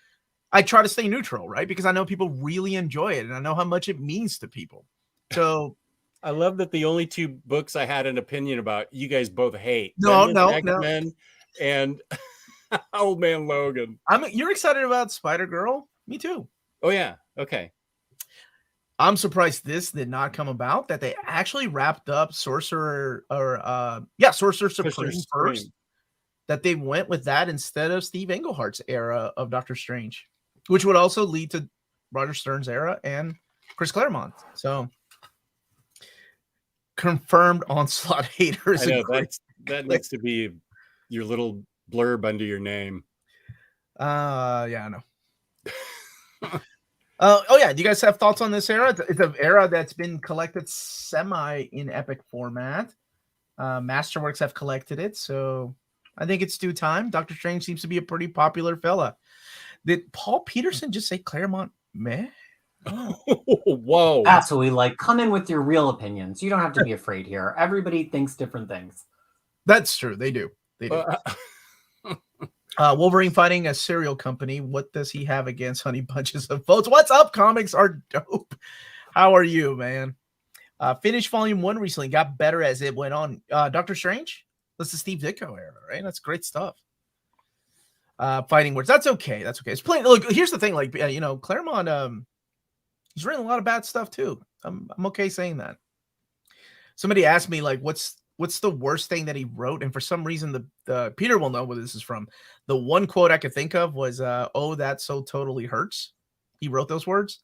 I try to stay neutral, right? Because I know people really enjoy it, and I know how much it means to people. So I love that the only 2 books I had an opinion about, you guys both hate. No. And Old Man Logan. You're excited about Spider-Girl? Me too. Oh yeah. Okay. I'm surprised this did not come about, that they actually wrapped up Sorcerer Supreme first. That they went with that instead of Steve Englehart's era of Doctor Strange, which would also lead to Roger Stern's era and Chris Claremont. So confirmed Onslaught haters. I know, that needs to be your little blurb under your name. Yeah, I know. Oh yeah, do you guys have thoughts on this era? It's an era that's been collected semi in epic format. Masterworks have collected it, so I think it's due time. Doctor Strange seems to be a pretty popular fella. Did Paul Peterson just say Claremont meh? Oh. Whoa. That's what we like. Come in with your real opinions. You don't have to be afraid here. Everybody thinks different things. That's true. They do. They do. Wolverine fighting a cereal company. What does he have against Honey Bunches of Votes? What's up? Comics are dope. How are you, man? Finished Volume 1 recently. Got better as it went on. Doctor Strange? That's the Steve Ditko era, right? That's great stuff. Fighting words. That's okay. That's okay. It's playing. Look, here's the thing. Like, Claremont, he's written a lot of bad stuff too. I'm okay saying that. Somebody asked me, like, what's the worst thing that he wrote? And for some reason, the Peter will know where this is from. The one quote I could think of was, "Oh, that so totally hurts." He wrote those words.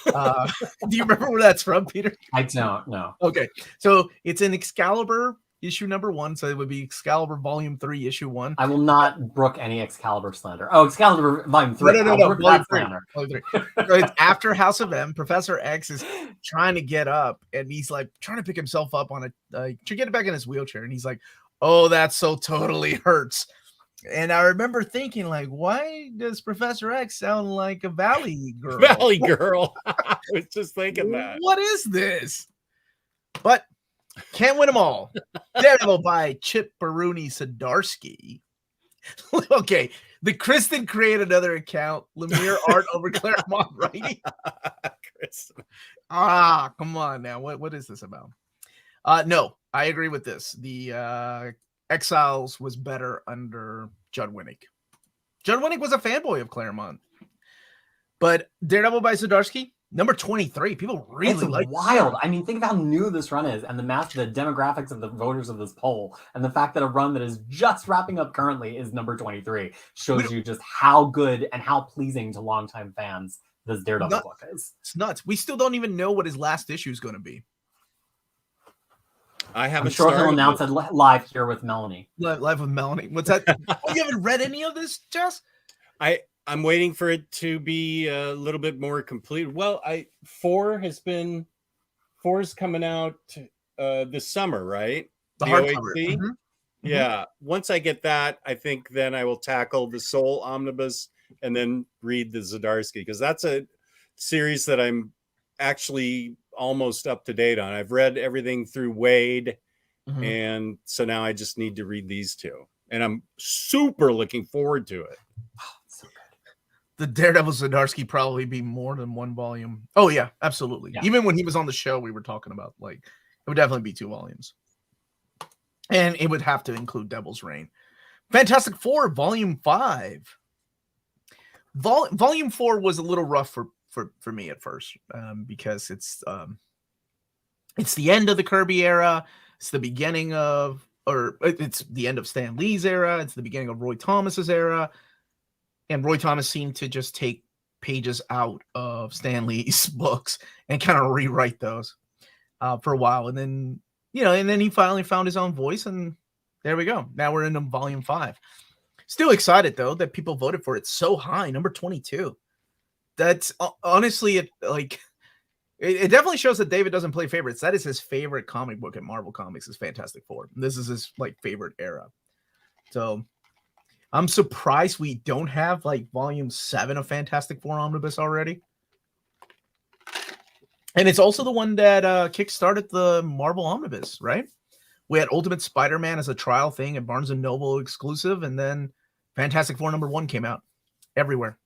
Do you remember where that's from, Peter? I don't know. Okay, so it's in Excalibur issue number 1, so it would be Excalibur Volume 3, issue 1. I will not brook any Excalibur slander. Oh, Excalibur Volume 3. No. Volume 3. So it's after House of M. Professor X is trying to get up, and he's like trying to pick himself up on to get back in his wheelchair, and he's like, "Oh, that so totally hurts." And I remember thinking, like, why does Professor X sound like a Valley girl? Valley girl. I was just thinking that. What is this? But can't win them all. Daredevil by Chip Baruni Zdarsky. Okay, the Kristen created another account. Lemire art over Claremont writing. Kristen. Come on now. What is this about? No, I agree with this. The Exiles was better under Judd Winnick. Judd Winnick was a fanboy of Claremont. But Daredevil by Zdarsky, number 23. People really like wild. I mean, think of how new this run is and the demographics of the voters of this poll, and the fact that a run that is just wrapping up currently is number 23 shows you just how good and how pleasing to longtime fans this Daredevil book is. It's nuts. We still don't even know what his last issue is going to be. I'm sure he'll announce it live here with Melanie. Live with Melanie. What's that? You haven't read any of this, Jess? I'm waiting for it to be a little bit more complete. Well, 4 is coming out this summer, right? The hardcover. Mm-hmm. Yeah. Once I get that, I think then I will tackle the Soul Omnibus and then read the Zdarsky, because that's a series that I'm actually almost up to date on. I've read everything through Wade, and so now I just need to read these two, and I'm super looking forward to it. So good. The Daredevil Zdarsky probably be more than 1 volume. Oh yeah, absolutely. Yeah. Even when he was on the show, we were talking about, like, it would definitely be 2 volumes, and it would have to include Devil's Reign. Fantastic Four Volume 5. Volume 4 was a little rough for me at first, because it's the end of the Kirby era. It's the beginning of, or it's the end of Stan Lee's era. It's the beginning of Roy Thomas's era. And Roy Thomas seemed to just take pages out of Stan Lee's books and kind of rewrite those for a while. And then, and then he finally found his own voice, and there we go. Now we're into Volume 5. Still excited, though, that people voted for it so high, number 22. That's honestly, it definitely shows that David doesn't play favorites. That is his favorite comic book at Marvel Comics, is Fantastic Four. This is his favorite era. So I'm surprised we don't have Volume 7 of Fantastic Four Omnibus already. And it's also the one that kickstarted the Marvel Omnibus, right? We had Ultimate Spider-Man as a trial thing at Barnes & Noble exclusive, and then Fantastic Four number 1 came out everywhere.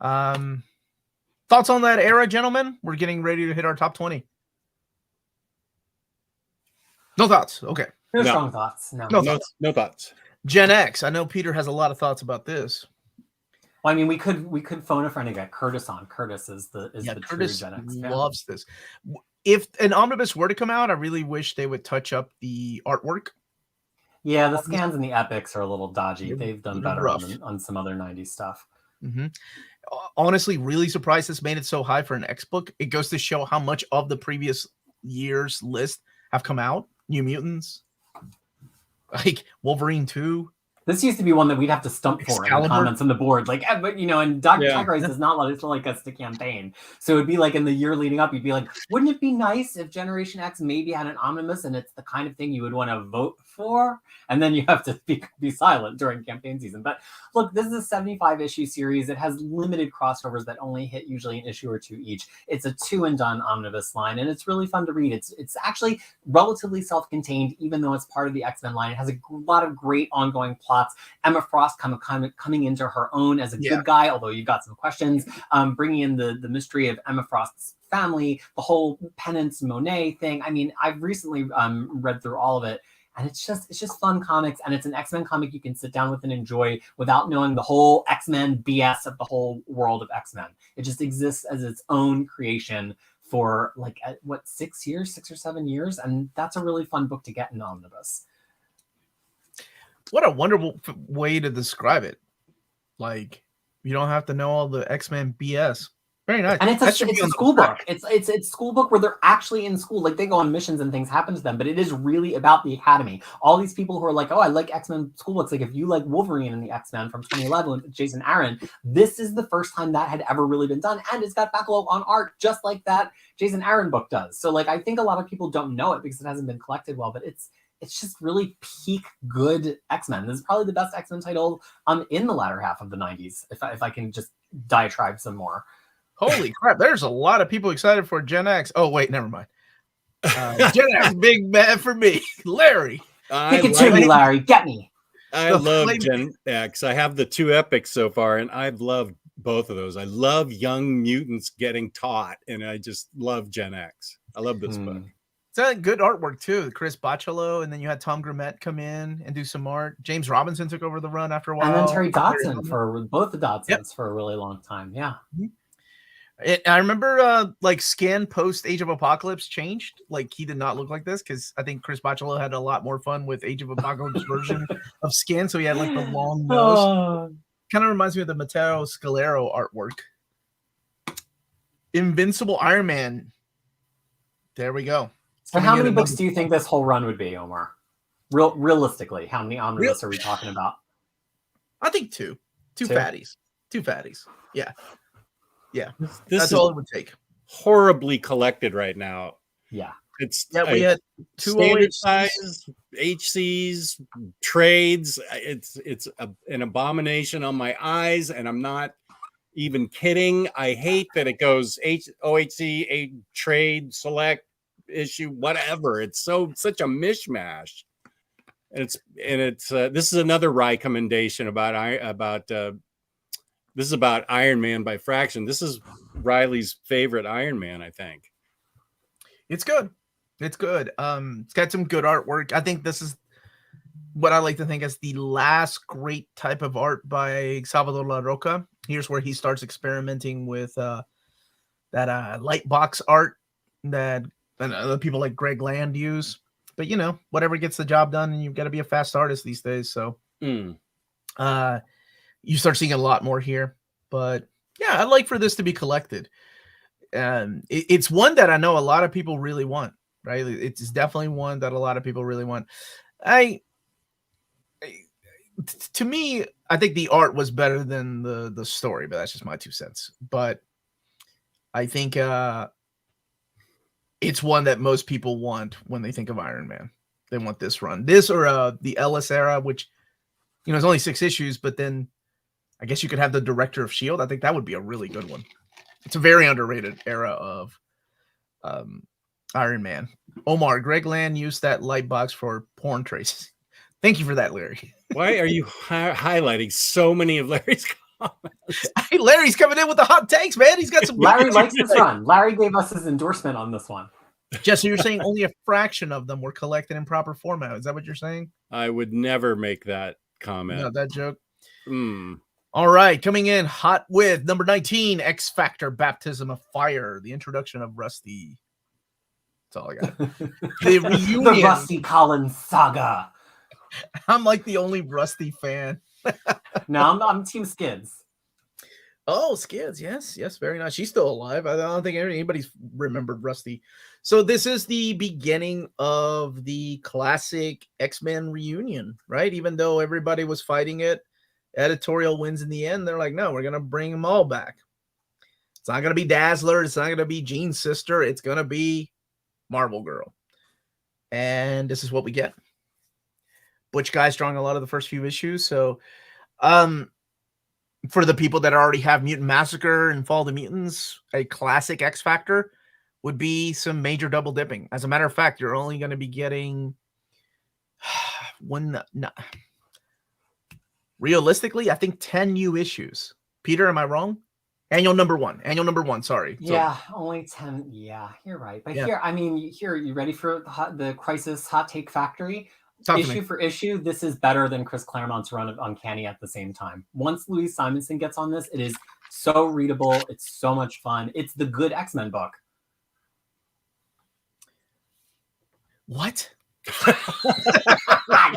Thoughts on that era, gentlemen? We're getting ready to hit our top 20. No thoughts. Okay. No strong thoughts. No thoughts. Gen X. I know Peter has a lot of thoughts about this. Well, I mean, we could phone a friend and get Curtis on. Curtis is the Curtis true Gen X loves this. If an omnibus were to come out, I really wish they would touch up the artwork. Yeah, the scans and the epics are a little dodgy. They've done better on some other 90s stuff. Mm-hmm. Honestly, really surprised this made it so high for an X book. It goes to show how much of the previous year's list have come out. New Mutants, like Wolverine 2. This used to be one that we'd have to stump for in the comments on the board. Like, but you know, and Tigereyes does not like us to campaign. So it'd be like in the year leading up, you'd be like, wouldn't it be nice if Generation X maybe had an omnibus and it's the kind of thing you would want to vote for? And then you have to be silent during campaign season. But look, this is a 75-issue series. It has limited crossovers that only hit usually an issue or two each. It's a 2-and-done omnibus line, and it's really fun to read. It's actually relatively self-contained, even though it's part of the X-Men line. It has a lot of great ongoing plots. Emma Frost coming into her own as a good guy, although you've got some questions. Bringing in the mystery of Emma Frost's family, the whole Penance Monet thing. I mean, I've recently read through all of it. And it's just fun comics, and it's an X-Men comic you can sit down with and enjoy without knowing the whole X-Men BS of the whole world of X-Men. It just exists as its own creation for like 6 or 7 years, and that's a really fun book to get in omnibus. What a wonderful way to describe it. Like, you don't have to know all the X-Men BS. Very nice. And it's a school book. It's school book where they're actually in school. Like, they go on missions and things happen to them, but it is really about the academy. All these people who are like, oh, I like X-Men school books. Like, if you like Wolverine and the X-Men from 2011 with Jason Aaron, this is the first time that had ever really been done. And it's got Bagley on art just like that Jason Aaron book does. So like, I think a lot of people don't know it because it hasn't been collected well, but it's just really peak good X-Men. This is probably the best X-Men title in the latter half of the 90s, if I can just diatribe some more. Holy crap, there's a lot of people excited for Gen X. Oh, wait, never mind. Gen X, big man for me. Larry. Pick it to me, Larry. Get me. I love Gen X. I have the 2 epics so far, and I've loved both of those. I love young mutants getting taught, and I just love Gen X. I love this book. It's a good artwork, too. Chris Bachalo, and then you had Tom Grumet come in and do some art. James Robinson took over the run after a while. And then Terry Dodson for both the Dodsons for a really long time. Yeah. Mm-hmm. I remember like Scan post Age of Apocalypse changed. Like, he did not look like this because I think Chris Bachalo had a lot more fun with Age of Apocalypse version of Scan. So he had like the long nose. Kind of reminds me of the Matteo Scalero artwork. Invincible Iron Man. There we go. So how many books do you think this whole run would be, Omar? Realistically, how many omnibus are we talking about? I think two. Two fatties. Yeah. Yeah, that's all it would take. Horribly collected right now. Yeah, we had 2 standard size HCs trades. It's an abomination on my eyes, and I'm not even kidding. I hate that it goes OHC, a trade, select, issue, whatever. It's such a mishmash. And it's this is another recommendation about this is about Iron Man by Fraction. This is Riley's favorite Iron Man, I think. It's good. It's good. It's got some good artwork. I think this is what I like to think is the last great type of art by Salvador La Roca. Here's where he starts experimenting with that light box art that other people like Greg Land use. But, you know, whatever gets the job done, and you've got to be a fast artist these days. So you start seeing a lot more here. But, yeah, I'd like for this to be collected. It's one that I know a lot of people really want, right? It's definitely one that a lot of people really want. To me, I think the art was better than the story, but that's just my 2 cents. But I think it's one that most people want when they think of Iron Man. They want this run. This or the Ellis era, which, you know, it's only 6 issues, but then I guess you could have the Director of S.H.I.E.L.D. I think that would be a really good one. It's a very underrated era of Iron Man. Omar, Greg Land used that light box for porn traces. Thank you for that, Larry. Why are you highlighting so many of Larry's comments? Hey, Larry's coming in with the hot takes, man. He's got some. Larry likes this run. Larry gave us his endorsement on this one. Jesse, you're saying only a fraction of them were collected in proper format. Is that what you're saying? I would never make that comment. Not that joke. Mm. All right, coming in hot with number 19, X Factor Baptism of Fire, the introduction of Rusty. That's all I got. The reunion. The Rusty Collins saga. I'm like the only Rusty fan. No, I'm Team Skids. Oh, Skids, yes, very nice. She's still alive. I don't think anybody's remembered Rusty. So this is the beginning of the classic X-Men reunion, right? Even though everybody was fighting it, editorial wins in the end. They're like, no, we're gonna bring them all back. It's not gonna be Dazzler. It's not gonna be Jean's sister. It's gonna be Marvel Girl, and this is what we get. Butch Guy's drawing a lot of the first few issues. So, for the people that already have Mutant Massacre and Fall of the Mutants, a classic X Factor would be some major double dipping. As a matter of fact, you're only going to be getting realistically, I think 10 new issues. Peter, am I wrong? Annual number one. Sorry. Yeah, only 10. Yeah, you're right. But here, you ready for the Crisis Hot Take Factory? Issue for issue, this is better than Chris Claremont's run of Uncanny at the same time. Once Louise Simonson gets on this, it is so readable. It's so much fun. It's the good X-Men book. What? I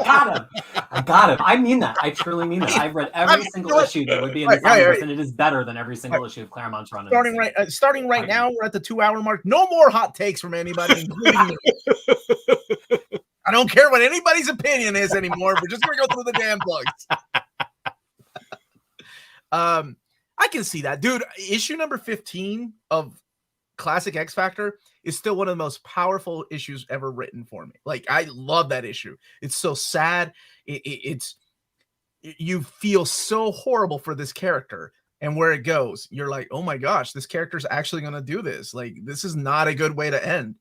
got him. I mean that. I truly mean that. I've read every single issue that would be in this omnibus, and it is better than every single issue of Claremont's run. Starting right now, we're at the 2-hour mark. No more hot takes from anybody, including me. I don't care what anybody's opinion is anymore. We're just going to go through the damn plugs. I can see that. Dude, issue number 15 of Classic X Factor is still one of the most powerful issues ever written for me. Like, I love that issue. It's so sad. You feel so horrible for this character and where it goes. You're like, oh my gosh, this character's actually going to do this. Like, this is not a good way to end.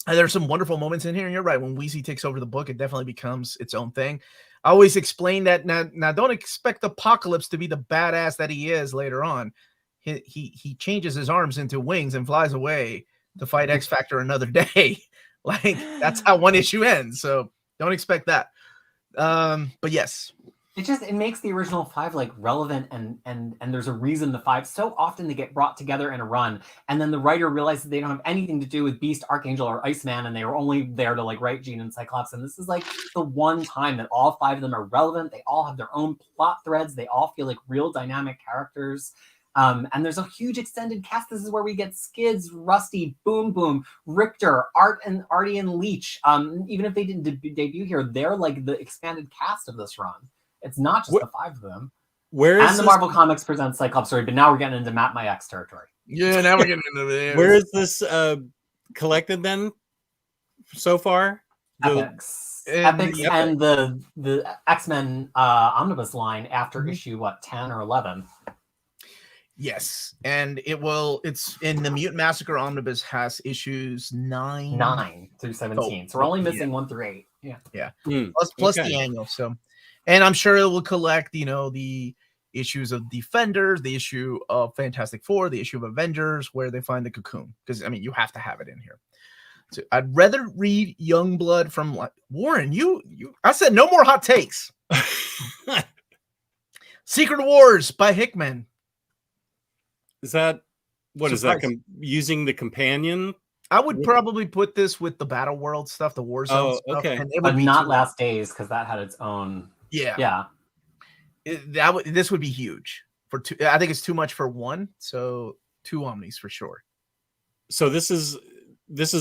And there's some wonderful moments in here, and you're right. When Weezy takes over the book, it definitely becomes its own thing. I always explain that now don't expect Apocalypse to be the badass that he is later on. He changes his arms into wings and flies away to fight X Factor another day. Like, that's how one issue ends. So don't expect that. But yes. It makes the original 5 like relevant and there's a reason the 5 so often they get brought together in a run, and then the writer realizes they don't have anything to do with Beast, Archangel, or Iceman, and they were only there to like write Jean and Cyclops. And this is like the one time that all 5 of them are relevant. They all have their own plot threads. They all feel like real dynamic characters. And there's a huge extended cast. This is where we get Skids, Rusty, Boom Boom, Richter, Artie, and Leech. Even if they didn't debut here, they're like the expanded cast of this run. It's not just the 5 of them. The Marvel Comics presents Cyclops story, but now we're getting into Matt My X territory. Yeah, now we're getting into there. Where is this collected then so far? Epics and the X-Men Omnibus line after issue 10 or 11. Yes, and it's in the Mutant Massacre Omnibus has issues 9 through 17. So we're only missing 1 through 8. Yeah. Plus the annual. So, and I'm sure it will collect, the issues of Defenders, the issue of Fantastic Four, the issue of Avengers, where they find the cocoon. Because you have to have it in here. So I'd rather read Youngblood from Warren. I said no more hot takes. Secret Wars by Hickman. Is that using the companion? I would probably put this with the Battle World stuff, the Warzone stuff. Okay. And it but would not Last Days, because that had its own. Yeah. This would be huge for 2. I think it's too much for 1, so 2 Omnis for sure. So this is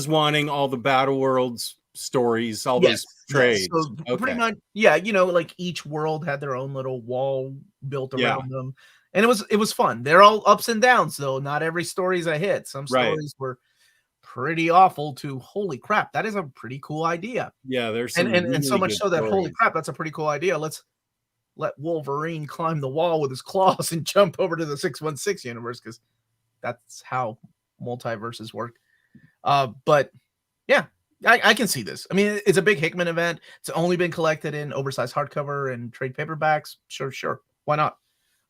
wanting all the Battle Worlds stories, all those trades. So pretty much, like each world had their own little wall built around them. And it was fun. They're all ups and downs, though. Not every story's a hit. Some stories were pretty awful to holy crap. That is a pretty cool idea. Yeah, there's and really so much so that stories. Holy crap, that's a pretty cool idea. Let's let Wolverine climb the wall with his claws and jump over to the 616 universe, because that's how multiverses work. But yeah, I can see this. It's a big Hickman event. It's only been collected in oversized hardcover and trade paperbacks. Sure. Why not?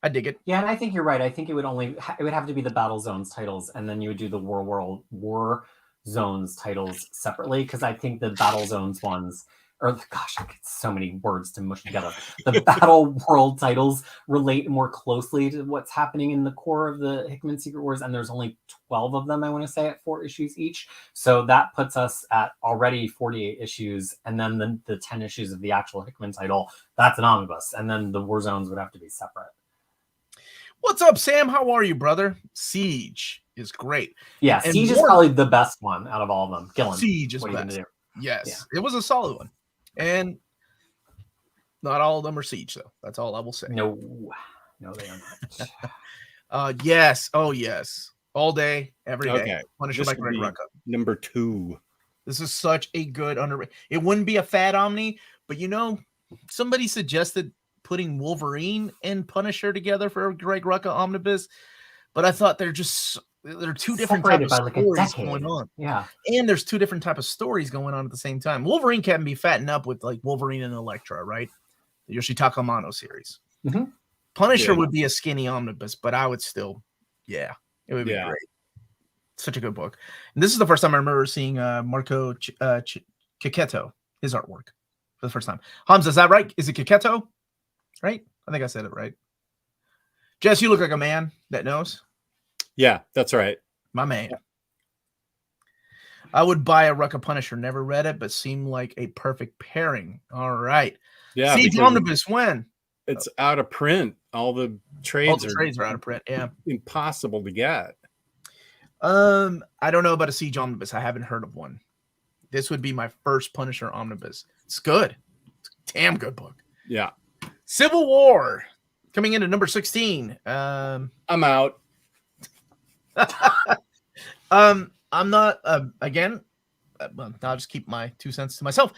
I dig it. Yeah, and I think you're right. I think it would have to be the Battle Zones titles, and then you would do the War Zones titles separately, because I think the Battle Zones ones or gosh, I get so many words to mush together. The Battle World titles relate more closely to what's happening in the core of the Hickman Secret Wars, and there's only 12 of them, I want to say, at 4 issues each. So that puts us at already 48 issues, and then the 10 issues of the actual Hickman title, that's an omnibus, and then the War Zones would have to be separate. What's up, Sam? How are you, brother? Siege is great. Yeah, And Siege is probably the best one out of all of them. Gillen, Siege is what are you gonna best. do? Yes, it was a solid one. And not all of them are Siege, though. That's all I will say. No, they are not. Yes. Oh, yes. All day, every day. Okay. Punisher by Greg Rucka. Number 2. This is such a good underrated. It wouldn't be a fat Omni, but somebody suggested putting Wolverine and Punisher together for a Greg Rucka omnibus, but I thought they're two different types of stories going on. Yeah, and there's two different types of stories going on at the same time. Wolverine can be fattened up with like Wolverine and Elektra, right? The Yoshitaka Amano series. Mm-hmm. Punisher would be a skinny omnibus, but I would still, it would be great. Such a good book. And this is the first time I remember seeing Marco Cicchetto, his artwork, for the first time. Hamza, is that right? Is it Cicchetto? Right? I think I said it right. Jess, you look like a man that knows. Yeah, that's right. My man. I would buy a Rucka Punisher. Never read it, but seemed like a perfect pairing. All right. Yeah. Siege Omnibus, when? It's out of print. All the trades are out of print. Yeah. Impossible to get. I don't know about a Siege Omnibus. I haven't heard of one. This would be my first Punisher Omnibus. It's good. It's a damn good book. Yeah. Civil War coming in at number 16. I'm out. I'm not I'll just keep my 2 cents to myself,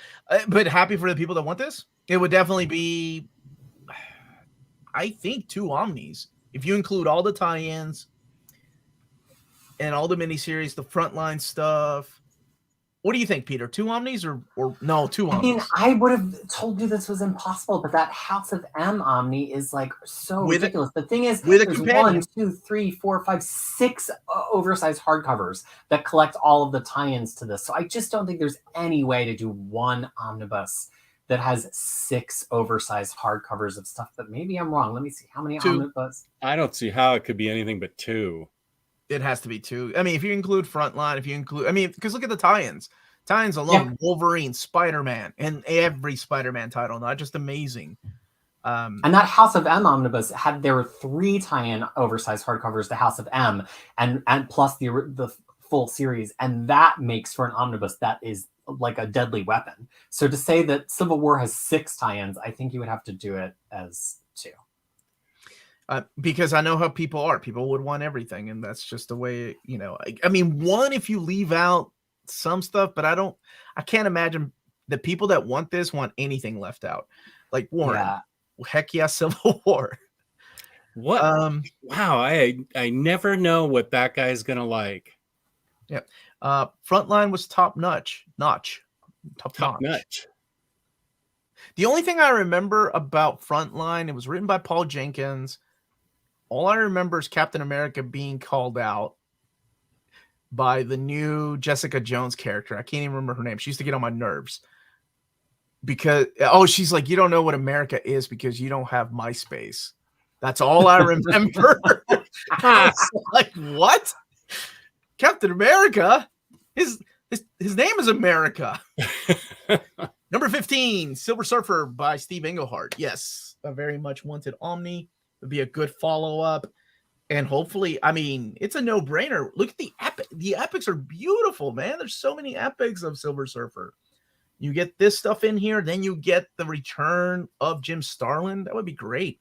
but happy for the people that want this. It would definitely be, I think, 2 Omnis if you include all the tie-ins and all the miniseries, the frontline stuff. What do you think, Peter? 2 Omnis or no? 2 Omnis. I mean, I would have told you this was impossible, but that House of M Omni is like so ridiculous. The thing is, there's 1, 2, 3, 4, 5, 6 oversized hardcovers that collect all of the tie-ins to this. So I just don't think there's any way to do 1 omnibus that has 6 oversized hardcovers of stuff. But maybe I'm wrong. Let me see how many 2. omnibus. I don't see how it could be anything but 2. It has to be 2. I mean, if you include Frontline, because look at the tie-ins. Tie-ins alone, Wolverine, Spider-Man, and every Spider-Man title, not just Amazing. And that House of M omnibus there were 3 tie-in oversized hardcovers to House of M, and plus the full series, and that makes for an omnibus that is like a deadly weapon. So to say that Civil War has 6 tie-ins, I think you would have to do it as 2. Because I know how people are. People would want everything, and that's just the way, I mean, 1 if you leave out some stuff, but I can't imagine the people that want this want anything left out. Like Warren. Heck yeah, Civil War. What? Wow, I never know what that guy's gonna like. Yeah. Frontline was top notch. Top notch. The only thing I remember about Frontline, it was written by Paul Jenkins. All I remember is Captain America being called out by the new Jessica Jones character. I can't even remember her name. She used to get on my nerves because, she's like, you don't know what America is because you don't have MySpace. That's all I remember. I was like, what? Captain America? His name is America. Number 15, Silver Surfer by Steve Englehart. Yes, a very much wanted Omni. Would be a good follow-up. And hopefully, I mean, it's a no-brainer. Look at the epic. The epics are beautiful, man. There's so many epics of Silver Surfer. You get this stuff in here, then you get the return of Jim Starlin. That would be great.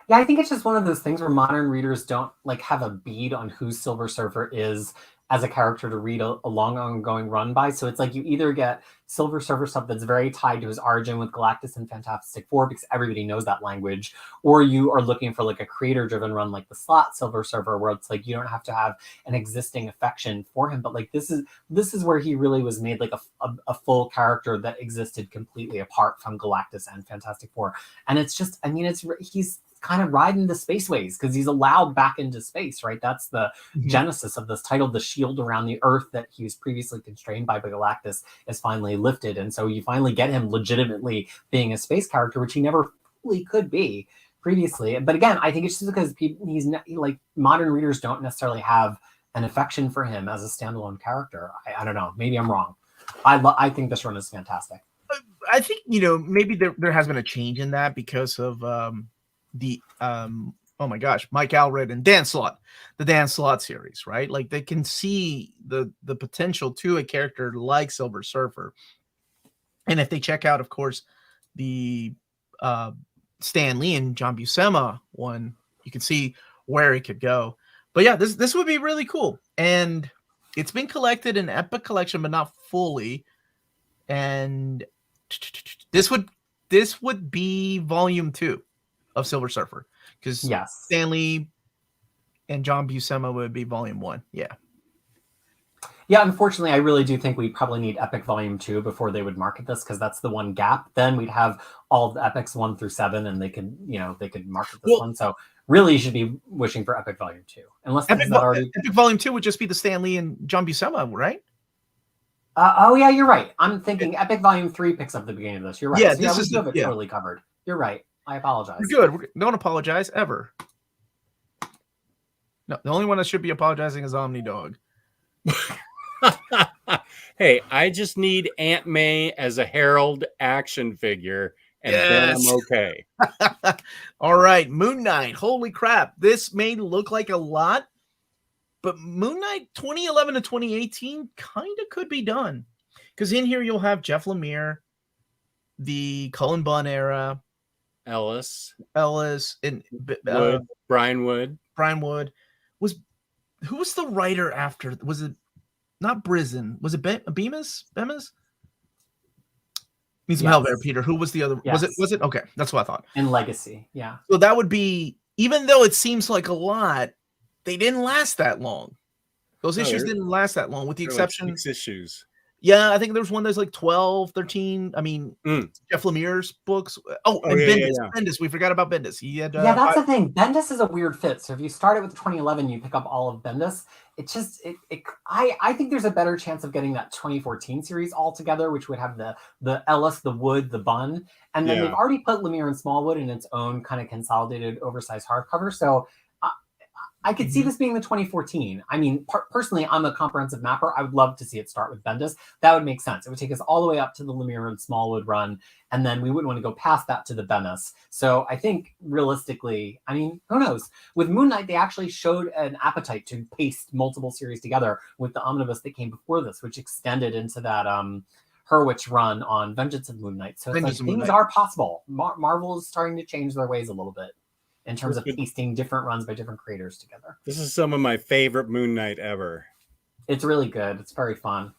Yeah, I think it's just one of those things where modern readers don't have a bead on who Silver Surfer is as a character to read a long ongoing run by. So it's like you either get Silver Surfer stuff that's very tied to his origin with Galactus and Fantastic Four because everybody knows that language, or you are looking for like a creator-driven run like the Slott Silver Surfer, where it's like you don't have to have an existing affection for him, but like this is where he really was made like a full character that existed completely apart from Galactus and Fantastic Four. And it's just, I mean, he's kind of riding the spaceways because he's allowed back into space, right? That's the genesis of this title. The shield around the Earth that he was previously constrained by Galactus is finally lifted. And so you finally get him legitimately being a space character, which he never fully could be previously. But again, I think it's just because he's not, like, modern readers don't necessarily have an affection for him as a standalone character. I don't know. Maybe I'm wrong. I think this run is fantastic. I think, maybe there has been a change in that because of oh my gosh, Mike Allred and Dan Slott, the Dan Slott series, right? Like, they can see the potential to a character like Silver Surfer. And if they check out, of course, the Stan Lee and John Buscema one, you can see where it could go. But yeah, this would be really cool. And it's been collected in Epic Collection, but not fully. And this would be volume 2 of Silver Surfer, because Stan Lee and John Buscema would be volume 1. Yeah, unfortunately, I really do think we probably need Epic Volume 2 before they would market this, because that's the one gap. Then we'd have all the Epics 1 through 7, and they could market this one. So really, you should be wishing for Epic Volume 2, unless Epic Volume 2 would just be the Stan Lee and John Buscema, right? Oh yeah, you're right. I'm thinking Epic Volume 3 picks up the beginning of this. You're right. Yeah, so, this is totally covered. You're right. I apologize. We're good. Don't apologize ever. No, the only one that should be apologizing is Omni Dog. Hey, I just need Aunt May as a Herald action figure, and then I'm okay. All right, Moon Knight. Holy crap. This may look like a lot, but Moon Knight 2011 to 2018 kind of could be done. Because in here you'll have Jeff Lemire, the Cullen Bunn era, Ellis, and Brian Wood. Who was the writer after? Was it not Brisen? Was it Bemis? Need some help there, Peter. Who was the other? Yes. Was it? Okay, that's what I thought. In Legacy, yeah. So that would be, even though it seems like a lot, they didn't last that long. Those issues didn't last that long, with the exception. Like 6 issues. Yeah, I think there was one that's like 12, 13. I mean, Jeff Lemire's books. Bendis. We forgot about Bendis. He had. That's the thing. Bendis is a weird fit. So if you start it with 2011, you pick up all of Bendis. I think there's a better chance of getting that 2014 series all together, which would have the Ellis, the Wood, the Bunn, and then they've already put Lemire and Smallwood in its own kind of consolidated, oversized hardcover. So I could see this being the 2014. I mean, personally, I'm a comprehensive mapper. I would love to see it start with Bendis. That would make sense. It would take us all the way up to the Lemire and Smallwood run, and then we wouldn't want to go past that to the Bendis. So I think realistically, I mean, who knows? With Moon Knight, they actually showed an appetite to paste multiple series together with the omnibus that came before this, which extended into that Hurwitz run on Vengeance of Moon Knight. So things are possible. Marvel is starting to change their ways a little bit in terms of pasting different runs by different creators together. This is some of my favorite Moon Knight ever. It's really good. It's very fun.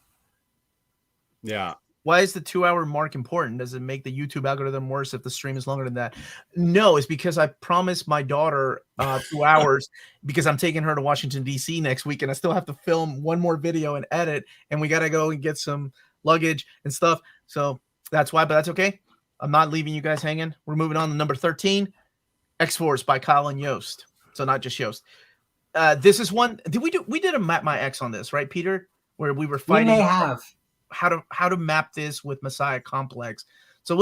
Yeah. Why is the 2-hour mark important? Does it make the YouTube algorithm worse if the stream is longer than that? No, it's because I promised my daughter 2 hours because I'm taking her to Washington, D.C. next week, and I still have to film one more video and edit, and we got to go and get some luggage and stuff. So that's why, but that's okay. I'm not leaving you guys hanging. We're moving on to number 13. X-Force by Colin Yost. So not just Yost. This is one. We did a Map My X on this, right, Peter? Where we were fighting. We may have how to map this with Messiah Complex. So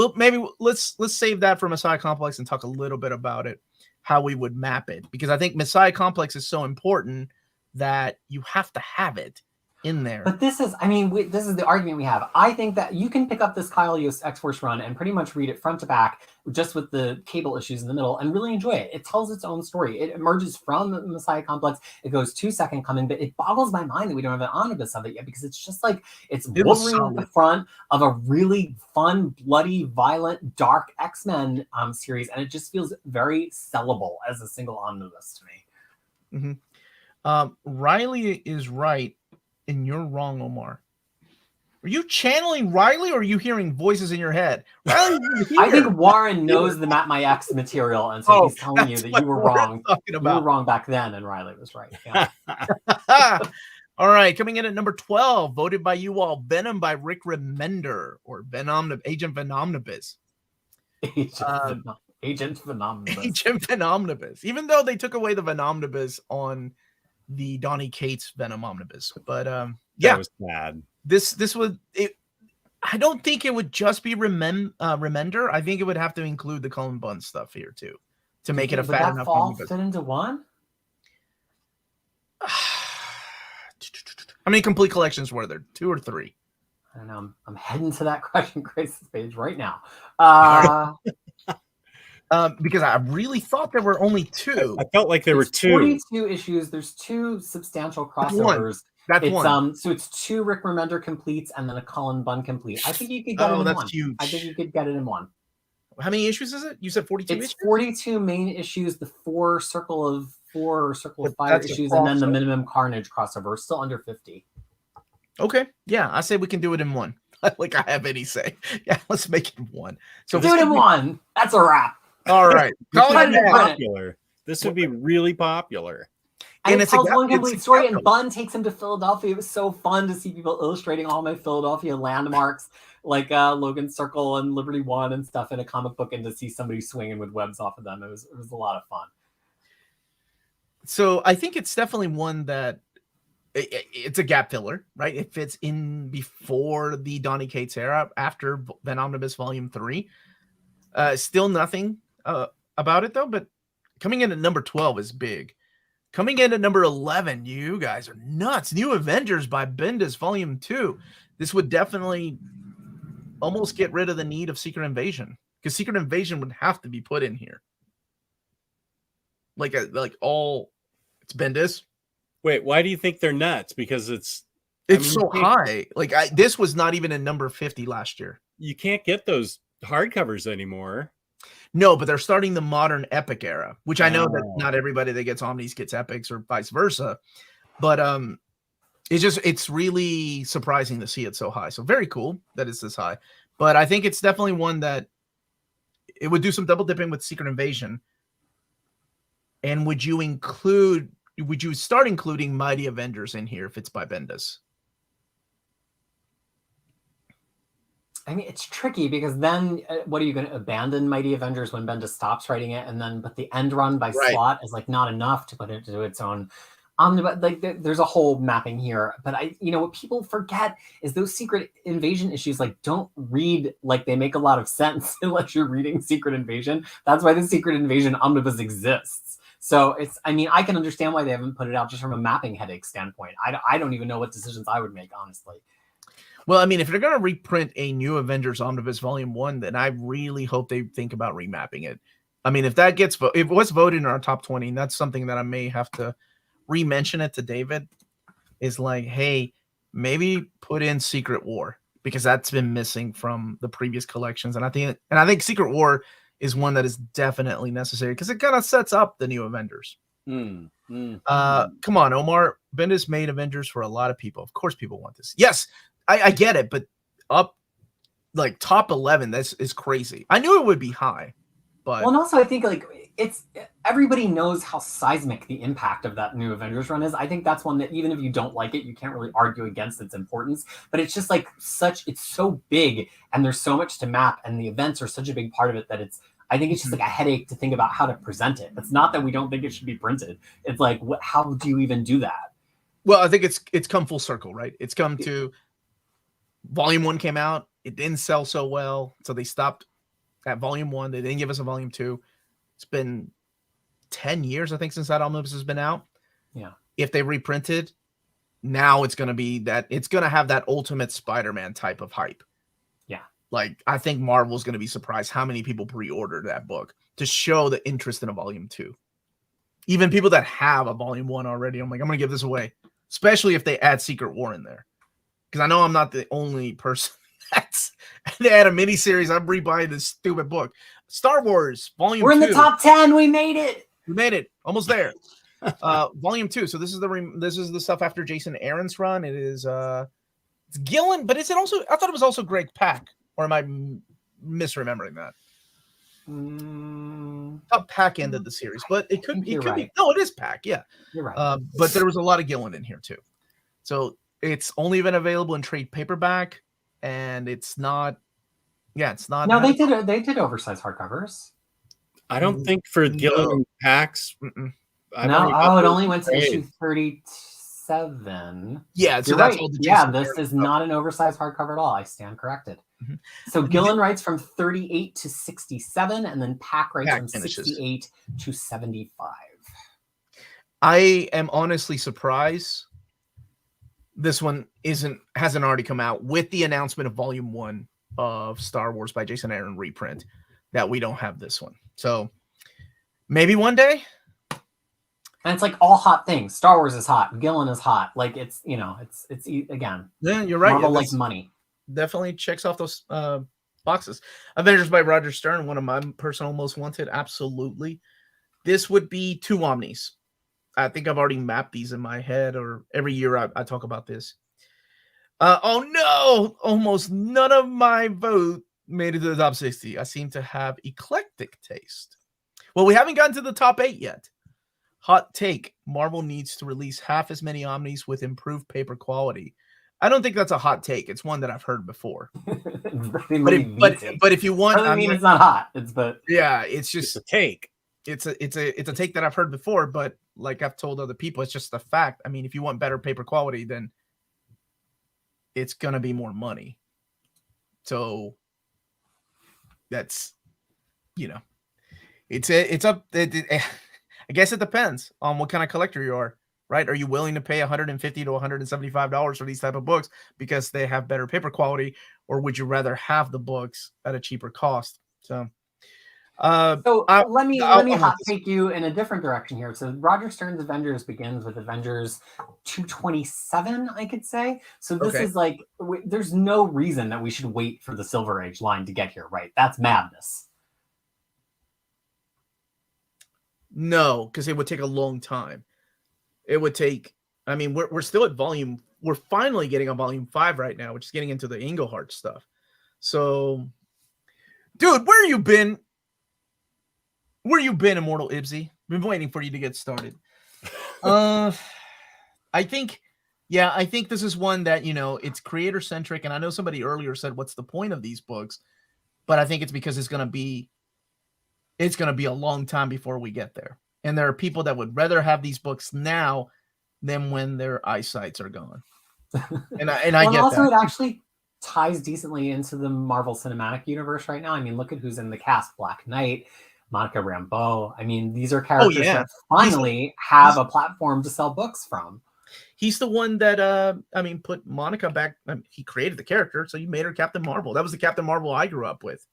let's save that for Messiah Complex and talk a little bit about it, how we would map it, because I think Messiah Complex is so important that you have to have it in there. But this is the argument we have. I think that you can pick up this Kyle Yost X-Force run and pretty much read it front to back, just with the cable issues in the middle, and really enjoy it. It tells its own story. It emerges from the Messiah Complex. It goes to Second Coming, but it boggles my mind that we don't have an omnibus of it yet, because it's just like it's Wolverine at the front of a really fun, bloody, violent, dark X-Men series, and it just feels very sellable as a single omnibus to me. Riley is right. And you're wrong, Omar. Are you channeling Riley, or are you hearing voices in your head? Riley, I think Warren knows the Map My X material, and so he's telling you that you were wrong. You were wrong back then, and Riley was right. Yeah. All right, coming in at number 12, voted by you all, Venom by Rick Remender, or Agent Venomnibus. Agent Venomnibus. Agent Venomnibus. Even though they took away the Venomnibus on the Donny Cates Venom Omnibus, but yeah, that was sad. This would it. I don't think it would just be Remender. I think it would have to include the Cullen Bunn stuff here too, to make it a fat enough omnibus. Fit into one? How many complete collections were there? 2 or 3? I don't know. I'm heading to that question Grace's page right now. Because I really thought there were only 2. I felt like there were 2. 42 issues. There's 2 substantial crossovers. That's one. So it's 2 Rick Remender completes and then a Cullen Bunn complete. I think you could get it in one. Huge. I think you could get it in one. How many issues is it? You said 42 It's issues? 42 main issues, the 4 Circle of Fire issues, and then the Minimum Carnage crossover. We're still under 50. Okay. Yeah, I say we can do it in one. Like I have any say. Yeah, let's make it one. So do it in one. That's a wrap. All right. Popular. This would be really popular. And it tells one complete story, and Bunn takes him to Philadelphia. It was so fun to see people illustrating all my Philadelphia landmarks, like Logan Circle and Liberty One and stuff in a comic book, and to see somebody swinging with webs off of them. It was a lot of fun. So I think it's definitely one that it's a gap filler, right? It fits in before the Donny Cates era, after Venomnibus Volume 3. Still nothing about it, though, but coming in at number 12 is big. Coming in at number 11, you guys are nuts. New Avengers by Bendis, Volume 2. This would definitely almost get rid of the need of Secret Invasion, because Secret Invasion would have to be put in here. It's Bendis. Wait, why do you think they're nuts? Because it's so high. This was not even in number 50 last year. You can't get those hardcovers anymore. No, but they're starting the modern epic era, which I know that not everybody that gets Omnis gets epics or vice versa. But it's really surprising to see it so high. So very cool that it's this high. But I think it's definitely one that it would do some double dipping with Secret Invasion. And would you start including Mighty Avengers in here if it's by Bendis? I mean, it's tricky because then what are you going to abandon Mighty Avengers when Bendis stops writing it? But the end run by Slott is not enough to put it into its own omnibus. There's a whole mapping here. But what people forget is those Secret Invasion issues don't read like they make a lot of sense unless you're reading Secret Invasion. That's why the Secret Invasion omnibus exists. So I can understand why they haven't put it out just from a mapping headache standpoint. I don't even know what decisions I would make, honestly. Well, if they're going to reprint a New Avengers Omnibus Volume 1, then I really hope they think about remapping it. If that gets if it was voted in our top 20, and that's something that I may have to re-mention it to David, is hey, maybe put in Secret War, because that's been missing from the previous collections. And I think Secret War is one that is definitely necessary because it kind of sets up the New Avengers. Come on, Omar. Bendis made Avengers for a lot of people. Of course people want this. Yes, I get it, but up top 11, this is crazy. I knew it would be high, but and also I think it's everybody knows how seismic the impact of that New Avengers run is. I think that's one that even if you don't like it, you can't really argue against its importance. But it's just it's so big and there's so much to map, and the events are such a big part of it that I think it's just a headache to think about how to present it. It's not that we don't think it should be printed. It's how do you even do that? Well, I think it's come full circle, right? It's come to Volume 1 came out. It didn't sell so well, so they stopped at Volume 1. They didn't give us a Volume 2. It's been 10 years, I think, since that omnibus has been out. Yeah. If they reprinted, now it's going to be that it's going to have that Ultimate Spider-Man type of hype. Yeah. I think Marvel's going to be surprised how many people pre-ordered that book to show the interest in a Volume 2. Even people that have a Volume 1 already, I'm going to give this away, especially if they add Secret War in there. Because I know I'm not the only person they had a miniseries. I'm rebuying this stupid book. Star Wars Volume 2. We're in the top 10. We made it. We made it. Almost there. Volume 2. So this is the stuff after Jason Aaron's run. It is it's Gillen, but is it also? I thought it was also Greg Pak, or am I misremembering that? Not Pak ended the series, but it could be. No, it is Pak. Yeah, you're right. But there was a lot of Gillen in here too. So it's only been available in trade paperback, and it's not. Yeah, it's not. No, they did oversized hardcovers. I don't think for Gillen and Pax. No, it only went to issue 37. Yeah, so you're that's right. all the Yeah, Jason this Aaron is stuff. not an oversized hardcover at all. I stand corrected. So Gillen writes from 38 to 67, and then Pack writes from finishes. 68 to 75. I am honestly surprised this one hasn't already come out with the announcement of Volume 1 of Star Wars by Jason Aaron reprint, that we don't have this one. So maybe one day. And it's like all hot things. Star Wars is hot. Gillen is hot. Like it's again. Yeah, you're right. Marvel likes money. Definitely checks off those boxes. Avengers by Roger Stern, one of my personal most wanted. Absolutely. This would be 2 Omnis. I think I've already mapped these in my head, or every year I talk about this. Oh no! Almost none of my vote made it to the top 60. I seem to have eclectic taste. Well, we haven't gotten to the top 8 yet. Hot take: Marvel needs to release half as many Omnis with improved paper quality. I don't think that's a hot take. It's one that I've heard before. but if you want, I mean, it's not hot. It's just a take. It's a take that I've heard before, but like I've told other people, it's just a fact. I mean, if you want better paper quality, then it's gonna be more money. So that's, it's up. I guess it depends on what kind of collector you are, right? Are you willing to pay $150 to $175 for these type of books because they have better paper quality, or would you rather have the books at a cheaper cost? So let me hot take you in a different direction here. So Roger Stern's Avengers begins with Avengers 227, I could say. So this is like, there's no reason that we should wait for the Silver Age line to get here, right? That's madness. No, because it would take a long time. It would take, I mean, we're still at we're finally getting on volume 5 right now, which is getting into the Englehart stuff. So, dude, where you been? Where you been, Immortal Ibsy? Been waiting for you to get started. I think this is one that, it's creator centric. And I know somebody earlier said, what's the point of these books? But I think it's because it's going to be a long time before we get there. And there are people that would rather have these books now than when their eyesights are gone. And I get also, that. It actually ties decently into the Marvel Cinematic Universe right now. I mean, look at who's in the cast. Black Knight, Monica Rambeau. I mean, these are characters that finally have a platform to sell books from. He's the one that, put Monica back. He created the character, so you made her Captain Marvel. That was the Captain Marvel I grew up with.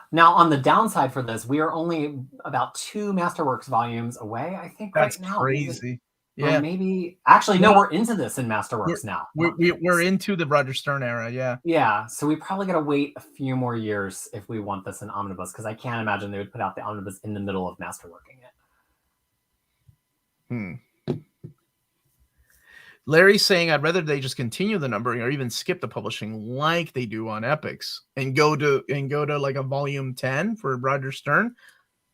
Now, on the downside for this, we are only about 2 Masterworks volumes away, I think. That's right now. crazy. Yeah, maybe. Actually, no, we're into this in Masterworks now. We're into the Roger Stern era. Yeah. Yeah. So we probably got to wait a few more years if we want this in Omnibus, because I can't imagine they would put out the Omnibus in the middle of Masterworking it. Larry's saying, I'd rather they just continue the numbering or even skip the publishing like they do on Epics and go to like a volume 10 for Roger Stern.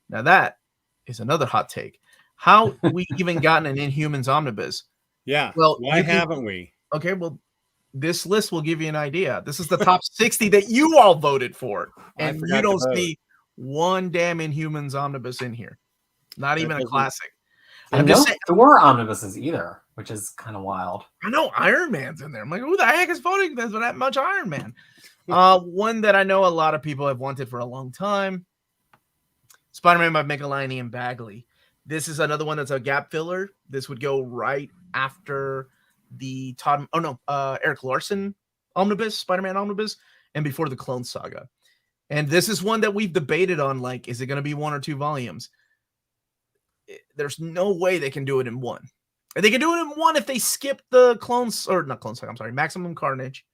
Now that is another hot take. How we even gotten an Inhumans omnibus? Yeah. Well, why haven't we? Okay, well, this list will give you an idea. This is the top 60 that you all voted for, and you don't see one damn Inhumans omnibus in here. Not even a classic. And no Thor omnibuses either, which is kind of wild. I know Iron Man's in there. I'm like, who the heck is voting for that much Iron Man? One that I know a lot of people have wanted for a long time. Spider-Man by Micheline and Bagley. This is another one that's a gap filler. This would go right after the Eric Larson omnibus, Spider-Man omnibus, and before the Clone Saga. And this is one that we've debated on, like, is it going to be 1 or 2 volumes? There's no way they can do it in one. They can do it in one if they skip the Maximum Carnage.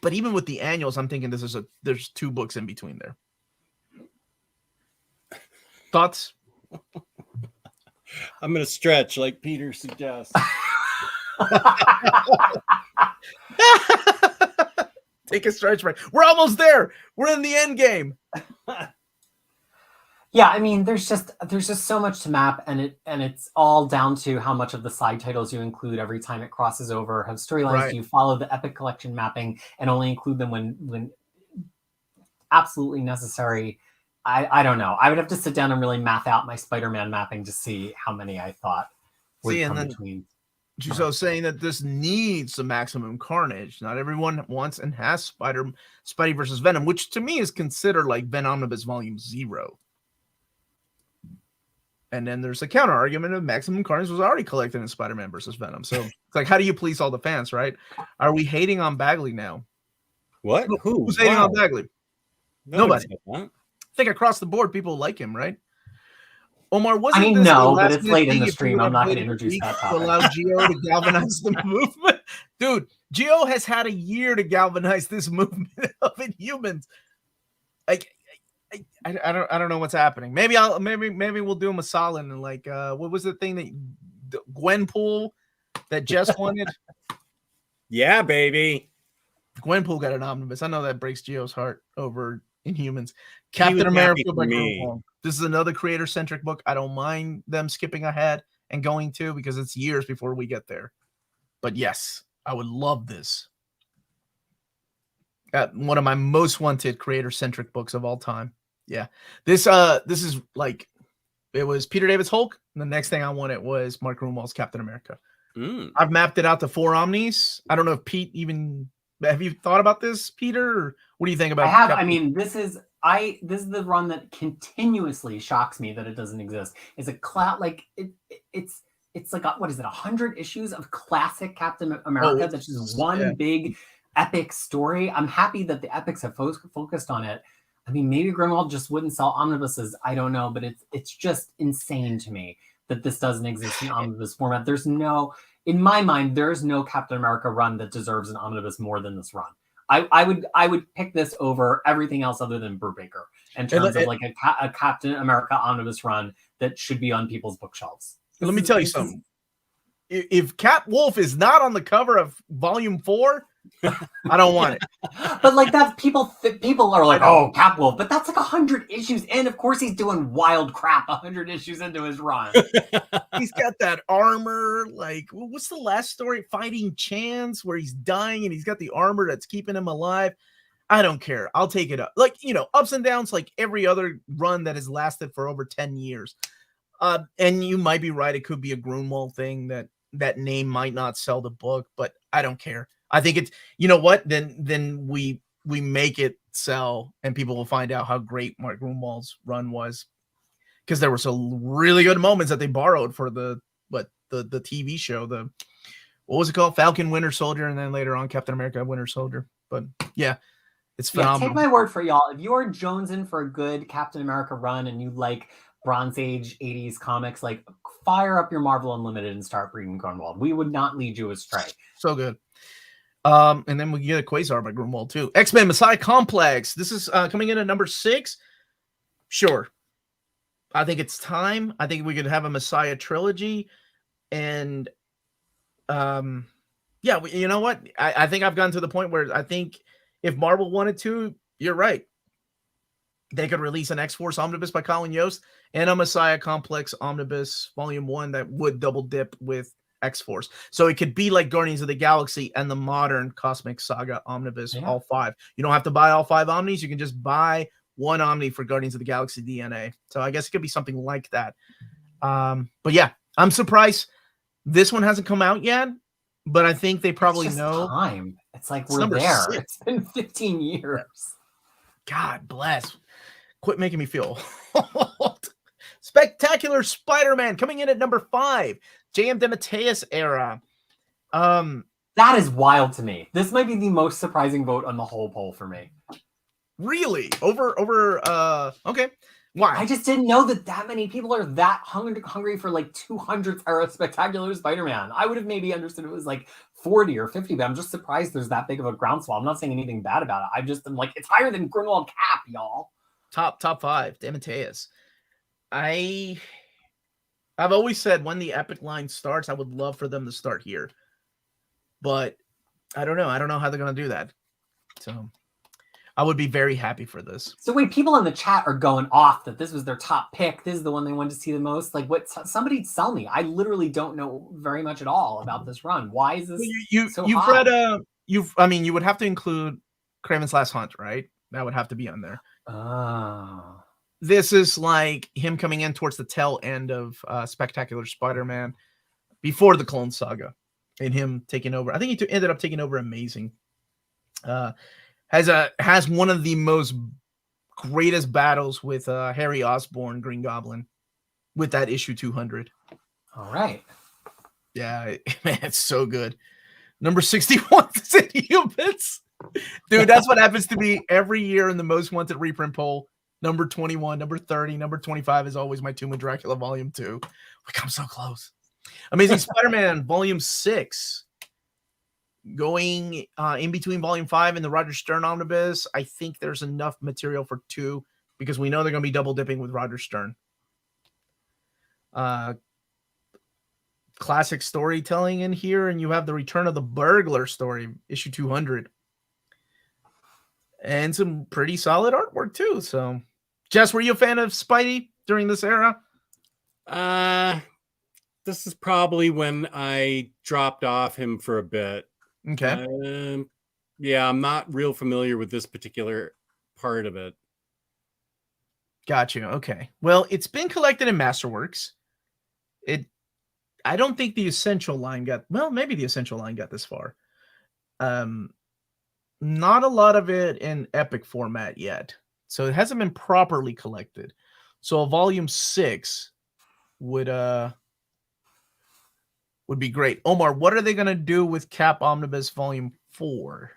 But even with the annuals, I'm thinking there's 2 books in between there. Thoughts? I'm going to stretch like Peter suggests. Take a stretch break. We're almost there. We're in the end game. Yeah, I mean, there's just so much to map, and it's all down to how much of the side titles you include every time it crosses over. How storylines do you follow the Epic Collection mapping and only include them when absolutely necessary? I don't know. I would have to sit down and really math out my Spider-Man mapping to see how many I thought would come between. So saying that this needs the maximum carnage. Not everyone wants and has Spidey versus Venom, which to me is considered like Venom Omnibus Volume 0. And then there's a counter argument of maximum carnage was already collected in Spider-Man versus Venom. So it's like, how do you please all the fans, right? Are we hating on Bagley now? What? Who's hating on Bagley? Nobody. I think across the board, people like him, right? Omar, but it's late in the stream. I'm not going to introduce that topic. To allow Gio to galvanize the movement. Dude, Gio has had a year to galvanize this movement of Inhumans. Like, I don't know what's happening. Maybe we'll do him a solid and like what was the thing that Gwenpool that Jess wanted? Yeah, baby. Gwenpool got an omnibus. I know that breaks Gio's heart over Inhumans. Captain America by Gruenwald. This is another creator-centric book. I don't mind them skipping ahead and going to because it's years before we get there. But yes, I would love this. One of my most wanted creator-centric books of all time. Yeah. This is like it was Peter David's Hulk. And the next thing I wanted was Mark Gruenwald's Captain America. I've mapped it out to 4 Omnis. I don't know if Pete even have you thought about this, Peter? Or what do you think about I mean, this is the run that continuously shocks me that it doesn't exist. It's a cloud like it's like what is it, 100 issues of classic Captain America that's just one big epic story. I'm happy that the epics have focused on it. I mean, maybe Gruenwald just wouldn't sell omnibuses. I don't know, but it's just insane to me that this doesn't exist in omnibus format. In my mind, there's no Captain America run that deserves an omnibus more than this run. I would pick this over everything else other than Brubaker in terms of like a Captain America omnibus run that should be on people's bookshelves. Let me tell you something. If Cat Wolf is not on the cover of Volume 4, I don't want it. But like that, people are like, oh, Cat Wolf, but that's like 100 issues, and of course he's doing wild crap 100 issues into his run. He's got that armor. Like, what's the last story? Fighting Chance, where he's dying and he's got the armor that's keeping him alive. I don't care. I'll take it up. Like, ups and downs, like every other run that has lasted for over 10 years. And you might be right. It could be a Gruenwald thing that name might not sell the book, but I don't care. I think it's, you know what? Then we make it sell and people will find out how great Mark Gruenwald's run was. Because there were some really good moments that they borrowed for the TV show, what was it called? Falcon Winter Soldier, and then later on Captain America Winter Soldier. But yeah, it's phenomenal. Yeah, take my word for it, y'all. If you are jonesing for a good Captain America run and you like Bronze Age 80s comics, like fire up your Marvel Unlimited and start reading Gruenwald. We would not lead you astray. So good. And then we get a Quasar by Gruenwald too. X-Men Messiah Complex. This is coming in at number 6. Sure. I think it's time. I think we could have a Messiah trilogy. And yeah, you know what? I think I've gotten to the point where I think if Marvel wanted to, you're right. They could release an X-Force Omnibus by Colin Yost and a Messiah Complex Omnibus Volume 1 that would double dip with X-Force. So it could be like Guardians of the Galaxy and the modern Cosmic Saga Omnibus, all 5. You don't have to buy all 5 Omnis. You can just buy one Omni for Guardians of the Galaxy DNA. So I guess it could be something like that. But yeah, I'm surprised this one hasn't come out yet, but I think they probably know. Time. It's like we're there. 6. It's been 15 years. God bless. Quit making me feel old. Spectacular Spider-Man coming in at number 5. J.M. DeMatteis era. That is wild to me. This might be the most surprising vote on the whole poll for me. Really? Okay. Why? I just didn't know that many people are that hungry for like 200th era Spectacular Spider-Man. I would have maybe understood it was like 40 or 50, but I'm just surprised there's that big of a groundswell. I'm not saying anything bad about it. I'm like, it's higher than Gruenwald Cap, y'all. Top 5, DeMatteis. I've always said when the Epic line starts, I would love for them to start here. But I don't know. I don't know how they're going to do that. So I would be very happy for this. So wait, people in the chat are going off that this was their top pick. This is the one they wanted to see the most. Like, what? Somebody sell me. I literally don't know very much at all about this run. Why is this so you've high? read you would have to include Kraven's Last Hunt, right? That would have to be on there. Oh. this is like him coming in towards the tail end of Spectacular Spider-Man before the Clone Saga, and him taking over. I think he ended up taking over Amazing. Has one of the most greatest battles with Harry Osborn, Green Goblin, with that issue 200. All right. Yeah, man, it's so good. Number 61 is Inhumans. Dude, that's what happens to me every year in the most wanted reprint poll. Number 21, number 30, number 25 is always my Tomb of Dracula Volume 2. Like, I'm so close. Amazing Spider-Man Volume 6. Going in between Volume 5 and the Roger Stern Omnibus. I think there's enough material for 2 because we know they're going to be double dipping with Roger Stern. Classic storytelling in here, and you have the Return of the Burglar story, issue 200. And some pretty solid artwork too. So, Jess, were you a fan of Spidey during this era? This is probably when I dropped off him for a bit. Okay. Yeah, I'm not real familiar with this particular part of it. Got you. Okay. Well, it's been collected in Masterworks. I don't think the Essential line maybe the Essential line got this far. Not a lot of it in Epic format yet. So it hasn't been properly collected. So a Volume 6 would be great. Omar, what are they going to do with Cap Omnibus Volume 4?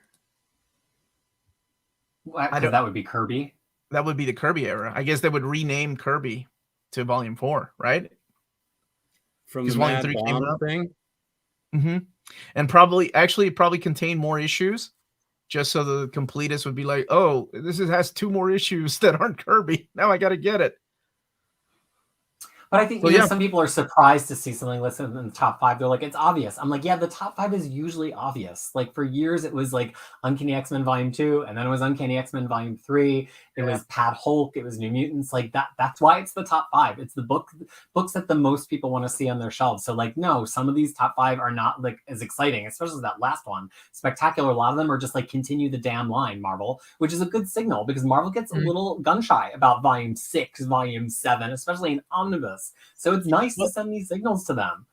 That would be Kirby. That would be the Kirby era. I guess they would rename Kirby to Volume 4, right? From the Volume 3 came out thing. Mm-hmm. And probably contain more issues, just so the completist would be like, oh, has 2 more issues that aren't Kirby. Now I got to get it. But I think some people are surprised to see something listed in the top 5. They're like, it's obvious. I'm like, yeah, the top 5 is usually obvious. Like for years, it was like Uncanny X-Men Volume 2, and then it was Uncanny X-Men Volume 3. It was Pat Hulk. It was New Mutants. Like that. That's why it's the top 5. It's the books that the most people want to see on their shelves. So like, no, some of these top 5 are not like as exciting, especially that last one. Spectacular. A lot of them are just like continue the damn line, Marvel, which is a good signal because Marvel gets a little gun shy about Volume 6, Volume 7, especially in Omnibus. So it's nice to send these signals to them.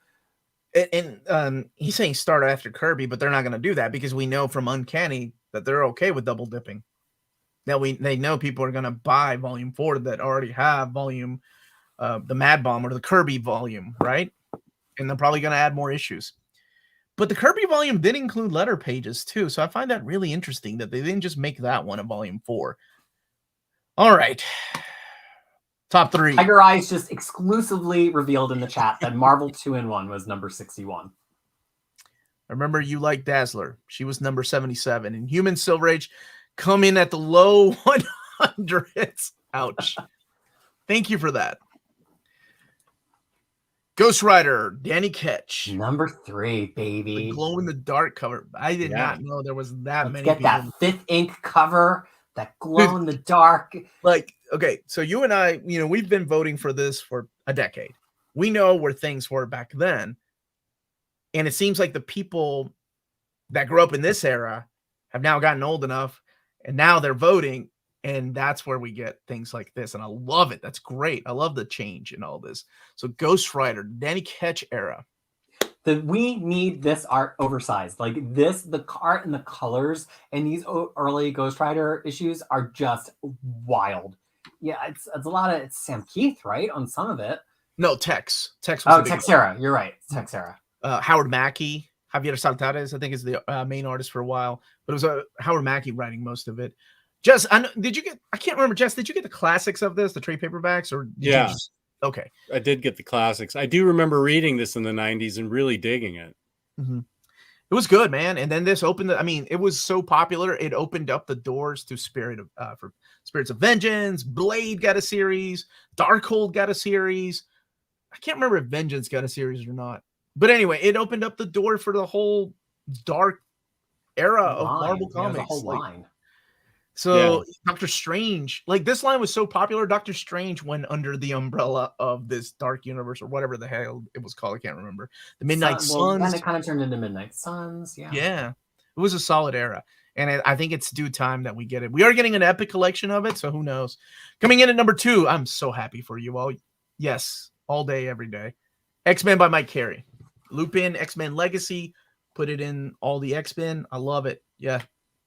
And he's saying start after Kirby, but they're not going to do that because we know from Uncanny that they're okay with double dipping. Now they know people are going to buy Volume 4 that already have Volume, the Mad Bomb or the Kirby volume, right? And they're probably going to add more issues. But the Kirby volume did include letter pages too, so I find that really interesting that they didn't just make that one a Volume 4. All right. Top 3. Tigereyes just exclusively revealed in the chat that Marvel 2-in-1 was number 61. I remember you like Dazzler. She was number 77. And Human Silver Age come in at the low 100s. Ouch. Thank you for that. Ghost Rider, Danny Ketch. Number 3, baby. The glow-in-the-dark cover. I did not know there was that many people. Get that 5th ink cover. That glow in the dark. Like, okay, so you and I, we've been voting for this for a decade. We know where things were back then. And it seems like the people that grew up in this era have now gotten old enough and now they're voting. And that's where we get things like this. And I love it. That's great. I love the change in all this. So Ghost Rider, Danny Ketch era. We need this art oversized. Like this, the art and the colors in these early Ghost Rider issues are just wild. Yeah, it's a lot of Sam Keith, right? On some of it. No, Tex. Texera. You're right. Texera. Howard Mackie, Javier Saltares, I think is the main artist for a while, but it was Howard Mackie writing most of it. Jess, I can't remember, Jess, did you get the classics of this, the trade paperbacks, or did you just... Okay. I did get the classics. I do remember reading this in the 90s and really digging it. Mm-hmm. It was good, man. And then this opened it was so popular, it opened up the doors to for Spirits of Vengeance. Blade got a series. Darkhold got a series. I can't remember if Vengeance got a series or not. But anyway, it opened up the door for the whole dark era of Marvel Comics. The whole line. So Doctor Strange, like this line was so popular, Doctor Strange went under the umbrella of this dark universe or whatever the hell it was called. I can't remember. The Midnight Suns. Then it kind of turned into Midnight Suns. Yeah. Yeah. It was a solid era. And I think it's due time that we get it. We are getting an epic collection of it, so who knows? Coming in at number 2, I'm so happy for you all. Yes, all day, every day. X-Men by Mike Carey. Loop in X-Men Legacy. Put it in all the X-Men. I love it. Yeah,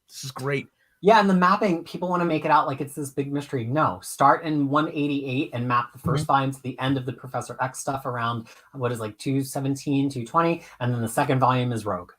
this is great. Yeah, and the mapping, people want to make it out like it's this big mystery. No, start in 188 and map the first volume to the end of the Professor X stuff around, 217, 220, and then the second volume is Rogue.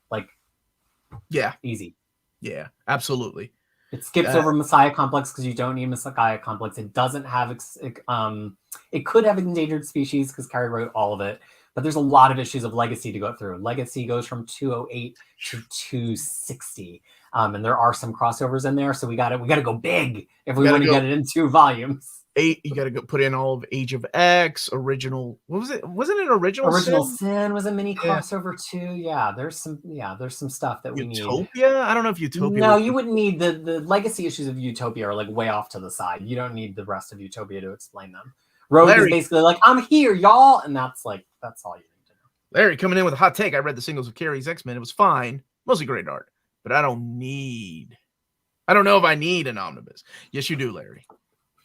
Yeah. Easy. Yeah, absolutely. It skips over Messiah Complex because you don't need Messiah Complex. It doesn't have, it could have Endangered Species because Carey wrote all of it, but there's a lot of issues of Legacy to go through. Legacy goes from 208 to 260. And there are some crossovers in there, so we gotta go big if we want to get it in 2 volumes. You gotta go put in all of Age of X, original. What was it? Wasn't it Original Sin was a mini crossover too. Yeah, there's some stuff that we need. Utopia? I don't know if Utopia. No, you wouldn't need the legacy issues of Utopia are way off to the side. You don't need the rest of Utopia to explain them. Rogue is basically I'm here, y'all, and that's all you need to know. Larry coming in with a hot take. I read the singles of Carey's X-Men. It was fine, mostly great art. But I don't know if I need an omnibus. Yes, you do, Larry.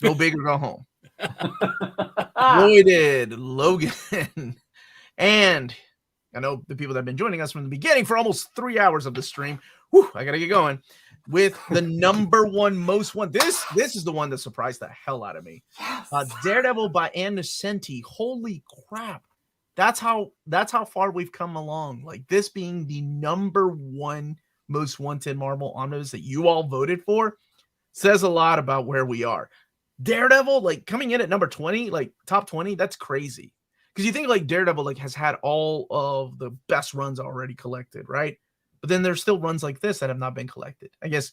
Go big or go home. Lloyded, Logan, and I know the people that have been joining us from the beginning for almost 3 hours of the stream. Whew, I gotta get going with the number 1 most one. This is the one that surprised the hell out of me. Yes. Daredevil by Man Nocenti. Holy crap! That's how far we've come along. This being the number 1 most wanted Marvel omnibus that you all voted for says a lot about where we are. Daredevil, coming in at number 20, top 20, that's crazy. Because you think Daredevil has had all of the best runs already collected, right? But then there's still runs like this that have not been collected. I guess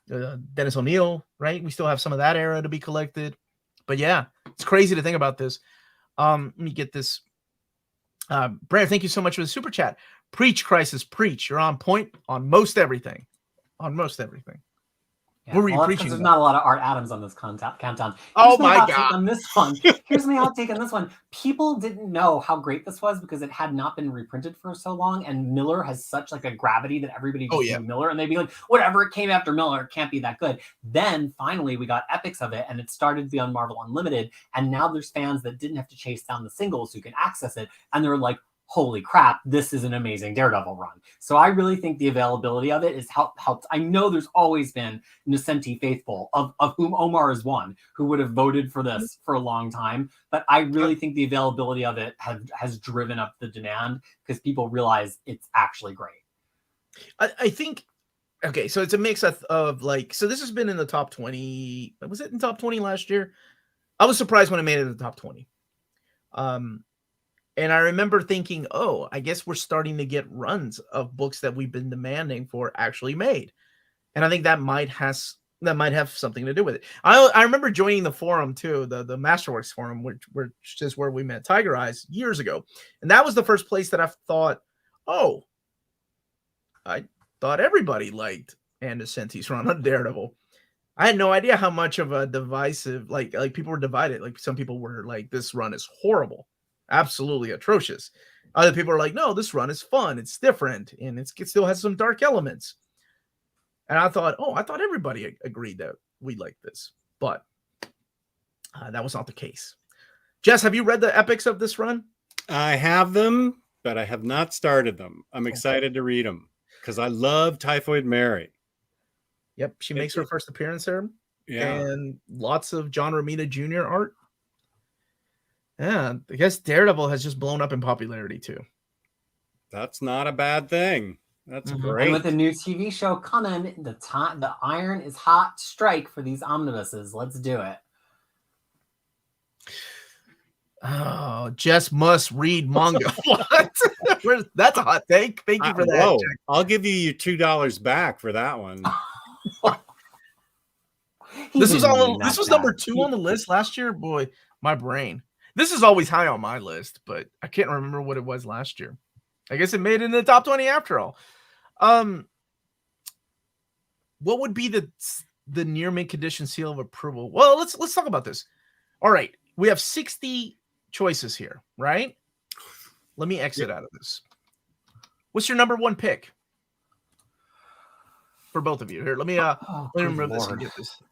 Dennis O'Neil, right? We still have some of that era to be collected. But yeah, it's crazy to think about this. Let me get this. Brad, thank you so much for the super chat. Preach, Crisis, preach. You're on point on most everything. Yeah, what were you preaching? There's not a lot of Art Adams on this countdown. Oh my God. On this one. Here's my hot take on this one. People didn't know how great this was because it had not been reprinted for so long, and Miller has such a gravity that everybody just knew Miller, and they'd be like, whatever, it came after Miller, it can't be that good. Then finally we got epics of it, and it started to be on Marvel Unlimited, and now there's fans that didn't have to chase down the singles who can access it, and they're like, holy crap, this is an amazing Daredevil run. So I really think the availability of it is helped. I know there's always been Nocenti faithful, of whom Omar is one, who would have voted for this for a long time. But I really think the availability of it has driven up the demand because people realize it's actually great. I think, okay, so it's a mix of so this has been in the top 20. Was it in top 20 last year? I was surprised when it made it to the top 20. And I remember thinking, oh, I guess we're starting to get runs of books that we've been demanding for actually made. And I think that might have something to do with it. I remember joining the forum too, the Masterworks forum, which is where we met Tigereyes years ago. And that was the first place that I thought, oh, I thought everybody liked Man Nocenti's run on Daredevil. I had no idea how much of a divisive, people were divided. Some people were like, this run is horrible. Absolutely atrocious. Other people are like, no, this run is fun. It's different. And it still has some dark elements. And I thought everybody agreed that we liked this. But that was not the case. Jess, have you read the epics of this run? I have them, but I have not started them. I'm excited to read them because I love Typhoid Mary. Yep. She makes her first appearance there. Yeah. And lots of John Romita Jr. art. Yeah, I guess Daredevil has just blown up in popularity too. That's not a bad thing. That's great. And with the new TV show coming, the iron is hot. Strike for these omnibuses. Let's do it. Oh, Jess must read manga. What? That's a hot take. Thank you for that. Whoa, I'll give you your $2 back for that one. This was number 2 on the list last year. Boy, my brain. This is always high on my list, but I can't remember what it was last year. I guess it made it in the top 20 after all. What would be the near mint condition seal of approval? Well, let's talk about this. All right, we have 60 choices here, right? Let me exit out of this. What's your number 1 pick? for both of you. Here, let me remove this and Lord. get this.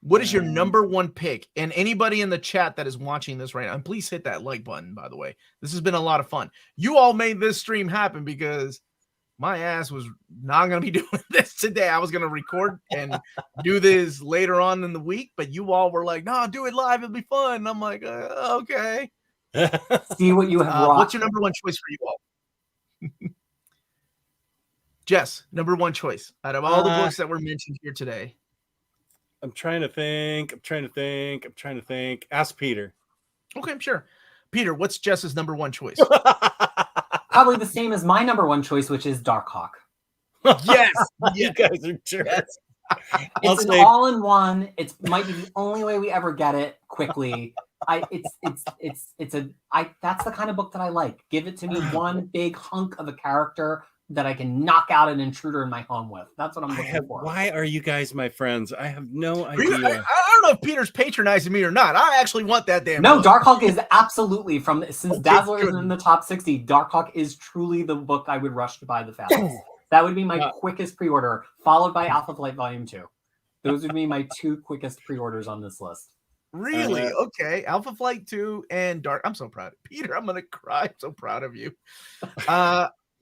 What is your number one pick? And anybody in the chat that is watching this right now, and please hit that like button, by the way. This has been a lot of fun. You all made this stream happen because my ass was not going to be doing this today. I was going to record and do this later on in the week, but you all were like, no, do it live. It'll be fun. And I'm like, okay. See what you have wrought. What's your number one choice for you all? Jess, number one choice out of all the books that were mentioned here today. I'm trying to think. Ask Peter. Okay, I'm sure. Peter, what's Jess's number one choice? Probably the same as my number one choice, which is Darkhawk. Yes. You guys are jerks. It's an all-in-one. It might be the only way we ever get it quickly. That's the kind of book that I like. Give it to me, one big hunk of a character that I can knock out an intruder in my home with. That's what I'm looking for. Why are you guys my friends? I have no idea. I don't know if Peter's patronizing me or not. I actually want that damn No, book. Darkhawk is absolutely since Dazzler is in the top 60, Darkhawk is truly the book I would rush to buy the fastest. That would be my quickest pre-order, followed by Alpha Flight Volume 2. Those would be my two quickest pre-orders on this list. Really? Okay. Alpha Flight 2 and Dark. I'm so proud. Peter, I'm going to cry. I'm so proud of you.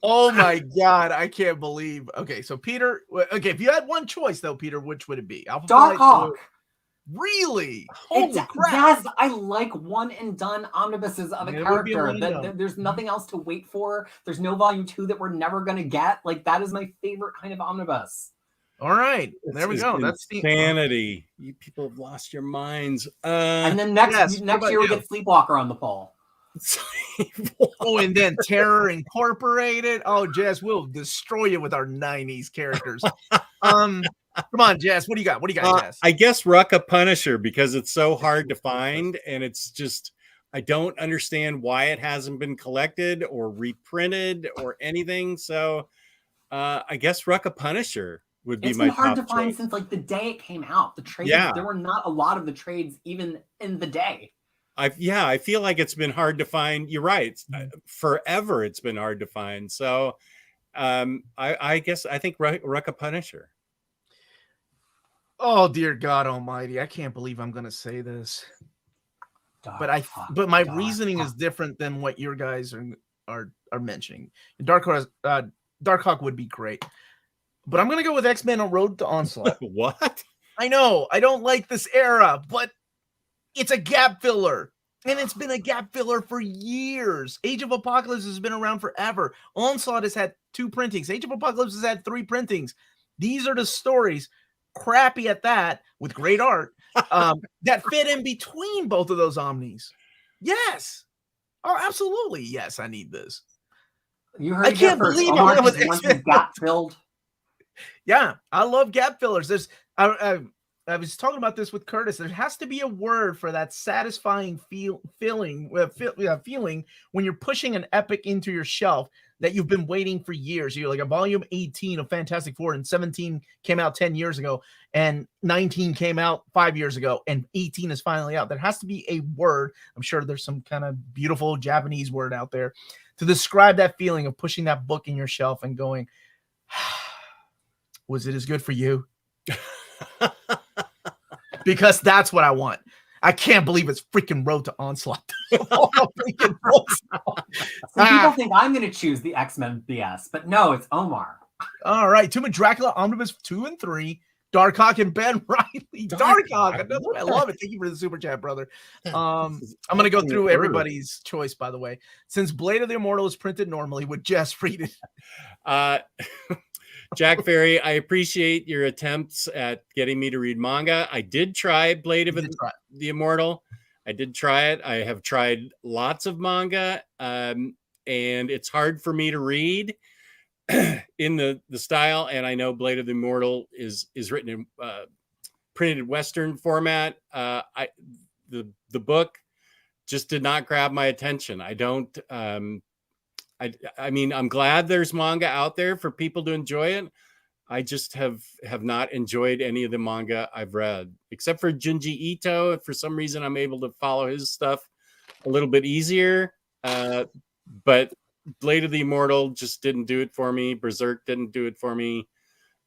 Oh my God. I can't believe. Okay. So Peter, okay. If you had one choice though, Peter, which would it be? Alpha Darkhawk. Flight 2? Really? Holy crap. Yes, I like one and done omnibuses of a character. There's nothing else to wait for. There's no volume 2 that we're never going to get. Like, that is my favorite kind of omnibus. All right. There we go. That's insanity. You people have lost your minds. And then next year we get Sleepwalker on the poll. Oh, and then Terror Incorporated. Oh, Jess, we'll destroy you with our 90s characters. Come on, Jess. What do you got? Jess? I guess Rucka Punisher, because it's so hard to find, and it's just I don't understand why it hasn't been collected or reprinted or anything. So I guess Rucka Punisher would be my top choice. It's been hard to find since like the day it came out. The trades, there were not a lot of the trades even in the day. I feel like it's been hard to find. You're right. Forever it's been hard to find. So I think Rucka Punisher. Oh dear God Almighty! I can't believe I'm going to say this, but my reasoning is different than what your guys are mentioning. Darkhawk would be great, but I'm going to go with X-Men on Road to Onslaught. What? I know I don't like this era, but it's a gap filler, and it's been a gap filler for years. Age of Apocalypse has been around forever. Onslaught has had 2 printings. Age of Apocalypse has had 3 printings. These are the stories. Crappy at that with great art that fit in between both of those omnis. Yes. Oh, absolutely. Yes, I need this. You heard I can't believe it was gap filled. Yeah, I love gap fillers. There's I was talking about this with Curtis. There has to be a word for that satisfying feeling when you're pushing an epic into your shelf that you've been waiting for years. You're like a volume 18 of Fantastic Four, and 17 came out 10 years ago, and 19 came out 5 years ago, and 18 is finally out. There has to be a word. I'm sure there's some kind of beautiful Japanese word out there to describe that feeling of pushing that book in your shelf and going, was it as good for you? Because that's what I want. I can't believe it's freaking Road to Onslaught. People think I'm going to choose the X-Men BS, but no, it's Omar. All right. Tomb of Dracula, Omnibus 2 and 3, Darkhawk and Ben Riley. Darkhawk. I love it. Thank you for the super chat, brother. I'm going to go through everybody's choice, by the way. Since Blade of the Immortal is printed normally, would Jess read it? Jack Ferry, I appreciate your attempts at getting me to read manga. I did try Blade of the Immortal. I did try it. I have tried lots of manga, and it's hard for me to read in the style. And I know Blade of the Immortal is written in printed Western format. The book just did not grab my attention. I don't. I mean, I'm glad there's manga out there for people to enjoy it. I just have not enjoyed any of the manga I've read, except for Junji Ito. For some reason, I'm able to follow his stuff a little bit easier. But Blade of the Immortal just didn't do it for me. Berserk didn't do it for me.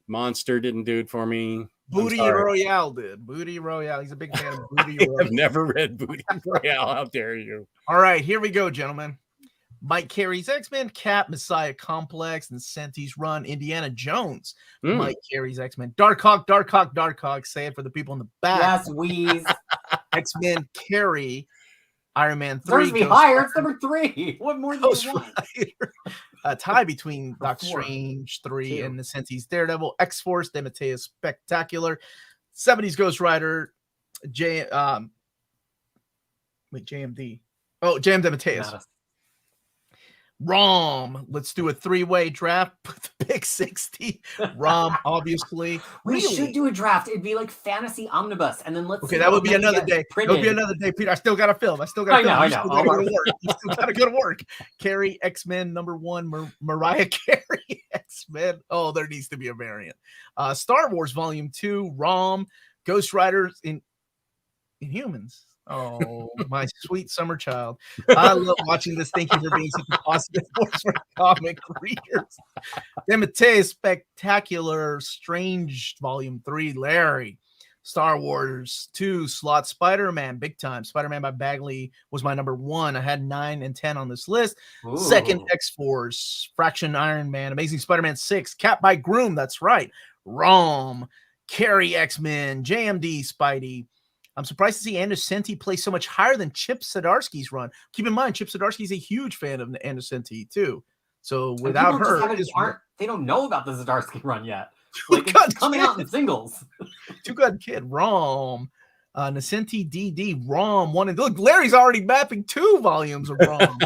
Monster didn't do it for me. Booty Royale did. Booty Royale. He's a big fan of Booty Royale. I've never read Booty Royale. How dare you? All right, here we go, gentlemen. Mike Carey's X-Men, Cap, Messiah Complex, Nocenti's Run, Indiana Jones. Mike Carey's X-Men, Darkhawk. Say it for the people in the back. Yes, Wheeze. X-Men Carey, Iron Man 3. There's me higher. It's number 3. What more do you want? A tie between Doctor Strange 3 and Nocenti's Daredevil, X-Force, DeMatteis Spectacular, 70s Ghost Rider, JM DeMatteis. Rom, let's do a 3-way draft. Put the pick 60. Rom, obviously. We should do a draft. It'd be like fantasy omnibus, and then let's. That would be another day. That would be another day, Peter. I still got to film. I still got to go to work. Carey, X-Men #1, Mariah Carey, X-Men. Oh, there needs to be a variant. Star Wars Volume 2, Rom, Ghost Riders in Inhumans. Oh, my sweet summer child. I love watching this. Thank you for being such a positive force for comic readers. DeMatteis Spectacular, Strange Volume 3, Larry. Star Wars 2, Slot Spider-Man, big time. Spider-Man by Bagley was my #1. I had 9 and 10 on this list. Ooh. Second, X-Force, Fraction Iron Man, Amazing Spider-Man 6, Cap by Groom, that's right. Rom, Carey X-Men, JMD Spidey. I'm surprised to see Nocenti play so much higher than Chip Zdarsky's run. Keep in mind, Chip Zdarsky is a huge fan of Nocenti too. So without her, they don't know about the Zdarsky run yet. Like, it's coming out in singles. Too good kid. Rom, Nocenti DD, Rom 1 and look, Larry's already mapping 2 volumes of Rom.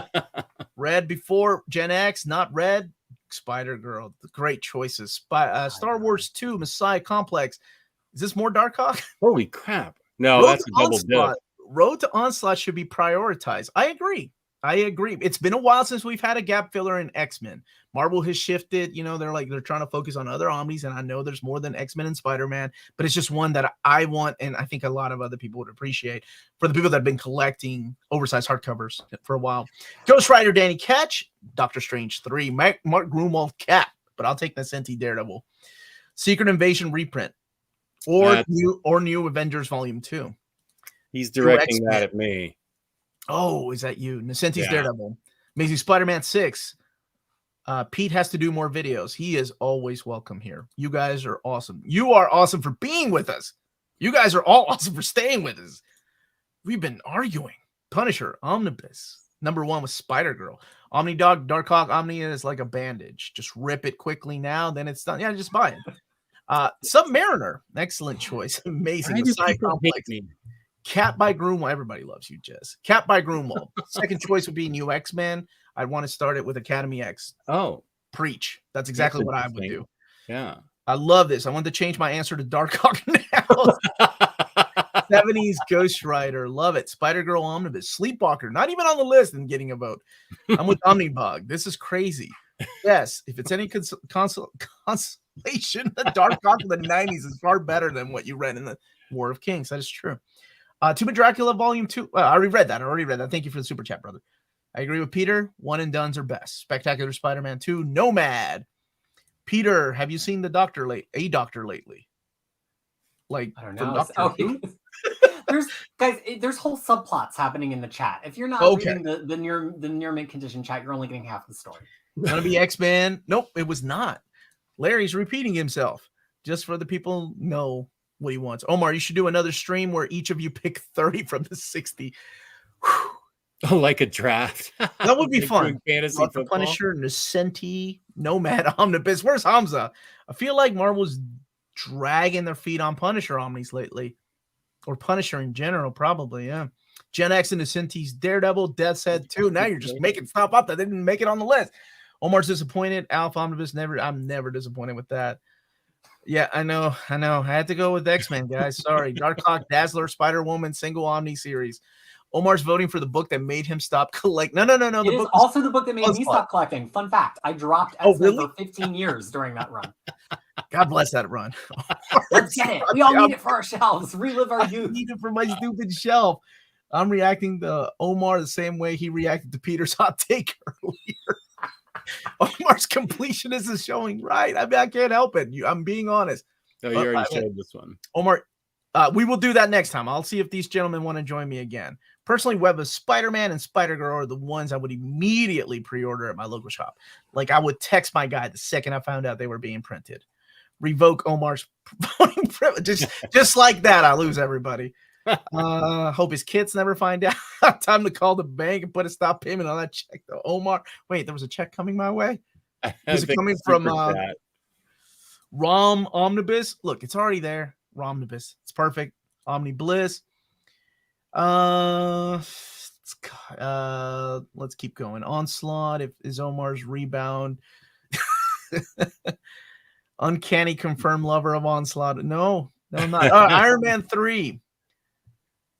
Red before Gen X, not red. Spider-Girl, great choices. Star Wars 2, Messiah Complex. Is this more Darkhawk? Holy crap. No, that's a double dip. Road to Onslaught should be prioritized. I agree. It's been a while since we've had a gap filler in X-Men. Marvel has shifted. You know, they're trying to focus on other omnis, and I know there's more than X-Men and Spider-Man, but it's just one that I want, and I think a lot of other people would appreciate for the people that have been collecting oversized hardcovers for a while. Ghost Rider Danny Ketch, Doctor Strange 3, Mark Gruenwald Cap, but I'll take Nocenti Daredevil. Secret Invasion reprint. Or New Avengers Volume 2. He's directing that at me. Oh, is that you? Nocenti's Daredevil. Amazing Spider-Man 6. Pete has to do more videos. He is always welcome here. You guys are awesome. You are awesome for being with us. You guys are all awesome for staying with us. We've been arguing. Punisher, Omnibus. #1 was Spider-Girl. Omni Dog, Darkhawk, Omni is like a bandage. Just rip it quickly now, then it's done. Yeah, just buy it. Submariner, excellent choice. Amazing. Cap by Gruenwald. Everybody loves you, Jess. Cap by Gruenwald. Second choice would be New X-Men. I'd want to start it with Academy X. Oh, preach. That's exactly what I would do. Yeah. I love this. I want to change my answer to Darkhawk now. 70s Ghost Rider. Love it. Spider-Girl Omnibus. Sleepwalker. Not even on the list and getting a vote. I'm with Omnibug. This is crazy. Yes, if it's any consolation, the Darkhawk of the 90s is far better than what you read in the War of Kings. That is true. Tomb of Dracula Volume 2. I already read that. Thank you for the super chat, brother. I agree with Peter. One and dones are best. Spectacular Spider-Man 2. Nomad. Peter, have you seen a doctor lately? Like, I don't know. There's whole subplots happening in the chat. If you're not reading the near mint condition chat, you're only getting half the story. Gonna be X-Men. Nope, it was not. Larry's repeating himself just for the people know what he wants. Omar, you should do another stream where each of you pick 30 from the 60. Oh, like a draft. That would be fun. Fantasy football. Punisher, Nocenti, Nomad, Omnibus. Where's Hamza? I feel like Marvel's dragging their feet on Punisher Omnis lately. Or Punisher in general, probably, yeah. Gen X and Nocenti's Daredevil, Death's Head 2. Now you're just making stuff up that didn't make it on the list. Omar's disappointed. Alpha Omnibus, I'm never disappointed with that. Yeah, I know. I had to go with X-Men, guys. Sorry. Darkhawk, Dazzler, Spider-Woman, single Omni series. Omar's voting for the book that made him stop collecting. No. It is also the book that made me stop collecting. Fun fact, I dropped X-Men for 15 years during that run. God bless that run. Let's get it. We all need it for our shelves. Relive our youth. I need it for my stupid shelf. I'm reacting to Omar the same way he reacted to Peter's hot take earlier. Omar's completionist is showing right. I mean, I can't help it. I'm being honest. Oh, you already showed this one. Omar, we will do that next time. I'll see if these gentlemen want to join me again. Personally, Web of Spider-Man and Spider-Girl are the ones I would immediately pre-order at my local shop. Like, I would text my guy the second I found out they were being printed. Revoke Omar's voting privilege. Just like that, I lose everybody. Hope his kids never find out. Time to call the bank and put a stop payment on that check, though. Omar, wait, there was a check coming my way? Is it coming from Rom Omnibus? Look, it's already there. Romnibus. It's perfect. Omni Bliss. Let's keep going. Onslaught is Omar's rebound. Uncanny confirmed lover of Onslaught. No, not. Iron Man 3.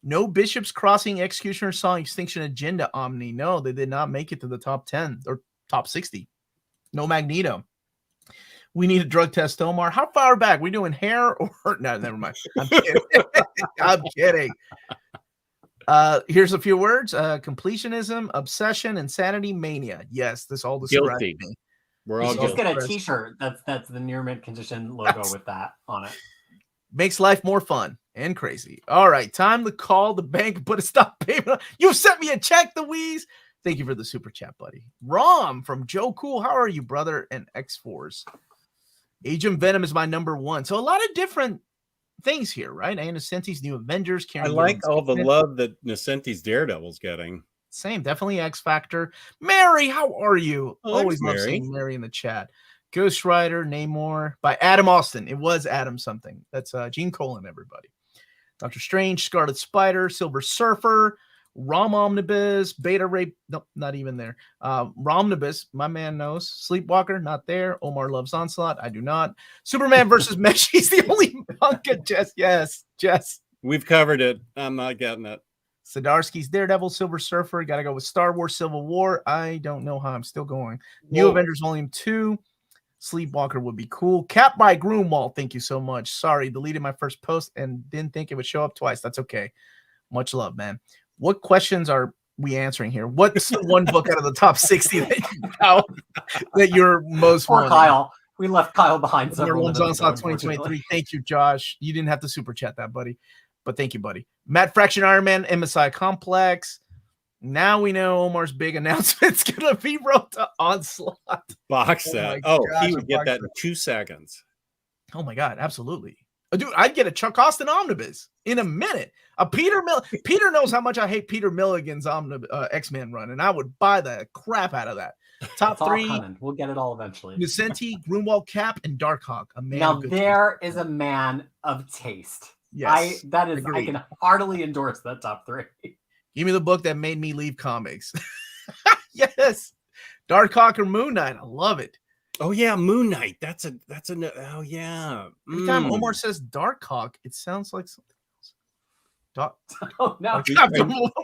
No Bishops Crossing Executioner Song Extinction Agenda Omni. No, they did not make it to the top 10 or top 60. No Magneto. We need a drug test, Omar. How far back? We doing hair or no? Never mind. I'm kidding. I'm kidding. Here's a few words: completionism, obsession, insanity, mania. Yes, this all describes me. We're all just get a T-shirt. That's the near mint condition logo with that on it. Makes life more fun and crazy. All right, time to call the bank and put a stop payment. You sent me a check, Louise. Thank you for the super chat, buddy. Rom from Joe Cool. How are you, brother? And X-Force. Agent Venom is my number one. So a lot of different things here, right? And Nocenti's New Avengers. I like all the love that Nocenti's Daredevil's getting. Same, definitely X Factor. Mary, how are you? Oh, always love seeing Mary in the chat. Ghost Rider, Namor by Adam Austin. It was Adam something. That's Gene Colan, everybody. Doctor Strange, Scarlet Spider, Silver Surfer, Rom Omnibus, Beta Ray. Nope, not even there. Romnibus, my man knows. Sleepwalker, not there. Omar loves Onslaught. I do not. Superman versus Mesh. He's the only manga. Jess. We've covered it. I'm not getting it. Zdarsky's Daredevil, Silver Surfer. Got to go with Star Wars Civil War. I don't know how I'm still going. New Avengers Volume 2. Sleepwalker would be cool. Cap by Gruenwald. Thank you so much. Sorry, deleted my first post and didn't think it would show up twice. That's okay. Much love, man. What questions are we answering here? What's the one book out of the top 60 that you're most Poor Kyle. We left Kyle behind. Everyone's Onslaught 2023. Thank you, Josh. You didn't have to super chat that, buddy. But thank you, buddy. Matt Fraction Iron Man, MSI Complex. Now we know Omar's big announcement's going to be wrote to Onslaught. Box set. He would get that in 2 seconds. Oh, my God. Absolutely. Dude, I'd get a Chuck Austin Omnibus in a minute. Peter knows how much I hate Peter Milligan's X-Men run, and I would buy the crap out of that. Top 3. We'll get it all eventually. Nocenti, Gruenwald, Cap, and Darkhawk. Now there is a man of taste. Yes, I can heartily endorse that top 3. Give me the book that made me leave comics. Yes, Darkhawk or Moon Knight. I love it. Oh yeah, Moon Knight. That's a oh yeah. Every time Omar says Darkhawk, it sounds like something else. Oh no!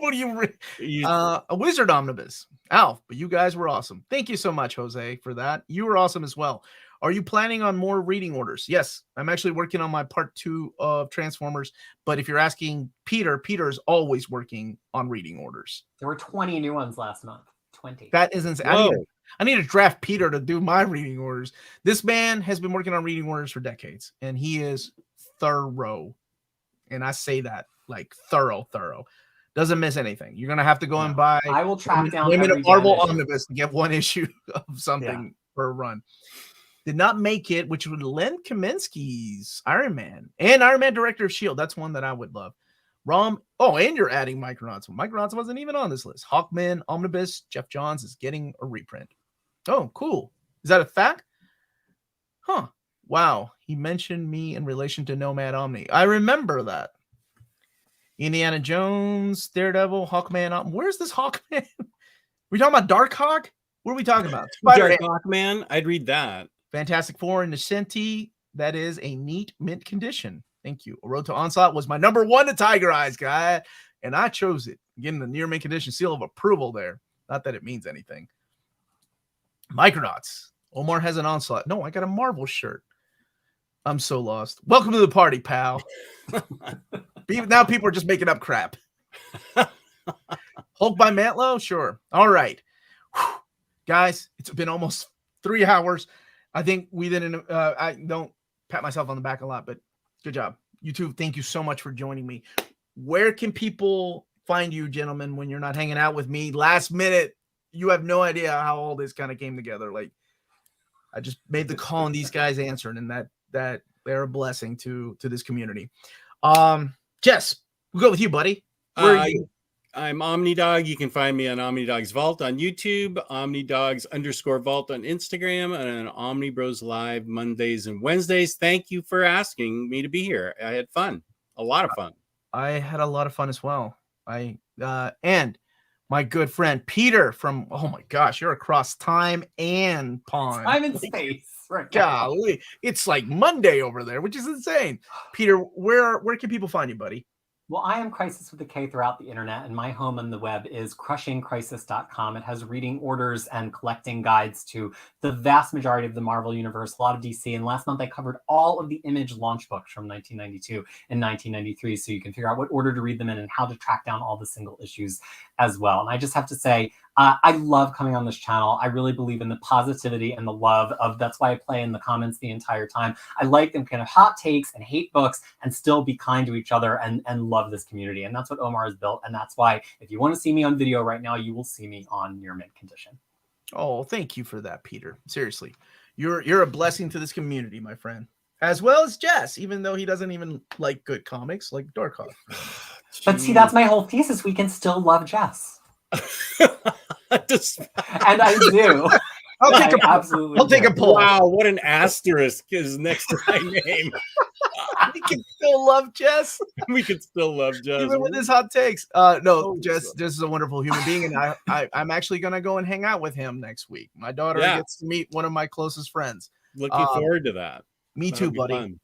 What do you? A Wizard Omnibus. Alf, but you guys were awesome. Thank you so much, Jose, for that. You were awesome as well. Are you planning on more reading orders? Yes, I'm actually working on my part 2 of Transformers. But if you're asking Peter is always working on reading orders. There were 20 new ones last month. 20. That isn't. I need to draft Peter to do my reading orders. This man has been working on reading orders for decades, and he is thorough. And I say that like thorough. Doesn't miss anything. You're gonna have to go and buy. I will track down Women of Marvel Omnibus to get one issue of something for a run. Did not make it, which would Len Kaminsky's Iron Man and Iron Man Director of S.H.I.E.L.D. That's one that I would love. Rom. Oh, and you're adding Micronauts. Micronauts wasn't even on this list. Hawkman Omnibus. Jeff Johns is getting a reprint. Oh, cool. Is that a fact? Huh. Wow. He mentioned me in relation to Nomad Omni. I remember that. Indiana Jones, Daredevil, Hawkman. Where's this Hawkman? We talking about Darkhawk? What are we talking about? Darkhawk, man. I'd read that. Fantastic Four and Nocenti. That is a neat mint condition. Thank you. A Road to Onslaught was my number 1 to Tigereyes, guy. And I chose it. Getting the near mint condition seal of approval there. Not that it means anything. Micronauts. Omar has an Onslaught. No, I got a Marvel shirt. I'm so lost. Welcome to the party, pal. Now people are just making up crap. Hulk by Mantlo? Sure. All right. guys, it's been almost 3 hours. I think we didn't. I don't pat myself on the back a lot, but good job. You two, thank you so much for joining me. Where can people find you, gentlemen, when you're not hanging out with me last minute? You have no idea how all this kind of came together. Like, I just made the call and these guys answered, and that they're a blessing to this community. Jess, we'll go with you, buddy. Where are you? I'm OmniDog. You can find me on OmniDog's Vault on YouTube, OmniDogs_Vault on Instagram, and on OmniBros Live Mondays and Wednesdays. Thank you for asking me to be here. I had fun. A lot of fun. I had a lot of fun as well. And my good friend Peter from, oh my gosh, you're across time and pond. I'm in space. Right. Golly, it's like Monday over there, which is insane. Peter, where can people find you, buddy? Well, I am Crisis with a K throughout the internet, and my home on the web is crushingcrisis.com. It has reading orders and collecting guides to the vast majority of the Marvel universe, a lot of DC. And last month I covered all of the Image launch books from 1992 and 1993, so you can figure out what order to read them in and how to track down all the single issues as well. And I just have to say, I love coming on this channel. I really believe in the positivity and the love of, that's why I play in the comments the entire time. I like them kind of hot takes and hate books and still be kind to each other and love this community. And that's what Omar has built. And that's why if you want to see me on video right now, you will see me on Near Mint Condition. Oh, thank you for that, Peter. Seriously, you're a blessing to this community, my friend, as well as Jess, even though he doesn't even like good comics like Darkhawk. But see, that's my whole thesis. We can still love Jess. And I do. I'll take a poll. Wow, what an asterisk is next to my name. We can still love Jess. We can still love Jess. Even with his hot takes. No, Jess is a wonderful human being, and I'm actually gonna go and hang out with him next week. My daughter gets to meet one of my closest friends. Looking forward to that. Me too, buddy. Fun.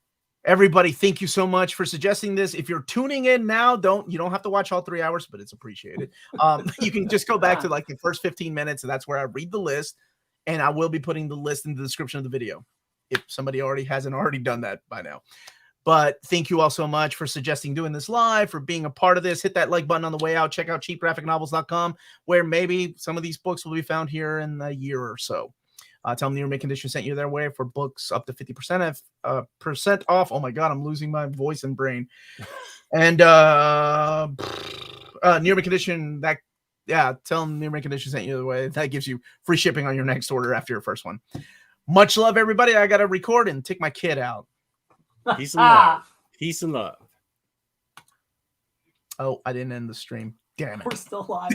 Everybody, thank you so much for suggesting this. If you're tuning in now, you don't have to watch all 3 hours, but it's appreciated. You can just go back to like the first 15 minutes, and that's where I read the list, and I will be putting the list in the description of the video if somebody hasn't already done that by now. But thank you all so much for suggesting doing this live, for being a part of this. Hit that like button on the way out. Check out cheapgraphicnovels.com, where maybe some of these books will be found here in a year or so. Tell them Near Mint Condition sent you their way for books up to 50% off. Oh my God, I'm losing my voice and brain. And Near Mint Condition, tell them Near Mint Condition sent you their way. That gives you free shipping on your next order after your first one. Much love, everybody. I got to record and take my kid out. Peace and love. Peace and love. Oh, I didn't end the stream. Damn it. We're still live.